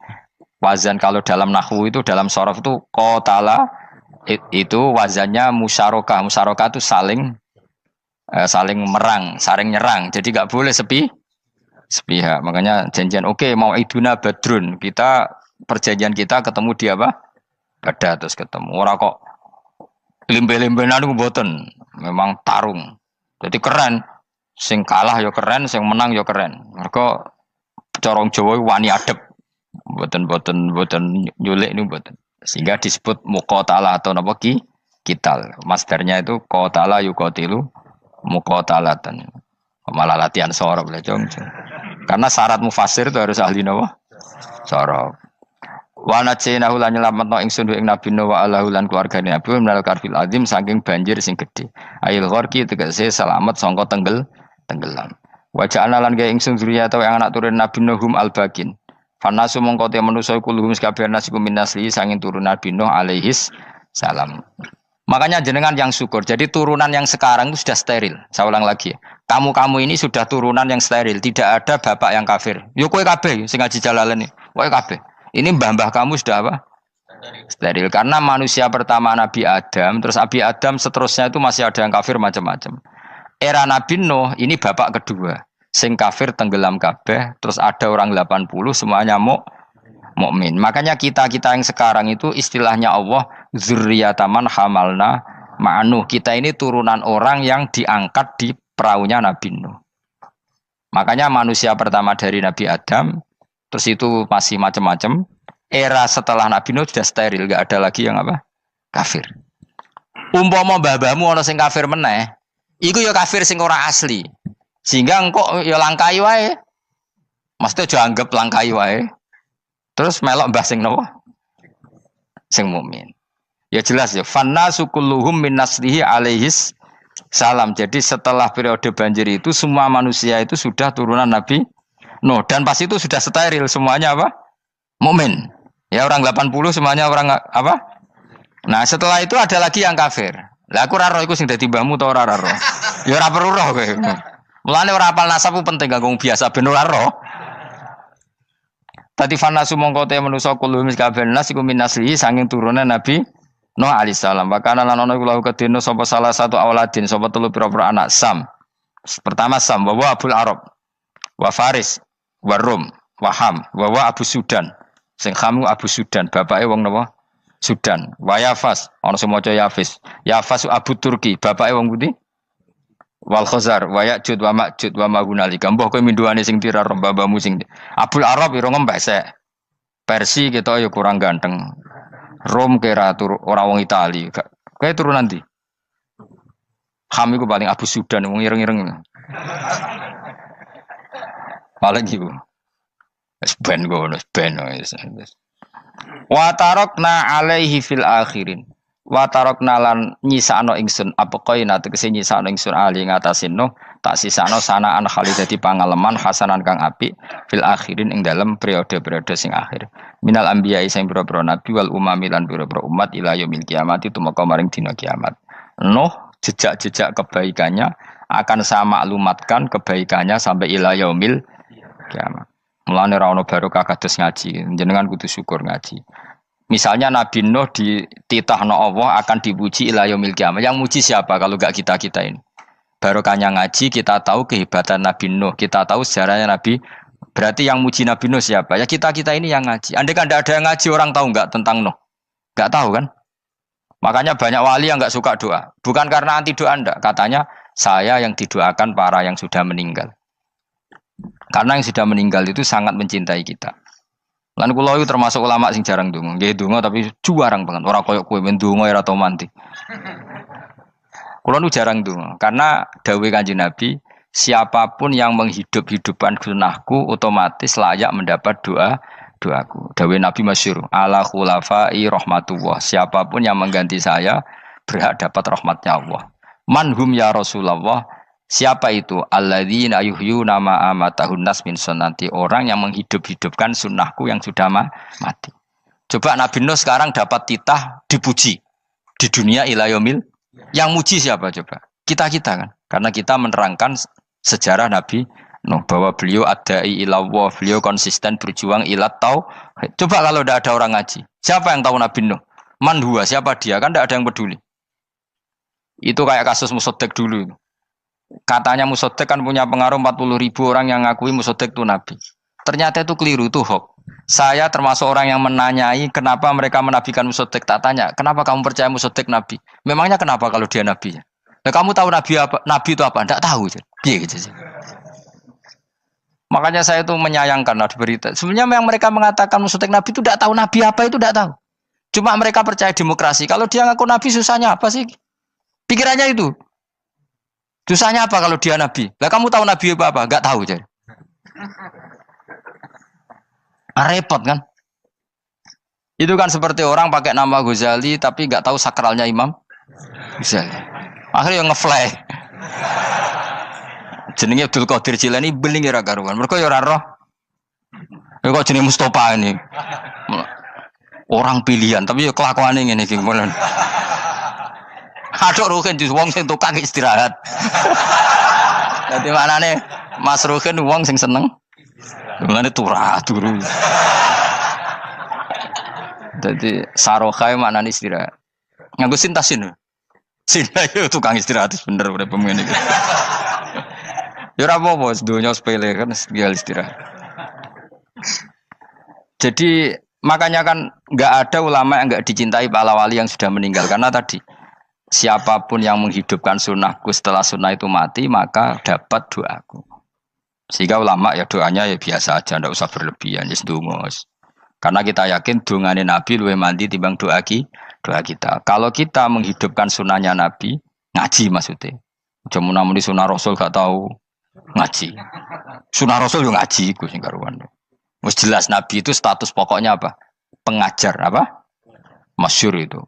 wazan kalau dalam nahwu itu dalam sorof itu qatala itu wazannya musyarakah. Musyarakah itu saling merang, saling nyerang. Jadi nggak boleh sepihak. Makanya janjian oke, mau iduna badrun. Kita perjanjian kita ketemu di apa? Badar terus ketemu. Ora kok limbe-limbenan niku mboten. Memang tarung. Jadi keren. Sing kalah ya keren, sing menang ya keren. Mergo corong Jawa wani adep. Mboten nyulik niku mboten. Sehingga disebut muqatalah atau napa kital. Masdarnya itu qatala yuqatilu muqatalatan. Malah latihan sorop lah jong. Karena syarat mufassir itu harus ahli nawa sorop. Wa najinahu lan nyelametno ingsun ing Nabi Nuh wa alahu lan keluargane Nabi minal karfil azim saking banjir sing gedhe. Ail gharqi tegese selamat sangka tenggelam. Wa ja'alna lan gawe ingsun zuriyata yang anak turun Nabi Nuhum al-bakin. Fanasu mongko te manusa kuluhum sakabeh nasikum minasli sanging turun Nabi Nuh alaihis salam. Makanya jenengan yang syukur. Jadi turunan yang sekarang itu sudah steril. Saya ulang lagi. Kamu ini sudah turunan yang steril. Tidak ada bapak yang kafir. Yo kowe kabeh sing ngaji Jalalain. Kowe kabeh. Ini mbah-mbah kamu sudah apa? Steril. Karena manusia pertama Nabi Adam, terus Nabi Adam seterusnya itu masih ada yang kafir macam-macam. Era Nabi Nuh ini bapak kedua. sing kafir tenggelam kabeh, terus ada orang 80 semuanya mukmin. Makanya kita-kita yang sekarang itu istilahnya Allah dzurriyyataman hamalna ma'nuh. Kita ini turunan orang yang diangkat di perahunya Nabi Nuh. Makanya manusia pertama dari Nabi Adam, terus itu masih macam-macam. Era setelah Nabi Nuh sudah steril, enggak ada lagi yang apa? Kafir. Umpama mbah-mbahmu ana sing kafir meneh, iku ya kafir sing ora asli. Sehingga engkok ya langkai wae. Mesti aja anggap langkai wae. Terus melok mbah sing napa? Sing mukmin. Ya jelas ya, fannasu kulluhum min naslihi alaihis salam. Jadi setelah periode banjir itu semua manusia itu sudah turunan Nabi Nuh dan pas itu sudah steril semuanya apa? Mukmin. Ya orang 80 semuanya orang apa? Nah, setelah itu ada lagi yang kafir. Lah aku ora roh iku sing dadi mbahmu ta ora roh. Ya ora perlu roh kowe. Mulane ora apal nasab penting kanggo biasa ben ora roh. Tadi fanasu mongko te manusa kulo miskaben nas iku minaslihi saking turunan Nabi Nuh alaihissalam. Bakana lan ana kula kedene sapa salah satu auladin sapa telu pira-pira anak Sam. Pertama Sam wa Abul Arab wa Faris wa Rum wa Ham wa Abu Sudan. Sing Hamu Abu Sudan, bapake wong napa? Sudan. Wa Yafas, ana sing maca Yafis. Yafas Abu Turki, bapake wong pundi? Wal Khazar, wa Ya'jud wa Ma'jud wa Magunalika. Mbah kowe minduane sing tira babamu sing. Abul Arab ira ngempesek. Persi kita ya kurang ganteng. Rom kira ora wong Itali. Kowe turunan ndi? Ham iku paling Abu Sudan wong ireng-ireng. Paling iku. Wis ben ngono, ben wis. Wa tarakna alaihi fil akhirin. Wa tarakna lan nyisakno ingsun apa koina tegese nyisakno ingsun ali ngatasin no tak sisakno sanaan khalid dadi pangalaman hasanan kang apik fil akhirin ing dalem periode-periode sing akhir. Minal anbiya sing pira-pira nabi wal umami lan pira-pira umat ila yaumil kiamat itu maka maring dina kiamat. Nuh jejak-jejak kebaikannya akan saya maklumatkan kebaikannya sampai ila yaumil kiamat. Mulane ora ono barokah kados ngaji, jenengan kudu syukur ngaji. Misalnya Nabi Nuh dititahno Allah akan dipuji ila yaumil kiamat. Yang muji siapa kalau enggak kita-kita ini? Barokahnya ngaji, kita tahu kehebatan Nabi Nuh, kita tahu sejarahnya Nabi. Berarti yang muji Nabi Nuh siapa? Ya kita-kita ini yang ngaji. Andai kan tidak ada yang ngaji, orang tahu enggak tentang Nuh? Enggak tahu kan? Makanya banyak wali yang enggak suka doa. Bukan karena anti doa enggak, katanya saya yang didoakan para yang sudah meninggal. Karena yang sudah meninggal itu sangat mencintai kita. Lan kula itu termasuk ulama sing jarang ndonga. Nggih ndonga tapi juarang banget. Ora koyo kowe men ndonga ora tau mandi. Kula nu jarang ndonga karena dawuh Kanjeng Nabi, siapapun yang menghidup-hidupkan sunahku otomatis layak mendapat doaku. Dawuh Nabi masyhur, ala khulafai rahmatullah. Siapapun yang mengganti saya berhak dapat rahmatnya Allah. Manhum ya Rasulullah. Siapa itu? Alladzina yuhyuna ma amatahun nas min sunnati. Orang yang menghidup-hidupkan sunnahku yang sudah mati. Coba Nabi Nuh sekarang dapat titah dipuji di dunia ila yaumil. Yang muji siapa coba? Kita-kita kan. Karena kita menerangkan sejarah Nabi Nuh bahwa beliau adai ila Allah, beliau konsisten berjuang ila tauhid. Coba kalau tidak ada orang ngaji. Siapa yang tahu Nabi Nuh? Man huwa, siapa dia? Kan tidak ada yang peduli. Itu kayak kasus Musaddiq dulu. Katanya Musaddiq kan punya pengaruh 40.000 orang yang ngakui Musaddiq itu Nabi. Ternyata itu keliru, itu hoax. Saya termasuk orang yang menanyai kenapa mereka menabikan Musaddiq. Tak tanya, kenapa kamu percaya Musaddiq Nabi? Memangnya kenapa kalau dia Nabi? Nah, kamu tahu Nabi apa? Nabi itu apa? Tidak tahu. Gitu. Makanya saya itu menyayangkan di berita. Sebenarnya yang mereka mengatakan Musaddiq Nabi itu tidak tahu Nabi apa itu tidak tahu. Cuma mereka percaya demokrasi. Kalau dia ngaku Nabi susahnya apa sih? Pikirannya itu. Susahnya apa kalau dia Nabi? Lah kamu tahu Nabi apa? Enggak tahu jadi. Repot kan? Itu kan seperti orang pakai nama Ghazali tapi enggak tahu sakralnya Imam Ghazali. Akhirnya ngefly. Jenenge Abdul Qadir Jilani beling ora karuan. Mergo ya ora roh. Ya kok jenenge Mustofa ini. Orang pilihan tapi ya kelakuane ngene iki. Aduk Ruhin di wong sing tukang istirahat. Dadi maknane Mas Ruhin wong sing seneng. Mulane turu. Dadi saroha maknane istirahat. Nganggo sintasin. Sinta itu tukang istirahat bener udah pemain itu. Ya ora apa-apa, donya sepele kan tinggal istirahat. Jadi makanya kan nggak ada ulama yang nggak dicintai para wali yang sudah meninggal karena tadi siapapun yang menghidupkan sunnahku setelah sunnah itu mati maka dapat doaku. Sehingga ulama ya doanya ya biasa aja, ndak usah berlebihan, ya sedungos. Karena kita yakin dongane Nabi luwih mandi timbang doa kita. Kalau kita menghidupkan sunnahnya Nabi, ngaji maksudnya. Cuma namun di sunnah Rasul gak tahu ngaji. Sunnah Rasul yo ngaji iku sing karuan. Wis jelas Nabi itu status pokoknya apa? Pengajar apa? Masyhur itu.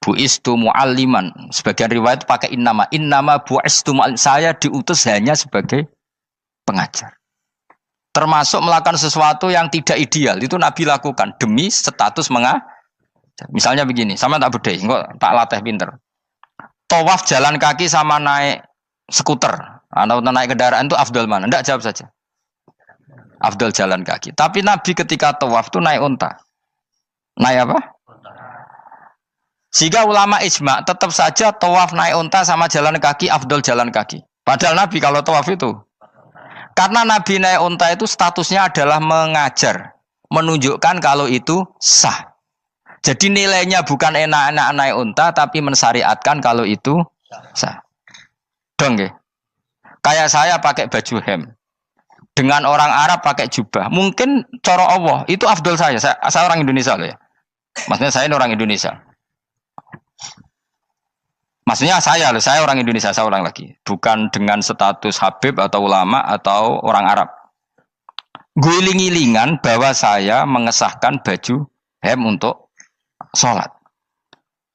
Buistu mualliman. Sebagian riwayat pakai innama buistu muallim. Saya diutus hanya sebagai pengajar. Termasuk melakukan sesuatu yang tidak ideal itu Nabi lakukan demi status mengajar. Misalnya begini, sama tak bedai, kok tak latih pinter. Tawaf jalan kaki sama naik skuter atau naik kendaraan itu afdal mana? Enggak, jawab saja. Afdal jalan kaki. Tapi Nabi ketika tawaf itu naik unta. Naik apa? Sehingga ulama ijma tetap saja tawaf naik unta sama jalan kaki afdal jalan kaki. Padahal Nabi kalau tawaf itu karena Nabi naik unta itu statusnya adalah mengajar, menunjukkan kalau itu sah. Jadi nilainya bukan enak-enak naik unta, tapi mensyariatkan kalau itu sah. Dong ya? Kayak saya pakai baju hem, dengan orang Arab pakai jubah. Mungkin cara Allah itu afdol saya orang Indonesia loh ya. Maksudnya saya ini orang Indonesia. Maksudnya saya orang Indonesia, saya ulang lagi. Bukan dengan status Habib atau ulama atau orang Arab. Guling-gilingan bahwa saya mengesahkan baju hem untuk sholat.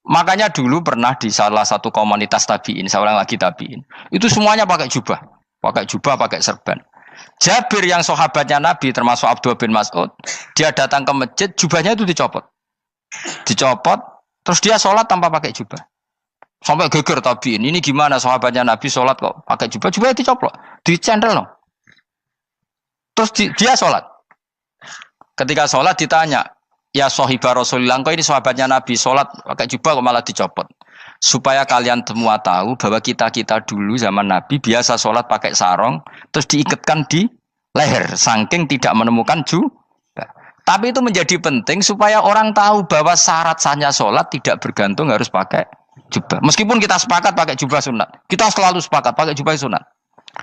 Makanya dulu pernah di salah satu komunitas tabi'in, saya ulang lagi tabi'in. Itu semuanya pakai jubah, pakai serban. Jabir yang sahabatnya Nabi termasuk Abdullah bin Mas'ud, dia datang ke masjid, jubahnya itu dicopot. Terus dia sholat tanpa pakai jubah. Sampai geger tabiin, ini gimana sahabatnya Nabi sholat kok pakai jubah dicoplok, dicendel loh. Terus dia sholat. Ketika sholat ditanya, ya sohibah Rasulullah, kok ini sahabatnya Nabi sholat pakai jubah kok malah dicopot. Supaya kalian semua tahu bahwa kita dulu zaman Nabi biasa sholat pakai sarong, terus diikatkan di leher, saking tidak menemukan jubah. Tapi itu menjadi penting supaya orang tahu bahwa syarat sahnya sholat tidak bergantung harus pakai jubah. Meskipun kita sepakat pakai jubah sunat, kita selalu sepakat pakai jubah sunat.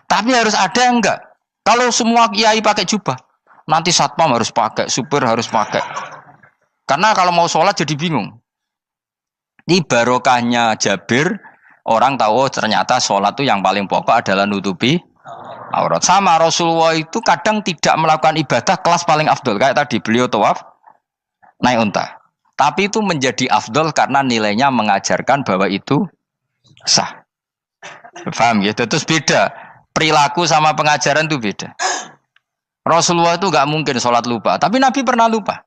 Tapi harus ada yang enggak. Kalau semua kiai pakai jubah, nanti satpam harus pakai, supir harus pakai. Karena kalau mau sholat jadi bingung. Ini barokahnya Jabir, orang tahu ternyata sholat itu yang paling pokok adalah nutupi aurat. Sama Rasulullah itu kadang tidak melakukan ibadah kelas paling afdol. Kayak tadi beliau tawaf naik unta. Tapi itu menjadi afdol karena nilainya mengajarkan bahwa itu sah. Paham gitu? Terus beda. Perilaku sama pengajaran itu beda. Rasulullah itu gak mungkin sholat lupa. Tapi Nabi pernah lupa.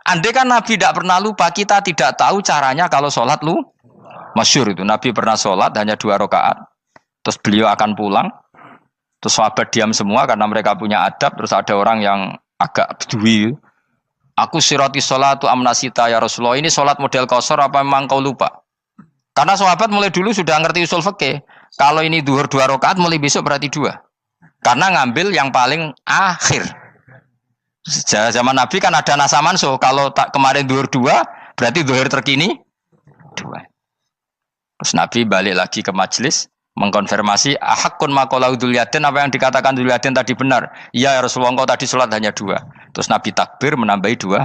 Andai kan Nabi tidak pernah lupa, kita tidak tahu caranya kalau sholat masyhur itu. Nabi pernah sholat hanya 2 rakaat. Terus beliau akan pulang. Terus sahabat diam semua karena mereka punya adab. Terus ada orang yang agak bedui. Aku sirati sholatu amnasita ya Rasulullah. Ini sholat model qashar apa memang kau lupa? Karena sahabat mulai dulu sudah ngerti usul fikih. Kalau ini duhur 2 rakaat mulai besok berarti 2. Karena ngambil yang paling akhir. Zaman Nabi kan ada nasa mansuh. Kalau tak kemarin duhur 2 berarti duhur terkini 2. Terus Nabi balik lagi ke majelis mengkonfirmasi ahakun maqalau Dzulyaden, apa yang dikatakan Dzulyaden tadi benar. Iya ya Rasulullah, engkau tadi sholat hanya 2. Terus Nabi takbir menambahi 2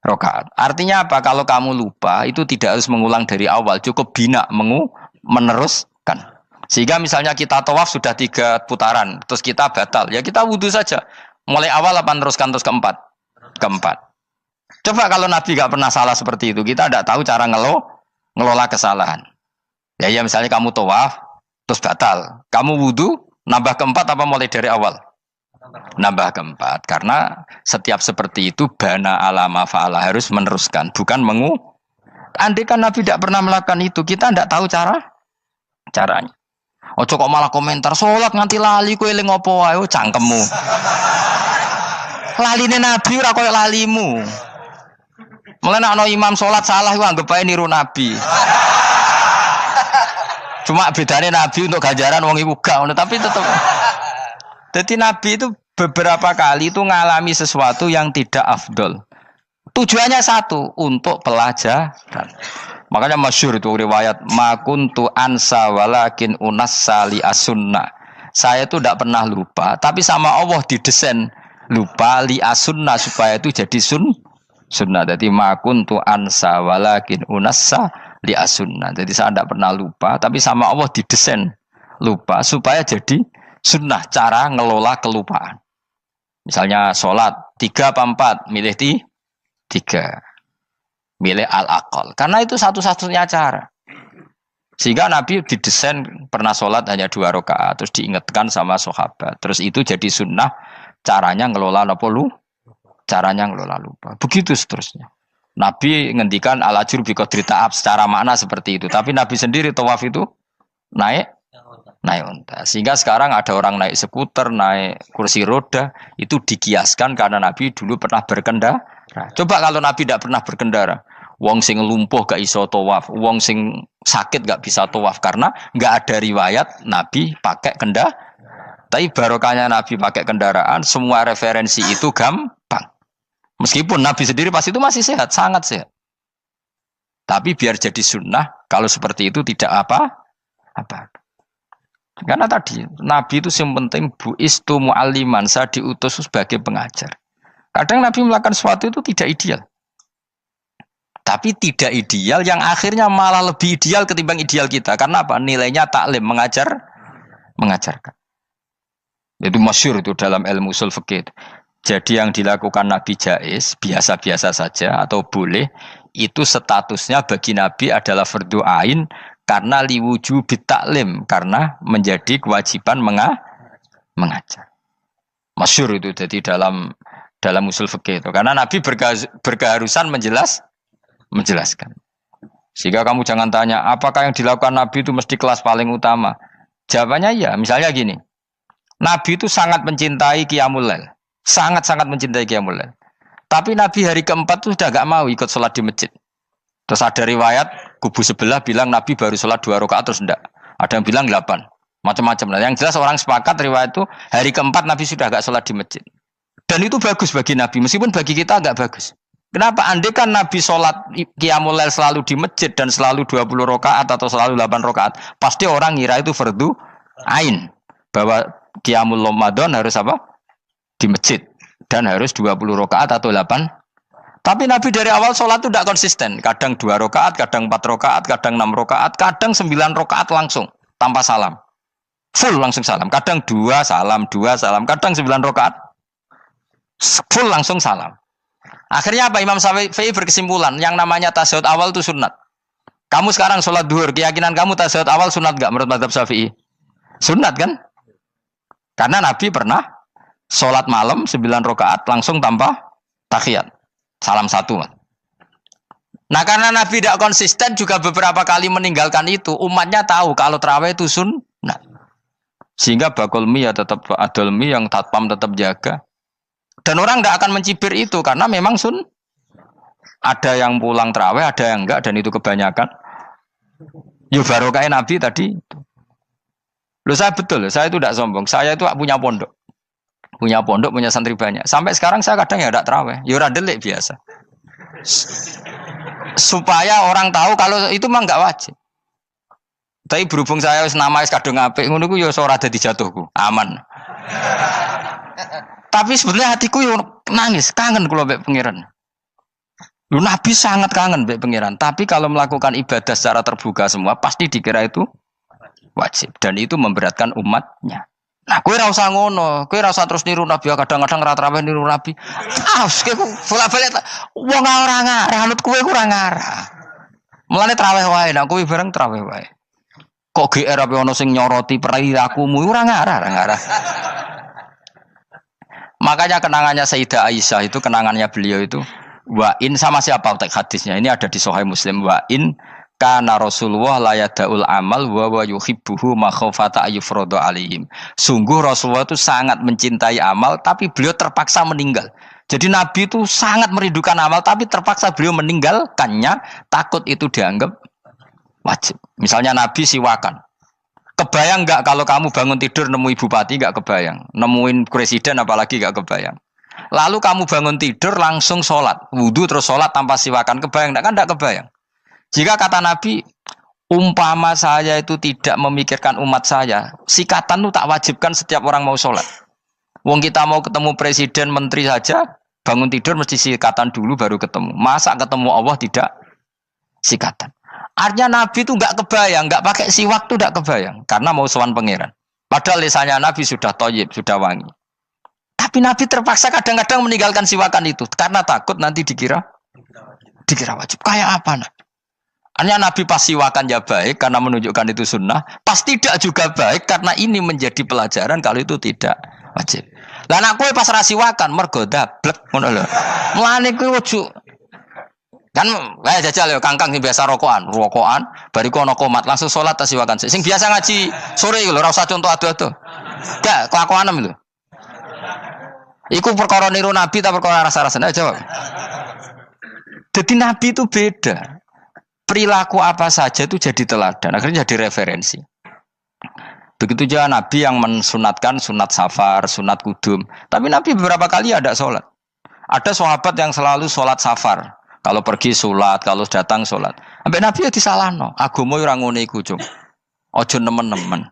rakaat. Artinya apa? Kalau kamu lupa itu tidak harus mengulang dari awal, cukup bina meneruskan. Sehingga misalnya kita tawaf sudah 3 putaran, terus kita batal, ya kita wudu saja. Mulai awal apa teruskan terus keempat? Coba kalau Nabi gak pernah salah seperti itu, kita tidak tahu cara ngelola kesalahan. Ya misalnya kamu tawaf terus batal. Kamu wudu, nambah keempat apa mulai dari awal? Nambah keempat. Karena setiap seperti itu, bana alama fa'ala harus meneruskan. Bukan andai kan Nabi tidak pernah melakukan itu, kita tidak tahu caranya. Ojo kok malah komentar, sholat nganti lali, kowe eling opo wae, cangkemmu. Laline Nabi ora koyo lalimu. Mulane ana imam sholat salah iku anggap ae niru Nabi. Cuma bedanya Nabi untuk ganjaran wong iku gak ngono, tapi tetep Jadi Nabi itu beberapa kali itu ngalami sesuatu yang tidak afdol. Tujuannya satu, untuk pelajaran. Makanya masyhur itu riwayat makuntu ansa walakin unassa li as-sunnah. Saya itu tidak pernah lupa, tapi sama Allah didesain lupa li as-sunnah supaya itu jadi sunnah. Jadi makuntu ansa walakin unassa li as-sunnah. Jadi saya tidak pernah lupa, tapi sama Allah didesain lupa supaya jadi sunnah cara ngelola kelupaan. Misalnya sholat 3 apa 4, milih 3. Milih al-aqal. Karena itu satu-satunya cara. Sehingga Nabi didesain pernah sholat hanya 2 rakaat, terus diingatkan sama sahabat. Terus itu jadi sunnah caranya ngelola apa lu? Caranya ngelola lupa. Begitu seterusnya. Nabi ngendikan al-ajur bi qadri ta'ab secara makna seperti itu. Tapi Nabi sendiri tawaf itu naik unta. Sehingga sekarang ada orang naik skuter, naik kursi roda, itu dikiaskan karena Nabi dulu pernah berkendara. Coba kalau Nabi tidak pernah berkendara, wong sing lumpuh gak iso tawaf, wong sing sakit gak bisa tawaf karena gak ada riwayat Nabi pakai kendaraan. Tapi barokahnya Nabi pakai kendaraan, semua referensi itu gampang. Meskipun Nabi sendiri pas itu masih sehat, sangat sehat. Tapi biar jadi sunnah, kalau seperti itu tidak apa-apa. Karena tadi Nabi itu yang penting buistu mu'alliman, saya diutus sebagai pengajar. Kadang Nabi melakukan sesuatu itu tidak ideal. Tapi tidak ideal yang akhirnya malah lebih ideal ketimbang ideal kita. Karena apa? Nilainya taklim, mengajarkan. Itu masyhur itu dalam ilmu ushul fikih. Jadi yang dilakukan Nabi jaiz, biasa-biasa saja atau boleh, itu statusnya bagi Nabi adalah fardhu ain karena liwujubit taklim, karena menjadi kewajiban mengajar. Masyhur itu jadi dalam usul fikih itu. Karena Nabi berkeharusan menjelaskan. Sehingga kamu jangan tanya, apakah yang dilakukan Nabi itu mesti kelas paling utama? Jawabannya ya, misalnya gini. Nabi itu sangat mencintai Qiyamul Lail. Sangat-sangat mencintai Qiyamul Lail. Tapi Nabi hari keempat itu sudah gak mau ikut sholat di masjid. Terus ada riwayat, kubu sebelah bilang Nabi baru sholat 2 rakaat terus enggak. Ada yang bilang 8. Macam-macam. Nah, yang jelas orang sepakat riwayat itu, hari keempat Nabi sudah gak sholat di masjid. Dan itu bagus bagi Nabi, meskipun bagi kita agak bagus. Kenapa? Andai kan Nabi sholat Qiyamul Lail selalu di masjid dan selalu 20 rakaat atau selalu 8 rakaat, pasti orang ngira itu fardhu ain. Bahwa Qiyamul Ramadan harus apa? Di masjid. Dan harus 20 rakaat atau 8. Tapi Nabi dari awal sholat itu tidak konsisten. Kadang 2 rakaat, kadang 4 rakaat, kadang 6 rakaat, kadang 9 rakaat langsung tanpa salam. Full langsung salam. Kadang 2 salam, kadang 9 rakaat full langsung salam. Akhirnya apa? Imam Syafi'i berkesimpulan yang namanya tasyahud awal itu sunat. Kamu sekarang sholat duhur, keyakinan kamu tasyahud awal sunat enggak menurut mazhab Syafi'i? Sunat kan? Karena Nabi pernah sholat malam 9 rakaat langsung tanpa tahiyat. Salam 1. Nah karena Nabi tidak konsisten juga beberapa kali meninggalkan itu, umatnya tahu kalau tarawih itu sunnah. Sehingga bakul mi ya tetap adol mi yang tatpam tetap jaga. Dan orang tidak akan mencibir itu karena memang ada yang pulang tarawih, ada yang enggak, dan itu kebanyakan. Yo barokah Nabi tadi. Loh saya betul, saya itu tidak sombong. Saya itu punya pondok, punya santri banyak. Sampai sekarang saya kadang ya tidak tarawih, ya ora delik biasa. Supaya orang tahu kalau itu mah enggak wajib. Tapi berhubung saya wis nama wis kadung apik ngono ku ya ora dadi jatuhku, aman. Tapi sebenarnya hatiku yo nangis, kangen kula mbek pangeran. Lu Nabi sangat kangen mbek pangeran, tapi kalau melakukan ibadah secara terbuka semua pasti dikira itu wajib dan itu memberatkan umatnya. Nah, kowe ora usah ngono, kowe ora usah terus niru Nabi, kadang-kadang ra traweh niru Nabi. Kowe bolak-balik wong ora ngarah, anut kowe ora ngarah. Mulane traweh wae, nek kowe bareng traweh wae. Kok GR apa ono sing nyoroti perilakumu ora ngarah. Makanya kenangannya Sayyidah Aisyah itu kenangannya beliau itu wa in sama siapa teks hadisnya ini ada di Sahih Muslim wa in kana Rasulullah la yadaul amal wa yuhibbuhu makhafata ayufradu alaihim. Sungguh Rasulullah itu sangat mencintai amal tapi beliau terpaksa meninggal. Jadi Nabi itu sangat merindukan amal tapi terpaksa beliau meninggalkannya takut itu dianggap wajib. Misalnya Nabi siwakan. Kebayang nggak kalau kamu bangun tidur nemu bupati nggak kebayang, nemuin presiden apalagi nggak kebayang. Lalu kamu bangun tidur langsung sholat, wudhu terus sholat tanpa siwakan, kebayang nggak? Kan nggak kebayang. Jika kata Nabi, umpama saya itu tidak memikirkan umat saya, sikatan itu tak wajibkan setiap orang mau sholat. Wong kita mau ketemu presiden, menteri saja, bangun tidur mesti sikatan dulu baru ketemu. Masa ketemu Allah tidak sikatan? Artinya Nabi itu nggak kebayang, nggak pakai siwak itu nggak kebayang, karena mau sowan pangeran. Padahal lisannya Nabi sudah thayyib, sudah wangi. Tapi Nabi terpaksa kadang-kadang meninggalkan siwakan itu, karena takut nanti dikira wajib. Kayak apa Nabi? Artinya Nabi pas siwakan ya baik, karena menunjukkan itu sunnah. Pas tidak juga baik, karena ini menjadi pelajaran kalau itu tidak wajib. Lah anak kowe pas ra siwakan mergo dablek ngono lho. Mulane kowe ojo kan jajal ya kangkang sing biasa rokokan, bariku ana komat langsung salat tas siwakan. Sing biasa ngaji sore iku lho ora usah contoh ado-ado. Gak kelakuanem lho. Iku perkara niru Nabi ta perkara rasa-rasane jawab. Jadi Nabi itu beda. Perilaku apa saja itu jadi teladan, akhirnya jadi referensi. Begitu juga Nabi yang mensunatkan sunat safar, sunat kudum. Tapi Nabi beberapa kali ada sholat. Ada sahabat yang selalu sholat safar. Kalau pergi sholat, kalau datang sholat. Sampai Nabi ya disalahno. Agama orang ngene iku, Cung. Ojo nemen-nemen.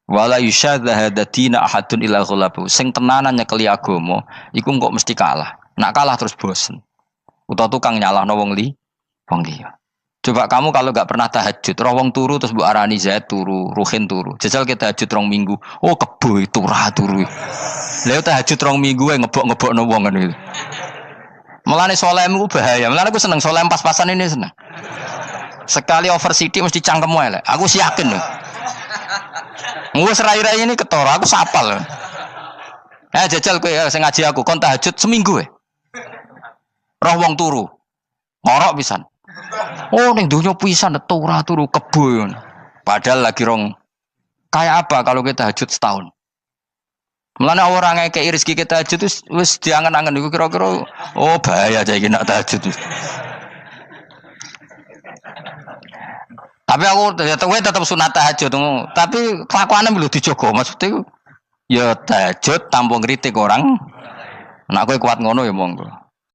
Wala yusyadza hadatina ahadun ila ghalabu. Sing tenanan nyekeli agama, iku kok mesti kalah. Nak kalah terus bosen. Utawa tukang nyalahno wong liya. Coba kamu kalau gak pernah tahajud, roh wong turu terus Bu Arani Zaid turu, Ruhin turu. Jajal kita tahajud rong minggu. Oh kebo turu. Lha tahajud rong minggu ngebok-ngebokno wong kan itu. Mulane solehmu bahaya. Mulane aku seneng soleh pas-pasan ini seneng. Sekali over city mesti cangkemmu elek. Aku sih yakin lho. Wes rai-rai ini ketara, aku sapal. Jajal kowe sing ngaji aku kon tahajud seminggu roh wong turu. Ngorok pisan. Oh ning donya pisan turu kebo. Padahal lagi rong. Kayak apa kalau kita tahajud setahun? Mulane orang ngekeki rezeki kita tahajud wis diangen-angen iku kira-kira oh bahaya aja iki nak tahajud. Tapi aku tetap sunat tahajud, tapi kelakuannya belum dijogo. Maksudnya ya tahajud tanpa ngritik orang. Nak kowe kuat ngono ya monggo.